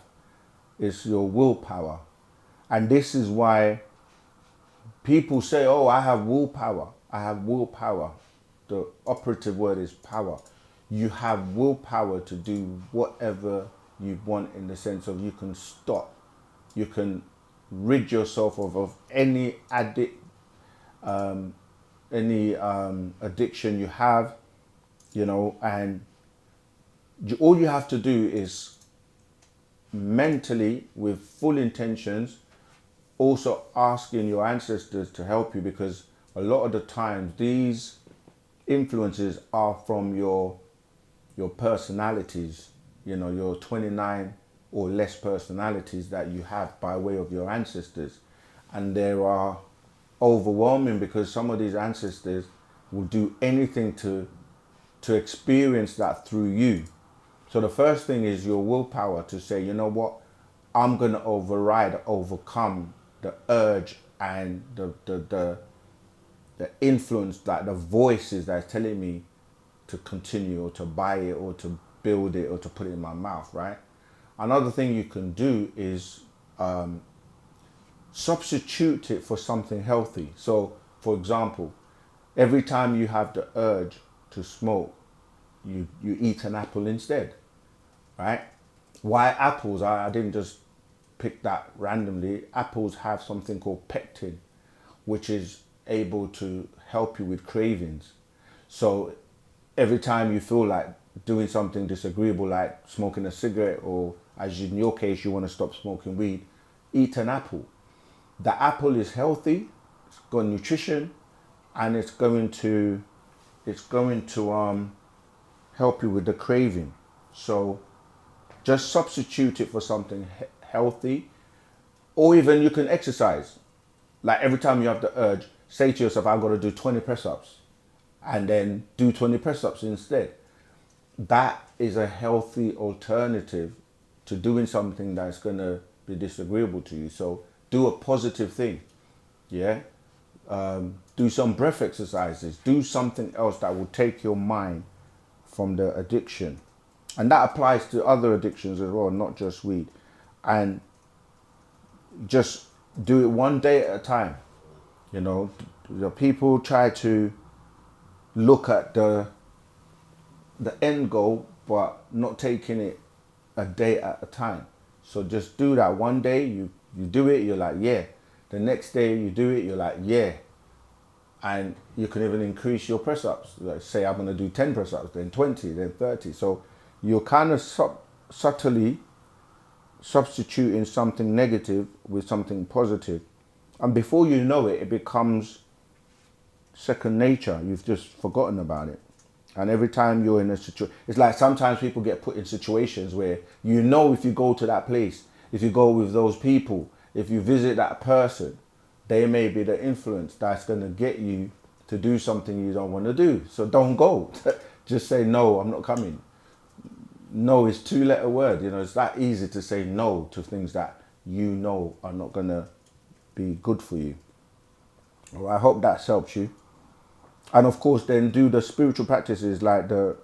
is your willpower. And this is why people say, oh, I have willpower. I have willpower. The operative word is power. You have willpower to do whatever you want, in the sense of you can stop. You can rid yourself of any addiction you have, you know, and all you have to do is mentally, with full intentions, also asking your ancestors to help you, because a lot of the times these influences are from your personalities, you know, your 29 or less personalities that you have by way of your ancestors. And there are overwhelming, because some of these ancestors will do anything to experience that through you. So the first thing is your willpower to say, you know what, I'm going to overcome the urge and the influence, that the voices that's telling me to continue or to buy it or to build it or to put it in my mouth, right? Another thing you can do is substitute it for something healthy. So, for example, every time you have the urge to smoke, you eat an apple instead, right? Why apples? I didn't just pick that randomly. Apples have something called pectin, which is able to help you with cravings. So every time you feel like doing something disagreeable, like smoking a cigarette, or as in your case, you want to stop smoking weed, eat an apple. The apple is healthy, it's got nutrition, and it's going to help you with the craving. So just substitute it for something healthy, or even you can exercise. Like every time you have the urge, say to yourself, I've got to do 20 press-ups, and then do 20 press-ups instead. That is a healthy alternative to doing something that's going to be disagreeable to you. So do a positive thing, yeah? Do some breath exercises, do something else that will take your mind from the addiction. And that applies to other addictions as well, not just weed. And just do it one day at a time. You know, the people try to look at the end goal, but not taking it a day at a time. So just do that one day, you do it, you're like, yeah. The next day you do it, you're like, yeah. And you can even increase your press-ups. Like say I'm going to do 10 press-ups, then 20, then 30. So you're kind of subtly substituting something negative with something positive. And before you know it, it becomes second nature. You've just forgotten about it. And every time you're in a situation, it's like sometimes people get put in situations where, you know, if you go to that place, if you go with those people, if you visit that person, they may be the influence that's going to get you to do something you don't want to do. So don't go. Just say, no, I'm not coming. No is 2-letter word. You know, it's that easy to say no to things that you know are not going to be good for you. Well, I hope that helps you. And of course, then do the spiritual practices like the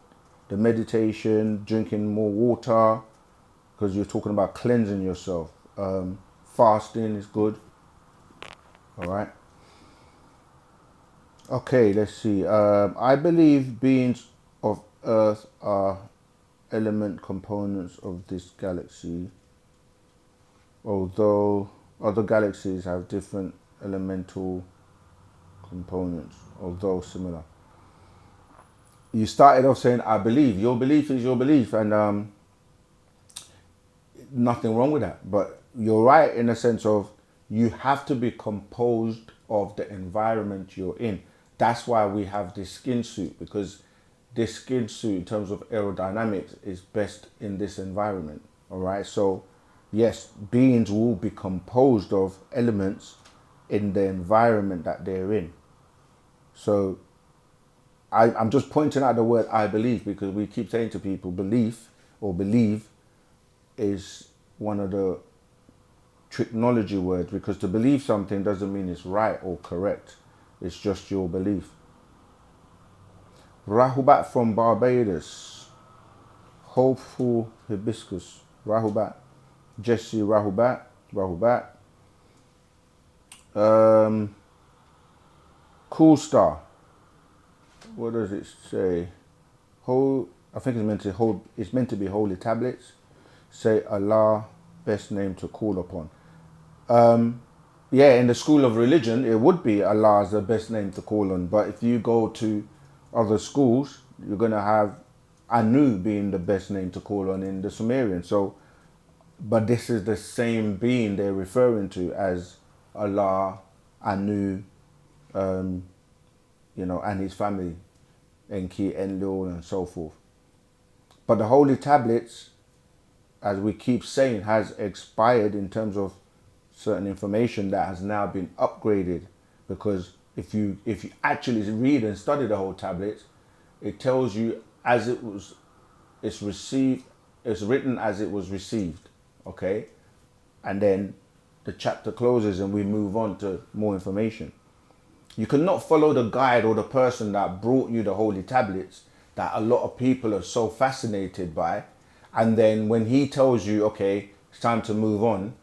the meditation, drinking more water, because you're talking about cleansing yourself. Fasting is good. All right. Okay, let's see. I believe beings of Earth are element components of this galaxy, although other galaxies have different elemental components, although similar. You started off saying, I believe. Your belief is your belief, and nothing wrong with that. But you're right in the sense of you have to be composed of the environment you're in. That's why we have this skin suit, because this skin suit in terms of aerodynamics is best in this environment. All right. So yes, beings will be composed of elements in the environment that they're in. So I'm just pointing out the word I believe, because we keep saying to people belief or believe is one of the technology words, because to believe something doesn't mean it's right or correct. It's just your belief. Rahubat from Barbados. Hopeful Hibiscus. Rahubat. Jesse Rahubat. Rahubat. Cool Star. What does it say? I think it's meant to hold. It's meant to be holy tablets. Say Allah, best name to call upon. Yeah, in the school of religion, it would be Allah as the best name to call on. But if you go to other schools, you're gonna have Anu being the best name to call on in the Sumerian. So, but this is the same being they're referring to as Allah, Anu, and his family, Enki, Enlil, and so forth. But the holy tablets, as we keep saying, has expired in terms of certain information that has now been upgraded, because if you actually read and study the whole tablets, it tells you as it's written as it was received, okay? And then the chapter closes and we move on to more information. You cannot follow the guide or the person that brought you the holy tablets that a lot of people are so fascinated by, and then when he tells you, okay, it's time to move on,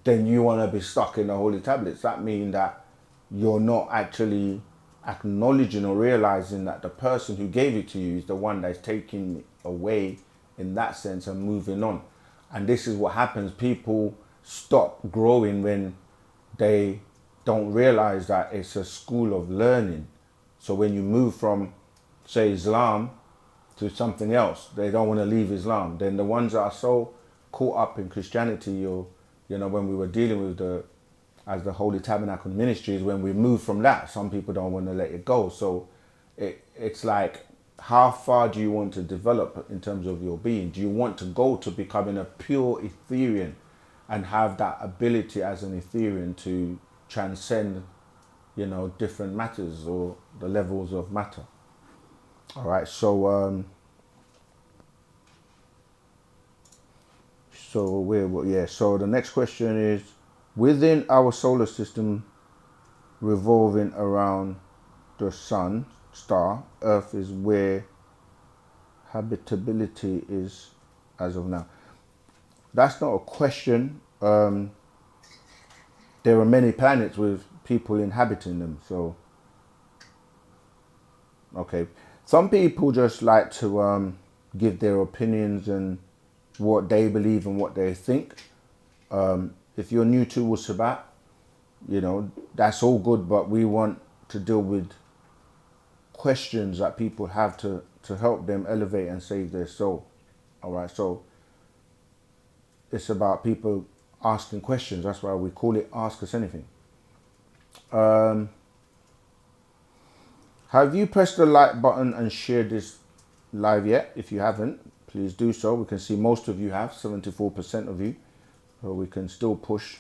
then you want to be stuck in the holy tablets. That means that you're not actually acknowledging or realizing that the person who gave it to you is the one that's taking it away in that sense and moving on. And this is what happens. People stop growing when they don't realize that it's a school of learning. So when you move from, say, Islam to something else, they don't want to leave Islam. Then the ones that are so caught up in Christianity, or when we were dealing with the Holy Tabernacle Ministries, when we move from that, some people don't want to let it go. So it's like, how far do you want to develop in terms of your being? Do you want to go to becoming a pure Etherean and have that ability as an Etherean to transcend, different matters or the levels of matter? All right, so so the next question is, within our solar system revolving around the sun star, Earth is where habitability is as of now. That's not a question. There are many planets with people inhabiting them. So, okay. Some people just like to give their opinions and what they believe and what they think. If you're new to Wu-Sabat, that's all good, but we want to deal with questions that people have to help them elevate and save their soul. All right, so it's about people asking questions. That's why we call it Ask Us Anything. Have you pressed the like button and shared this live yet? If you haven't, please do so. We can see most of you have, 74% of you. So we can still push.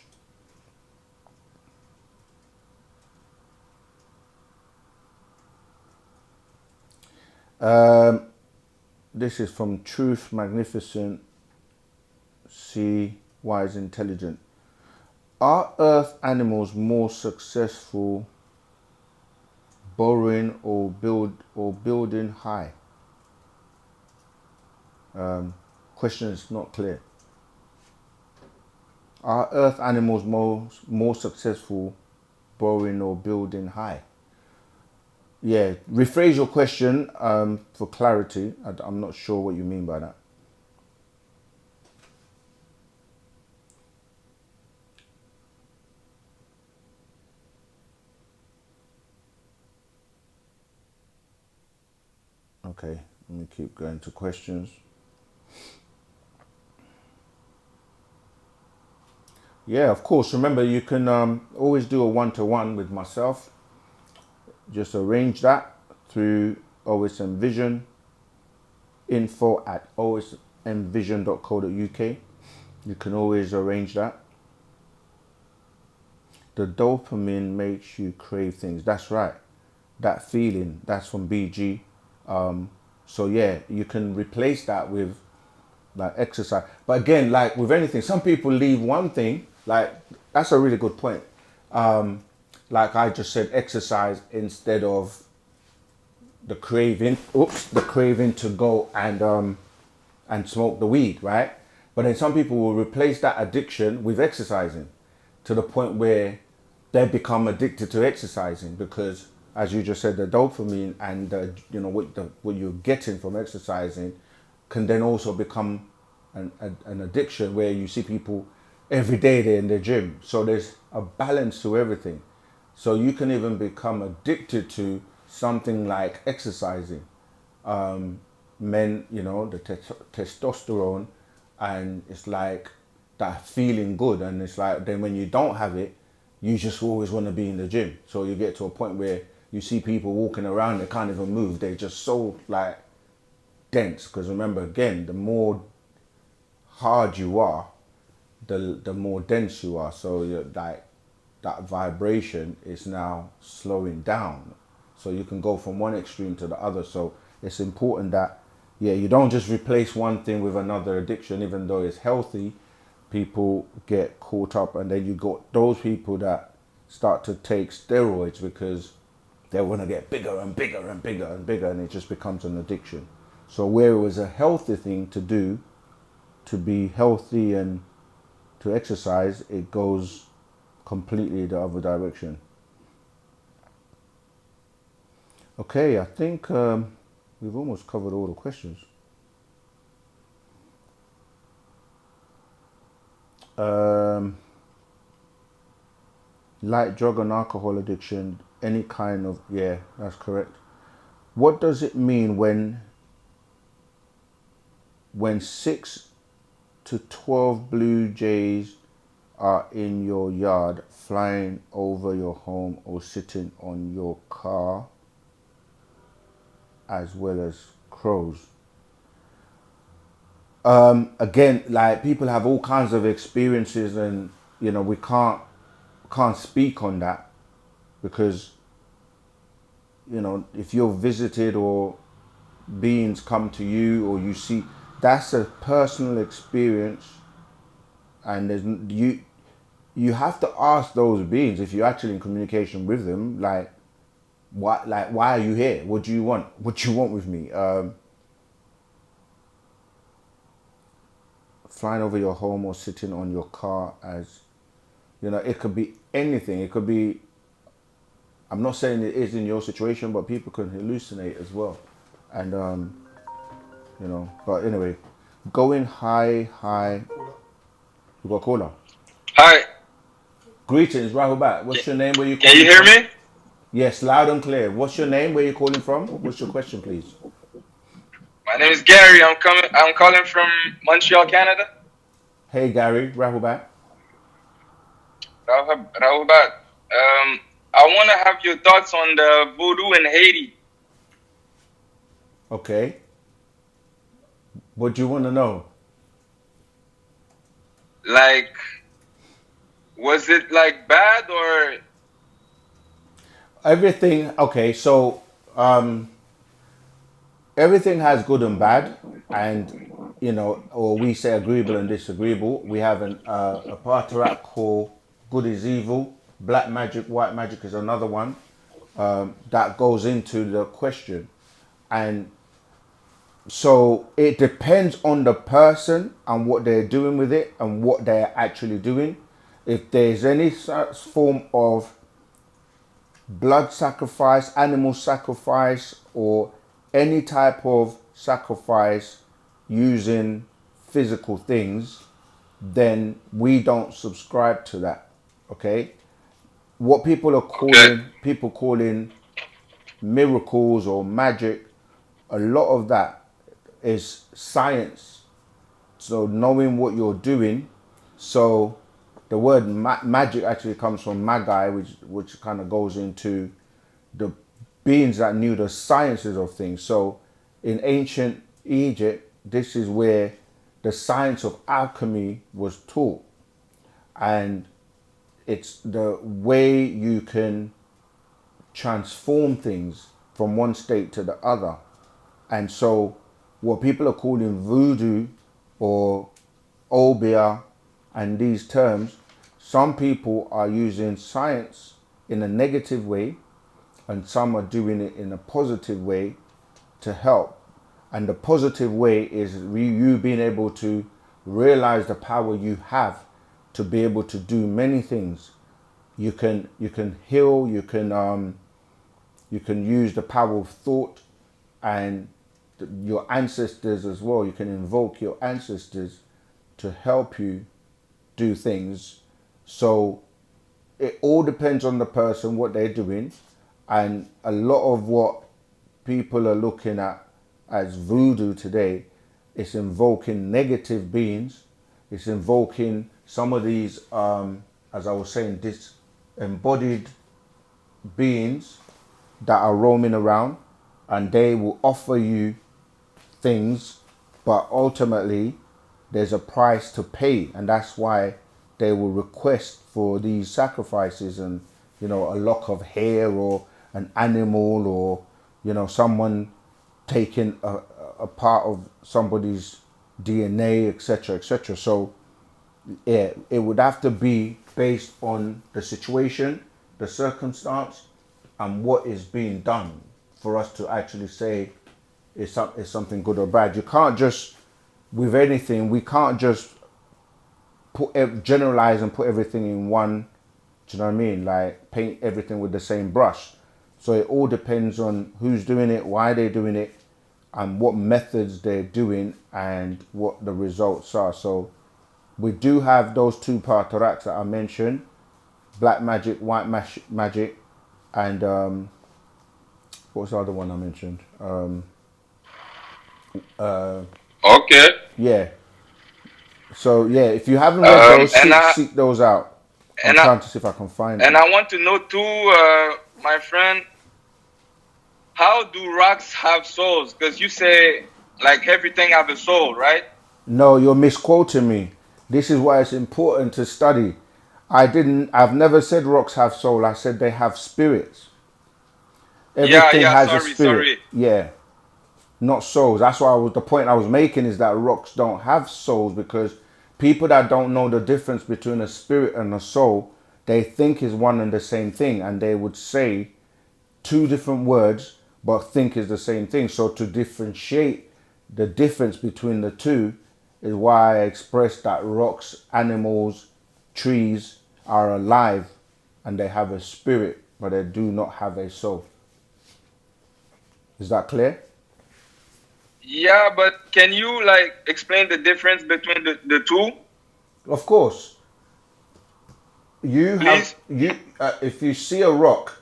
This is from Truth Magnificent. See Wise Intelligent. Are Earth animals more successful burrowing or building high? Question is not clear. Are earth animals more successful borrowing or building high? Yeah, rephrase your question for clarity. I'm not sure what you mean by that. Okay, let me keep going to questions. Yeah, of course. Remember, you can always do a one-to-one with myself. Just arrange that through OSM Vision, info@osmvision.co.uk. You can always arrange that. The dopamine makes you crave things. That's right. That feeling, that's from BG. So yeah, you can replace that with like exercise. But again, like with anything, some people leave one thing. Like that's a really good point. Like I just said, exercise instead of the craving. The craving to go and smoke the weed, right? But then some people will replace that addiction with exercising, to the point where they become addicted to exercising because, as you just said, the dopamine and you know what you're getting from exercising can then also become an addiction, where you see people every day they're in the gym. So there's a balance to everything. So you can even become addicted to something like exercising. Men, you know, the testosterone, and it's like that feeling good, and it's like then when you don't have it, you just always want to be in the gym. So you get to a point where you see people walking around, they can't even move, they're just so like dense. Because remember, again, the more hard you are, the more dense you are. So you're like that vibration is now slowing down. So you can go from one extreme to the other. So it's important that you don't just replace one thing with another addiction, even though it's healthy. People get caught up, and then you got those people that start to take steroids because they want to get bigger and bigger and bigger and bigger, and it just becomes an addiction. So where it was a healthy thing to do, to be healthy and to exercise, it goes completely the other direction. Okay, I think we've almost covered all the questions. Light drug and alcohol addiction, any kind of, yeah, that's correct. What does it mean when 6 to 12 blue jays are in your yard, flying over your home or sitting on your car, as well as crows? Again, like people have all kinds of experiences, and you know we can't speak on that because you know if you're visited or beings come to you or you see, that's a personal experience, and there's you have to ask those beings, if you're actually in communication with them, like why are you here? What do you want? What do you want with me? Flying over your home or sitting on your car, as you know, it could be anything. It could be, I'm not saying it is in your situation, but people can hallucinate as well. And you know, but anyway, going high. We got a caller. Hi. Greetings, Rahubat. What's your name? Where you Can calling you hear from? me? Yes, loud and clear. What's your name? Where you calling from? What's your question, please? My name is Gary. I'm calling from Montreal, Canada. Hey, Gary, Rahubat. Rahubat. I want to have your thoughts on the voodoo in Haiti. Okay. What do you want to know? Like, was it like bad or? Everything. Okay, so everything has good and bad, and you know, or we say agreeable and disagreeable. We have a part of rap called Good is Evil, Black Magic, White Magic is another one that goes into the question. And So it depends on the person and what they're doing with it and what they're actually doing. If there's any such form of blood sacrifice, animal sacrifice, or any type of sacrifice using physical things, then we don't subscribe to that. Okay? What Okay. people calling miracles or magic, a lot of that is science. So knowing what you're doing. So the word magic actually comes from magi, which kind of goes into the beings that knew the sciences of things. So in ancient Egypt, this is where the science of alchemy was taught, and it's the way you can transform things from one state to the other. And so what people are calling voodoo or obia and these terms, some people are using science in a negative way and some are doing it in a positive way to help. And the positive way is you being able to realize the power you have to be able to do many things. You can heal, you can use the power of thought and your ancestors as well. You can invoke your ancestors to help you do things. So it all depends on the person, what they're doing. And a lot of what people are looking at as voodoo today is invoking negative beings. It's invoking some of these, as I was saying, disembodied beings that are roaming around, and they will offer you things, but ultimately there's a price to pay, and that's why they will request for these sacrifices, and a lock of hair or an animal, or someone taking a part of somebody's DNA, etc., etc. So yeah, it would have to be based on the situation, the circumstance, and what is being done for us to actually say it's something good or bad. You can't just, with anything, we can't just generalize and put everything in one, do you know what I mean? Like paint everything with the same brush. So it all depends on who's doing it, why they're doing it, and what methods they're doing, and what the results are. So we do have those two pataraks that I mentioned, black magic, white magic, and what was the other one I mentioned? Okay. Yeah. So yeah, if you haven't read those, seek those out. I'm and I trying to see if I can find and them. I want to know too, my friend, how do rocks have souls? Because you say like everything have a soul, right? No, you're misquoting me. This is why it's important to study. I've never said rocks have soul. I said they have spirits. Yeah, Everything yeah. has a Sorry, spirit. sorry. Yeah, not souls. That's why the point I was making is that rocks don't have souls, because people that don't know the difference between a spirit and a soul, they think is one and the same thing, and they would say two different words but think is the same thing. So to differentiate the difference between the two is why I expressed that rocks, animals, trees are alive and they have a spirit, but they do not have a soul. Is that clear? Yeah, but can you like explain the difference between the two, Of course. You have please? if you see a rock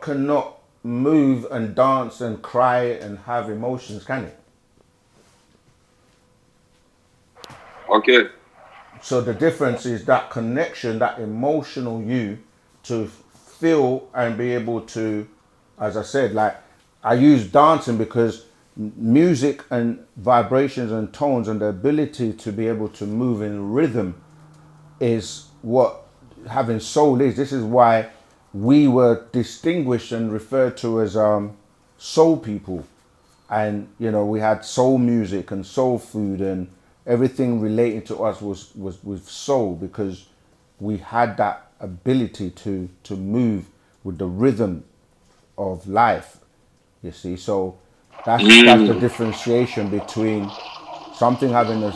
cannot move and dance and cry and have emotions, can it? Okay. So the difference is that connection, that emotional you, to feel and be able to, as I said, like I use dancing because music and vibrations and tones and the ability to be able to move in rhythm is what having soul is. This is why we were distinguished and referred to as soul people. And we had soul music and soul food, and everything relating to us was with soul, because we had that ability to move with the rhythm of life, you see. So That's the differentiation between something having a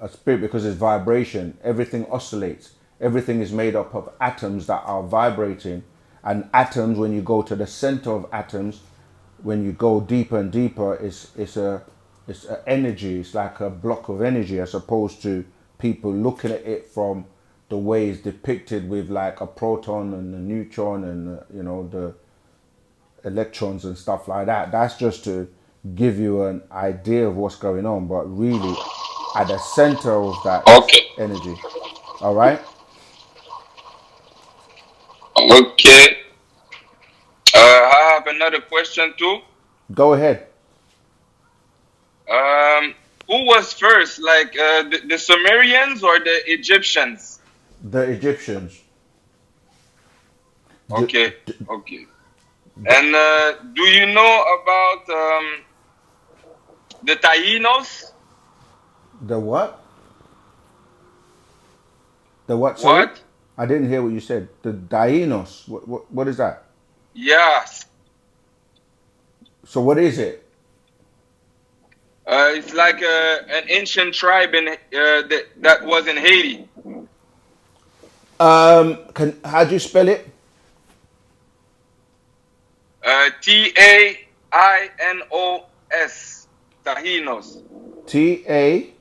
spirit, because it's vibration. Everything oscillates. Everything is made up of atoms that are vibrating, and atoms, when you go to the center of atoms, when you go deeper and deeper, it's a energy. It's like a block of energy, as opposed to people looking at it from the way it's depicted with like a proton and a neutron and the electrons and stuff like that. That's just to give you an idea of what's going on, but really at the center of that is Okay. energy. All right, Okay. I have another question too. go ahead. Um, who was first, like the Sumerians or the Egyptians? The Egyptians. The, Okay. Okay. And do you know about the Tainos? the what? The what? Sorry, What? I didn't hear what you said. The Dainos. What is that? Yes. So what is it? It's like an ancient tribe that was in Haiti. How do you spell it? Tainos. Tahinos. Tainos.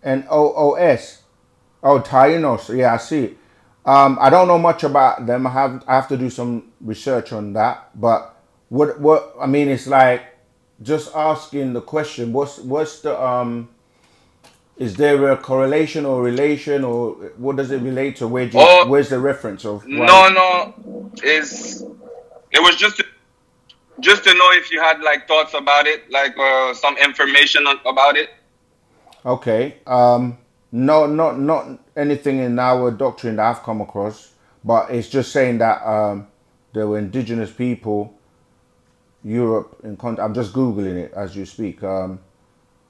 Nos. Oh, Tainos. Yeah, I see it. I don't know much about them. I have to do some research on that. But what I mean is like just asking the question. What's the Is there a correlation or relation, or what does it relate to? Oh Where's the reference of why? no. It was just to know if you had like thoughts about it, like some information about it. Okay. No, not anything in our doctrine that I've come across, but it's just saying that there were indigenous people, Europe. I'm just googling it as you speak.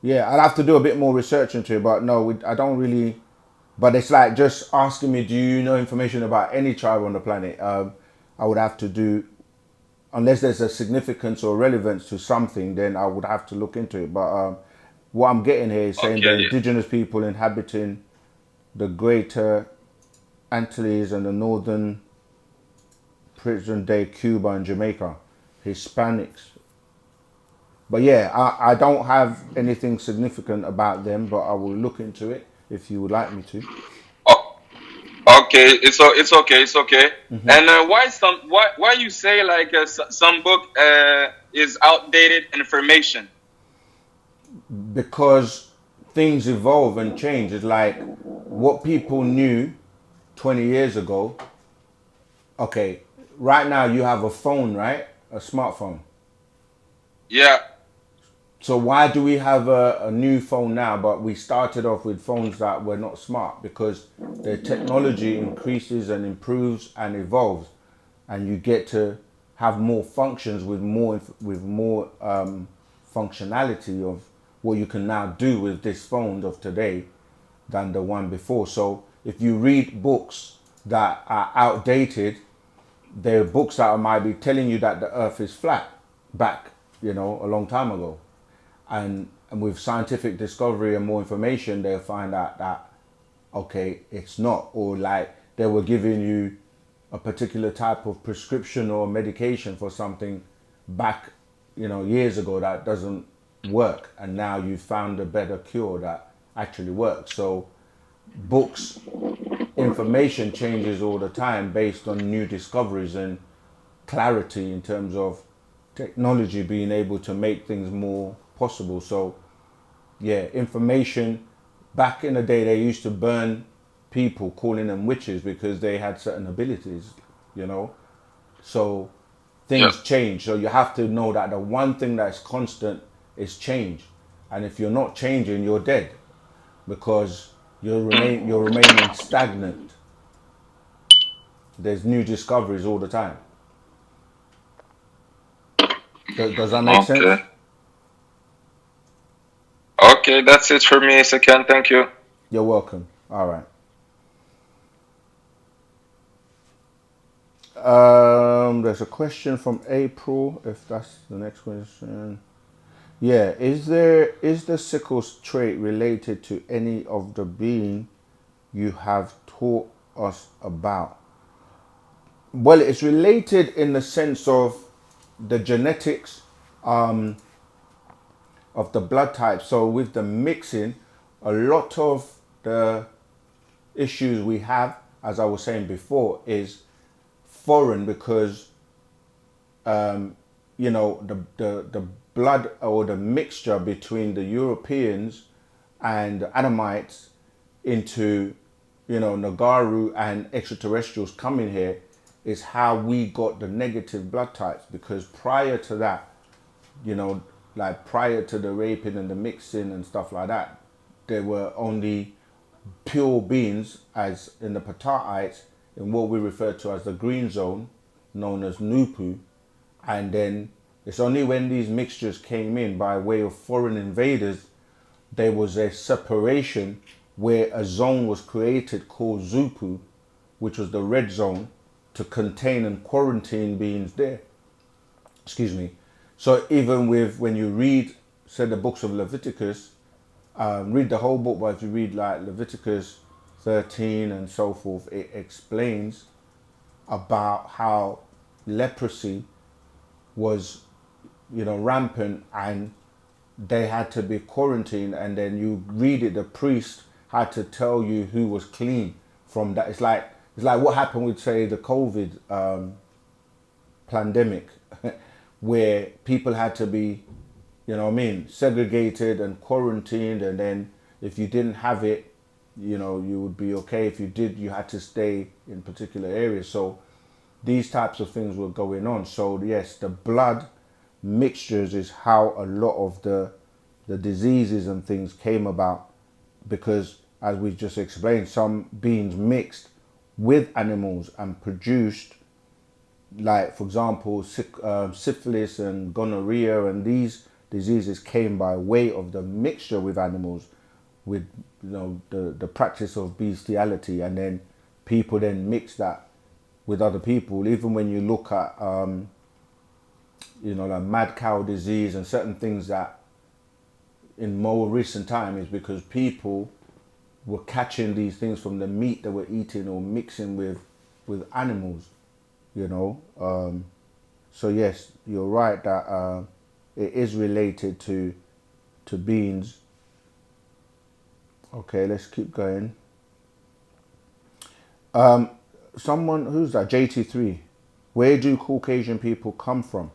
Yeah, I'll have to do a bit more research into it, but no, I don't really. But it's like just asking me, do you know information about any tribe on the planet? I would have to do, unless there's a significance or relevance to something, then I would have to look into it. But what I'm getting here is saying the Okay. indigenous people inhabiting the greater Antilles and the northern present day Cuba and Jamaica, Hispanics. But yeah, I don't have anything significant about them, but I will look into it if you would like me to. Oh, okay. It's okay. It's okay. And why you say like some book is outdated information? Because things evolve and change. It's like what people knew 20 years ago. Okay, right now you have a phone, right? A smartphone. Yeah. So why do we have a new phone now, but we started off with phones that were not smart? Because the technology increases and improves and evolves, and you get to have more functions with more functionality of what you can now do with this phone of today than the one before. So if you read books that are outdated, they're books that might be telling you that the earth is flat back, a long time ago. And with scientific discovery and more information, they'll find out that, okay, it's not. Or like they were giving you a particular type of prescription or medication for something back, years ago that doesn't work. And now you found a better cure that actually works. So books, information changes all the time based on new discoveries and clarity in terms of technology being able to make things more possible. So yeah, information, back in the day they used to burn people, calling them witches because they had certain abilities, so Yeah. things change. So you have to know that the one thing that's constant is change, and if you're not changing, you're dead, because you're remaining stagnant. There's new discoveries all the time. Does that make sense? Okay. Okay, that's it for me, Second. Thank you. You're welcome. All right. There's a question from April, if that's the next question. Yeah, is the sickle trait related to any of the being you have taught us about? Well, it's related in the sense of the genetics of the blood type. So with the mixing, a lot of the issues we have, as I was saying before, is foreign because you know the blood or the mixture between the Europeans and the Adamites into Nagaru and extraterrestrials coming here is how we got the negative blood types, because prior to that, like prior to the raping and the mixing and stuff like that, there were only pure beings, as in the Pataites, in what we refer to as the green zone, known as Nupu. And then it's only when these mixtures came in by way of foreign invaders, there was a separation where a zone was created called Zupu, which was the red zone, to contain and quarantine beings there. Excuse me. So even when you read, say, the books of Leviticus, read the whole book, but if you read like Leviticus 13 and so forth, it explains about how leprosy was, rampant, and they had to be quarantined. And then you read it, the priest had to tell you who was clean from that. It's like what happened with, say, the COVID pandemic, where people had to be, segregated and quarantined, and then if you didn't have it, you would be okay. If you did, you had to stay in particular areas. So these types of things were going on. So yes, the blood mixtures is how a lot of the diseases and things came about, because as we just explained, some beings mixed with animals and produced, like for example, syphilis and gonorrhea, and these diseases came by way of the mixture with animals, with the practice of bestiality, and then people then mix that with other people. Even when you look at like mad cow disease and certain things that in more recent time, is because people were catching these things from the meat they were eating or mixing with animals, so yes, you're right that it is related to beings. Okay, let's keep going. Someone, who's that? JT3. Where do Caucasian people come from?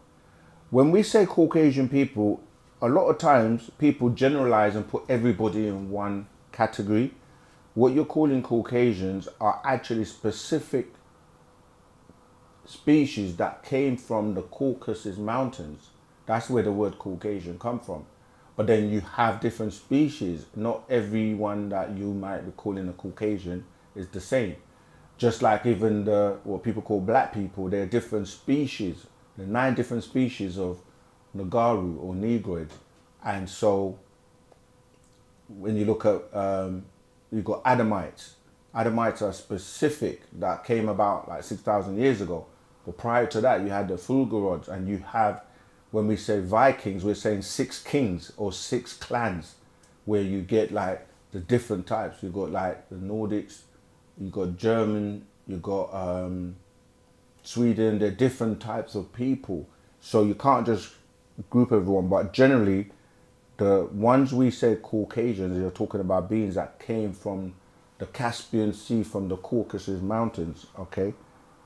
When we say Caucasian people, a lot of times people generalize and put everybody in one category. What you're calling Caucasians are actually specific species that came from the Caucasus Mountains. That's where the word Caucasian come from. But then you have different species. Not everyone that you might be calling a Caucasian is the same. Just like even what people call black people, they're different species. There are 9 different species of Nagaru or Negroid. And so when you look at, you've got Adamites. Adamites are specific, that came about like 6,000 years ago. But prior to that, you had the Fulgorods, and you have, when we say Vikings, we're saying 6 kings or 6 clans, where you get like the different types. You've got like the Nordics, you've got German, you've got Sweden. They're different types of people. So you can't just group everyone, but generally the ones we say Caucasians, you're talking about beings that came from the Caspian Sea, from the Caucasus Mountains, okay?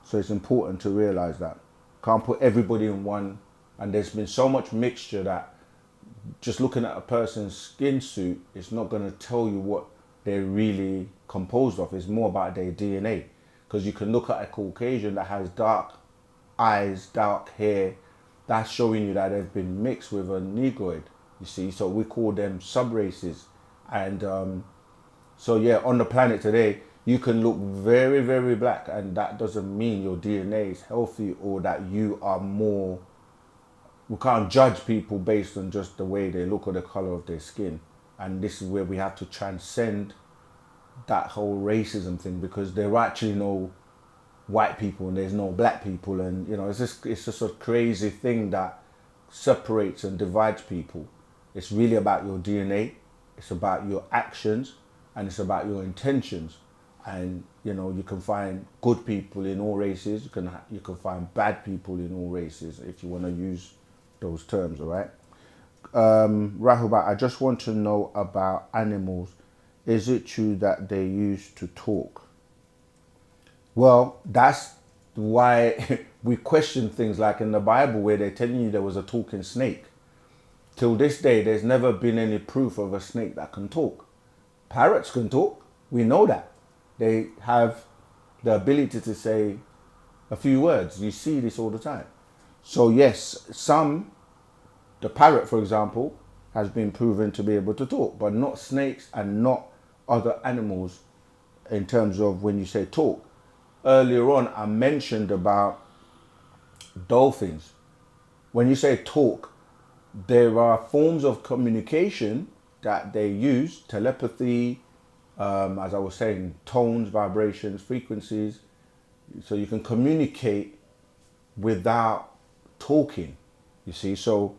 So it's important to realize that. Can't put everybody in one, and there's been so much mixture that just looking at a person's skin suit, it's not going to tell you what they're really composed of. It's more about their DNA. Because you can look at a Caucasian that has dark eyes, dark hair, that's showing you that they've been mixed with a Negroid, you see. So we call them sub-races. And so yeah, on the planet today, you can look very, very black, and that doesn't mean your DNA is healthy or that you are more. We can't judge people based on just the way they look or the color of their skin. And this is where we have to transcend that whole racism thing, because there are actually no white people and there's no black people, and it's just a crazy thing that separates and divides people. It's really about your DNA, it's about your actions, and it's about your intentions. And you can find good people in all races. You can find bad people in all races, if you want to use those terms. All right. Rahubat, I just want to know about animals. Is it true that they used to talk? Well, that's why we question things like in the Bible where they're telling you there was a talking snake. Till this day, there's never been any proof of a snake that can talk. Parrots can talk. We know that. They have the ability to say a few words. You see this all the time. So yes, the parrot, for example, has been proven to be able to talk, but not snakes and not other animals in terms of when you say talk. Earlier on, I mentioned about dolphins. When you say talk, there are forms of communication that they use, telepathy, as I was saying, tones, vibrations, frequencies. So you can communicate without talking, you see. So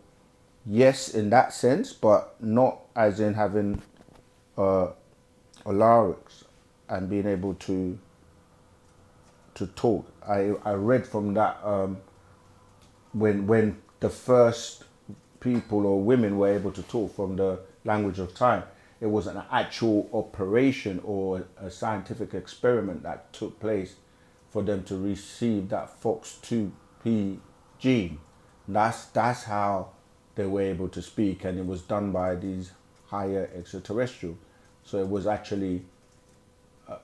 yes, in that sense, but not as in having a larynx and being able to talk. I read from that when the first people or women were able to talk from the language of time, it was an actual operation or a scientific experiment that took place for them to receive that FOX2P gene. That's how they were able to speak, and it was done by these higher extraterrestrials. So it was actually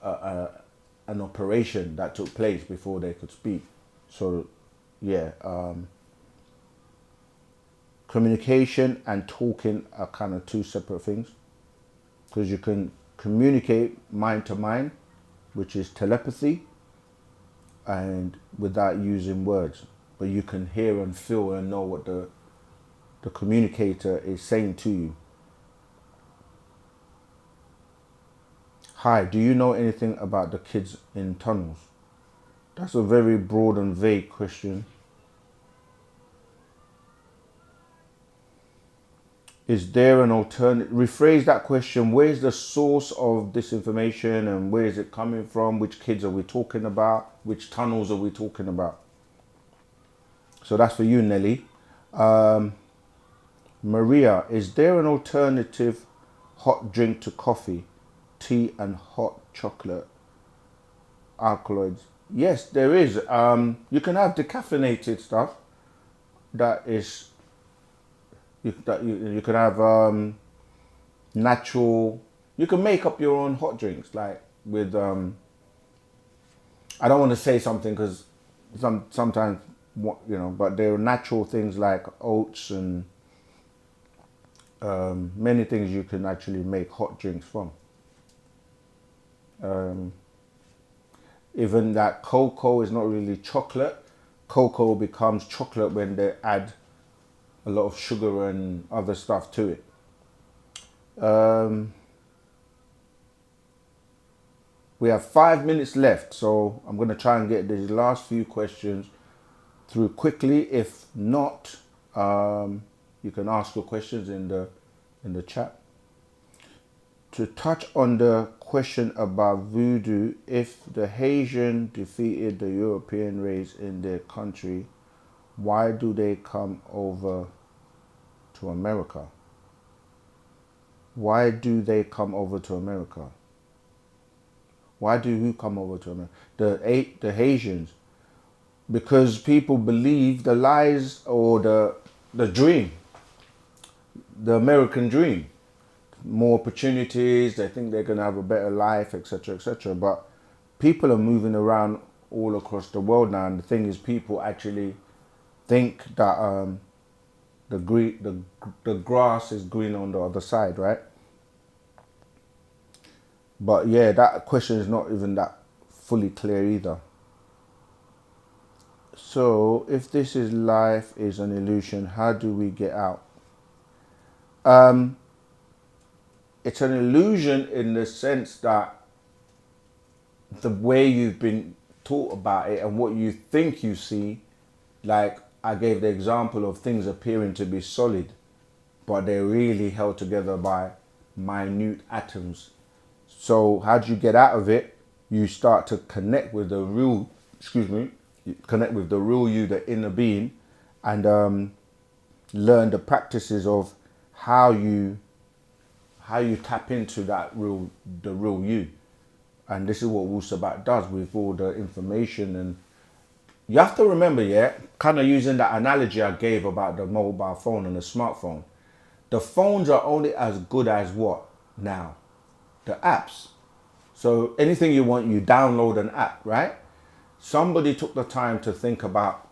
an operation that took place before they could speak. So yeah, communication and talking are kind of two separate things, because you can communicate mind to mind, which is telepathy, and without using words, but you can hear and feel and know what the communicator is saying to you. Hi, do you know anything about the kids in tunnels? That's a very broad and vague question. Is there an alternative? Rephrase that question. Where's the source of this information and where is it coming from? Which kids are we talking about? Which tunnels are we talking about? So that's for you, Nelly. Maria, is there an alternative hot drink to coffee, tea and hot chocolate alkaloids? Yes, there is. You can have decaffeinated stuff that is... You can have natural. You can make up your own hot drinks, like with. I don't want to say something because sometimes but there are natural things like oats and many things you can actually make hot drinks from. Even that cocoa is not really chocolate. Cocoa becomes chocolate when they add a lot of sugar and other stuff to it. We have 5 minutes left, so I'm going to try and get these last few questions through quickly. If not, you can ask your questions in the chat. To touch on the question about voodoo, if the Haitian defeated the European race in their country, why do they come over to America? Why do they come over to America? Why do who come over to America? The Haitians. Because people believe the lies or the dream, the American dream. More opportunities, they think they're going to have a better life, etc., etc. But people are moving around all across the world now, and the thing is, people actually think that the grass is green on the other side, right? But yeah, that question is not even that fully clear either. So if this is life is an illusion, how do we get out? It's an illusion in the sense that the way you've been taught about it and what you think you see, like I gave the example of things appearing to be solid, but they're really held together by minute atoms. So how do you get out of it? You start to connect with the real, connect with the real you, the inner being, and learn the practices of how you tap into the real you. And this is what Wu-Sabat does with all the information. And you have to remember, yeah, kind of using that analogy I gave about the mobile phone and the smartphone. The phones are only as good as what now? The apps. So anything you want, you download an app, right? Somebody took the time to think about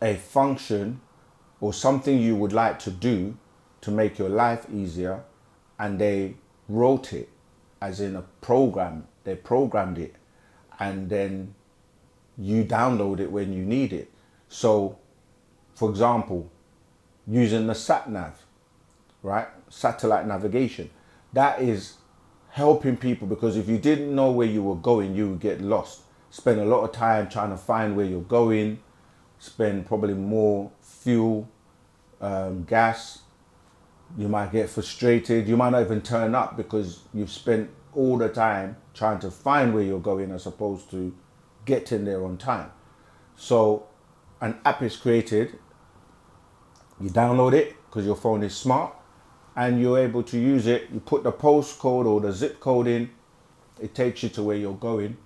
a function or something you would like to do to make your life easier, and they wrote it as in a program. They programmed it, and then you download it when you need it. So, for example, using the sat nav, right? Satellite navigation. That is helping people, because if you didn't know where you were going, you would get lost. Spend a lot of time trying to find where you're going, spend probably more fuel, gas. You might get frustrated. You might not even turn up because you've spent all the time trying to find where you're going as opposed to getting there on time. So an app is created. You download it because your phone is smart and you're able to use it. You put the postcode or the zip code in. It takes you to where you're going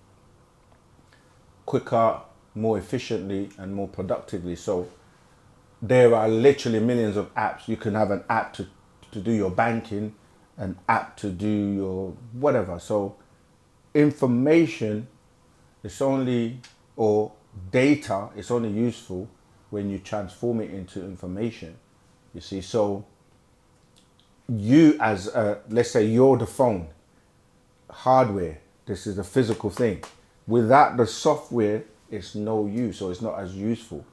quicker, more efficiently and more productively. So there are literally millions of apps. You can have an app to do your banking, an app to do your whatever. So information is only, or data is only useful when you transform it into information. You see, so you as let's say you're the phone, hardware, this is a physical thing. Without the software, it's no use, or it's not as useful.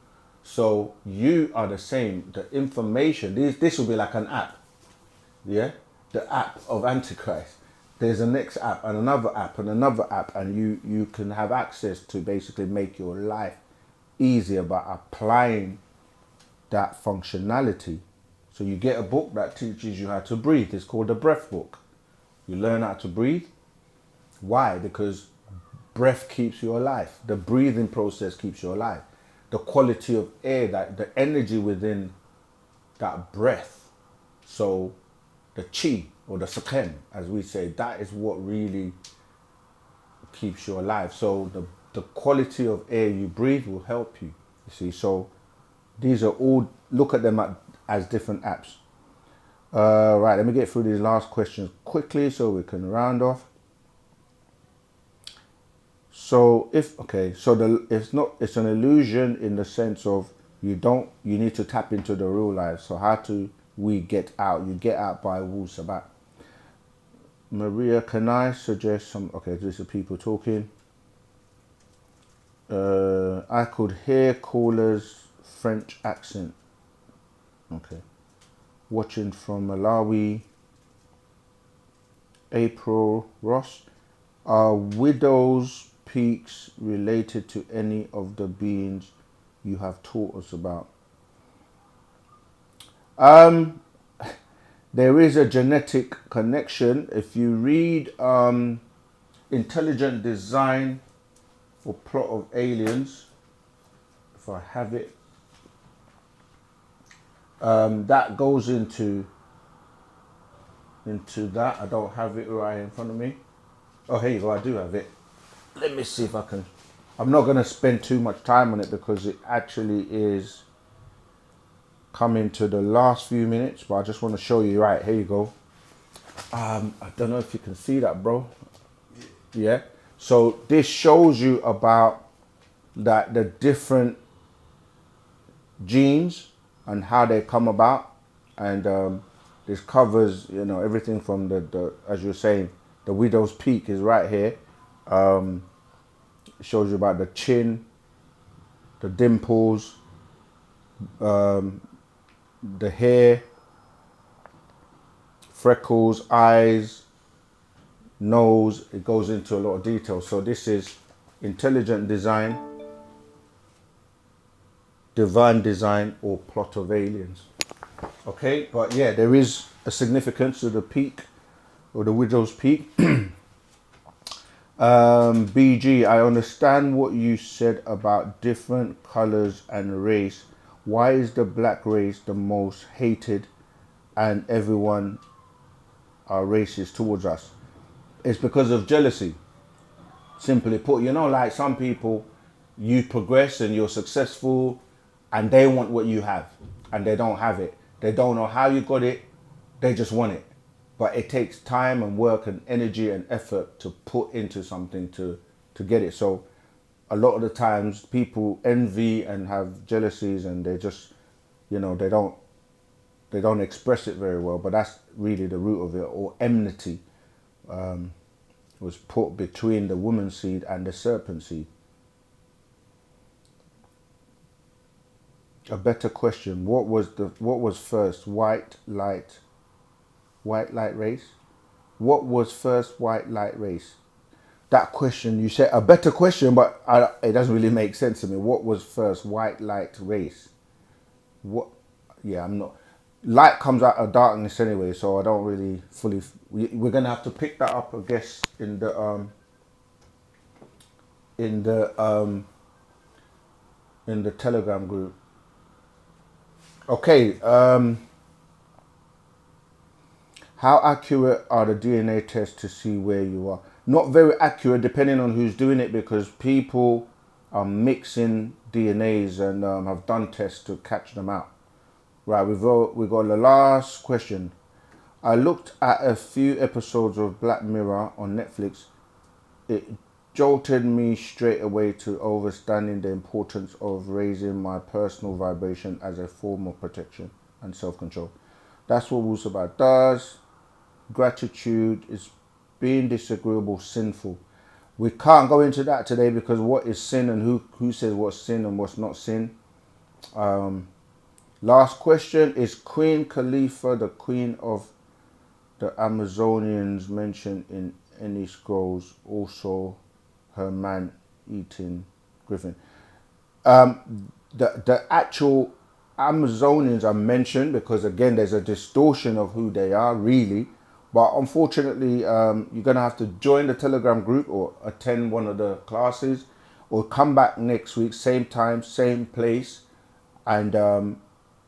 So you are the same. The information, this will be like an app. Yeah, the app of Antichrist. There's a next app and another app and another app, and you can have access to basically make your life easier by applying that functionality. So you get a book that teaches you how to breathe. It's called the breath book. You learn how to breathe. Why? Because breath keeps you alive. The breathing process keeps you alive. The quality of air, that the energy within that breath. So the chi, or the sakem, as we say, that is what really keeps you alive. So the quality of air you breathe will help you. You see, so these are all, look at them as different apps. Right, let me get through these last questions quickly so we can round off. So it's an illusion in the sense of you need to tap into the real life. So how do we get out? You get out by Wu-Sabat. Maria, can I suggest some, okay, these are people talking. I could hear caller's French accent. Okay. Watching from Malawi. April Ross. Are widows' peaks related to any of the beings you have taught us about? There is a genetic connection. If you read Intelligent Design or Plot of Aliens, if I have it, that goes into that. I don't have it right in front of me. Oh, here you go, I do have it. Let me see if I can. I'm not going to spend too much time on it because it actually is coming to the last few minutes, but I just want to show you. Right, here you go. I don't know if you can see that, bro. Yeah. So this shows you about that, the different genes and how they come about, and this covers, you know, everything from the as you're saying, the widow's peak is right here. It shows you about the chin, the dimples, the hair, freckles, eyes, nose. It goes into a lot of detail. So this is intelligent design, divine design, or plot of aliens. Okay, but yeah, there is a significance to the peak, or the widow's peak. BG, I understand what you said about different colors and race. Why is the black race the most hated and everyone are racist towards us? It's because of jealousy. Simply put, you know, like some people, you progress and you're successful and they want what you have and they don't have it. They don't know how you got it. They just want it. But it takes time and work and energy and effort to put into something to get it. So a lot of the times people envy and have jealousies and they just, you know, they don't express it very well. But that's really the root of it. Or enmity was put between the woman seed and the serpent seed. A better question: what was first, white light race? What was first white light race? That question, you said a better question, but it doesn't really make sense to me. What was first, white light race? What? Yeah, I'm not. Light comes out of darkness anyway, so I don't really fully. We're gonna have to pick that up, I guess, in the Telegram group. Okay. How accurate are the DNA tests to see where you are? Not very accurate, depending on who's doing it, because people are mixing DNAs and have done tests to catch them out. Right, we've got the last question. I looked at a few episodes of Black Mirror on Netflix. It jolted me straight away to understanding the importance of raising my personal vibration as a form of protection and self-control. That's what Wu-Sabat does. Gratitude is being disagreeable, sinful. We can't go into that today because what is sin and who says what's sin and what's not sin. Last question: is Queen Khalifa the queen of the Amazonians mentioned in any scrolls, also her man-eating griffin? The actual Amazonians are mentioned because, again, there's a distortion of who they are, really. But unfortunately, you're going to have to join the Telegram group or attend one of the classes or come back next week, same time, same place. And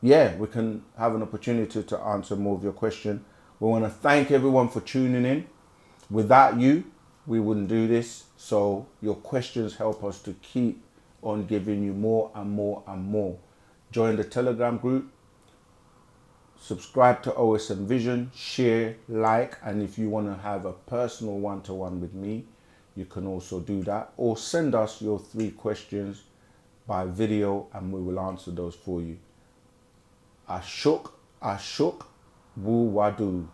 yeah, we can have an opportunity to answer more of your question. We want to thank everyone for tuning in. Without you, we wouldn't do this. So your questions help us to keep on giving you more and more and more. Join the Telegram group. Subscribe to OSM Vision, share, like, and if you want to have a personal one-to-one with me, you can also do that. Or send us your 3 questions by video and we will answer those for you. Ashuk, Wu Wadu.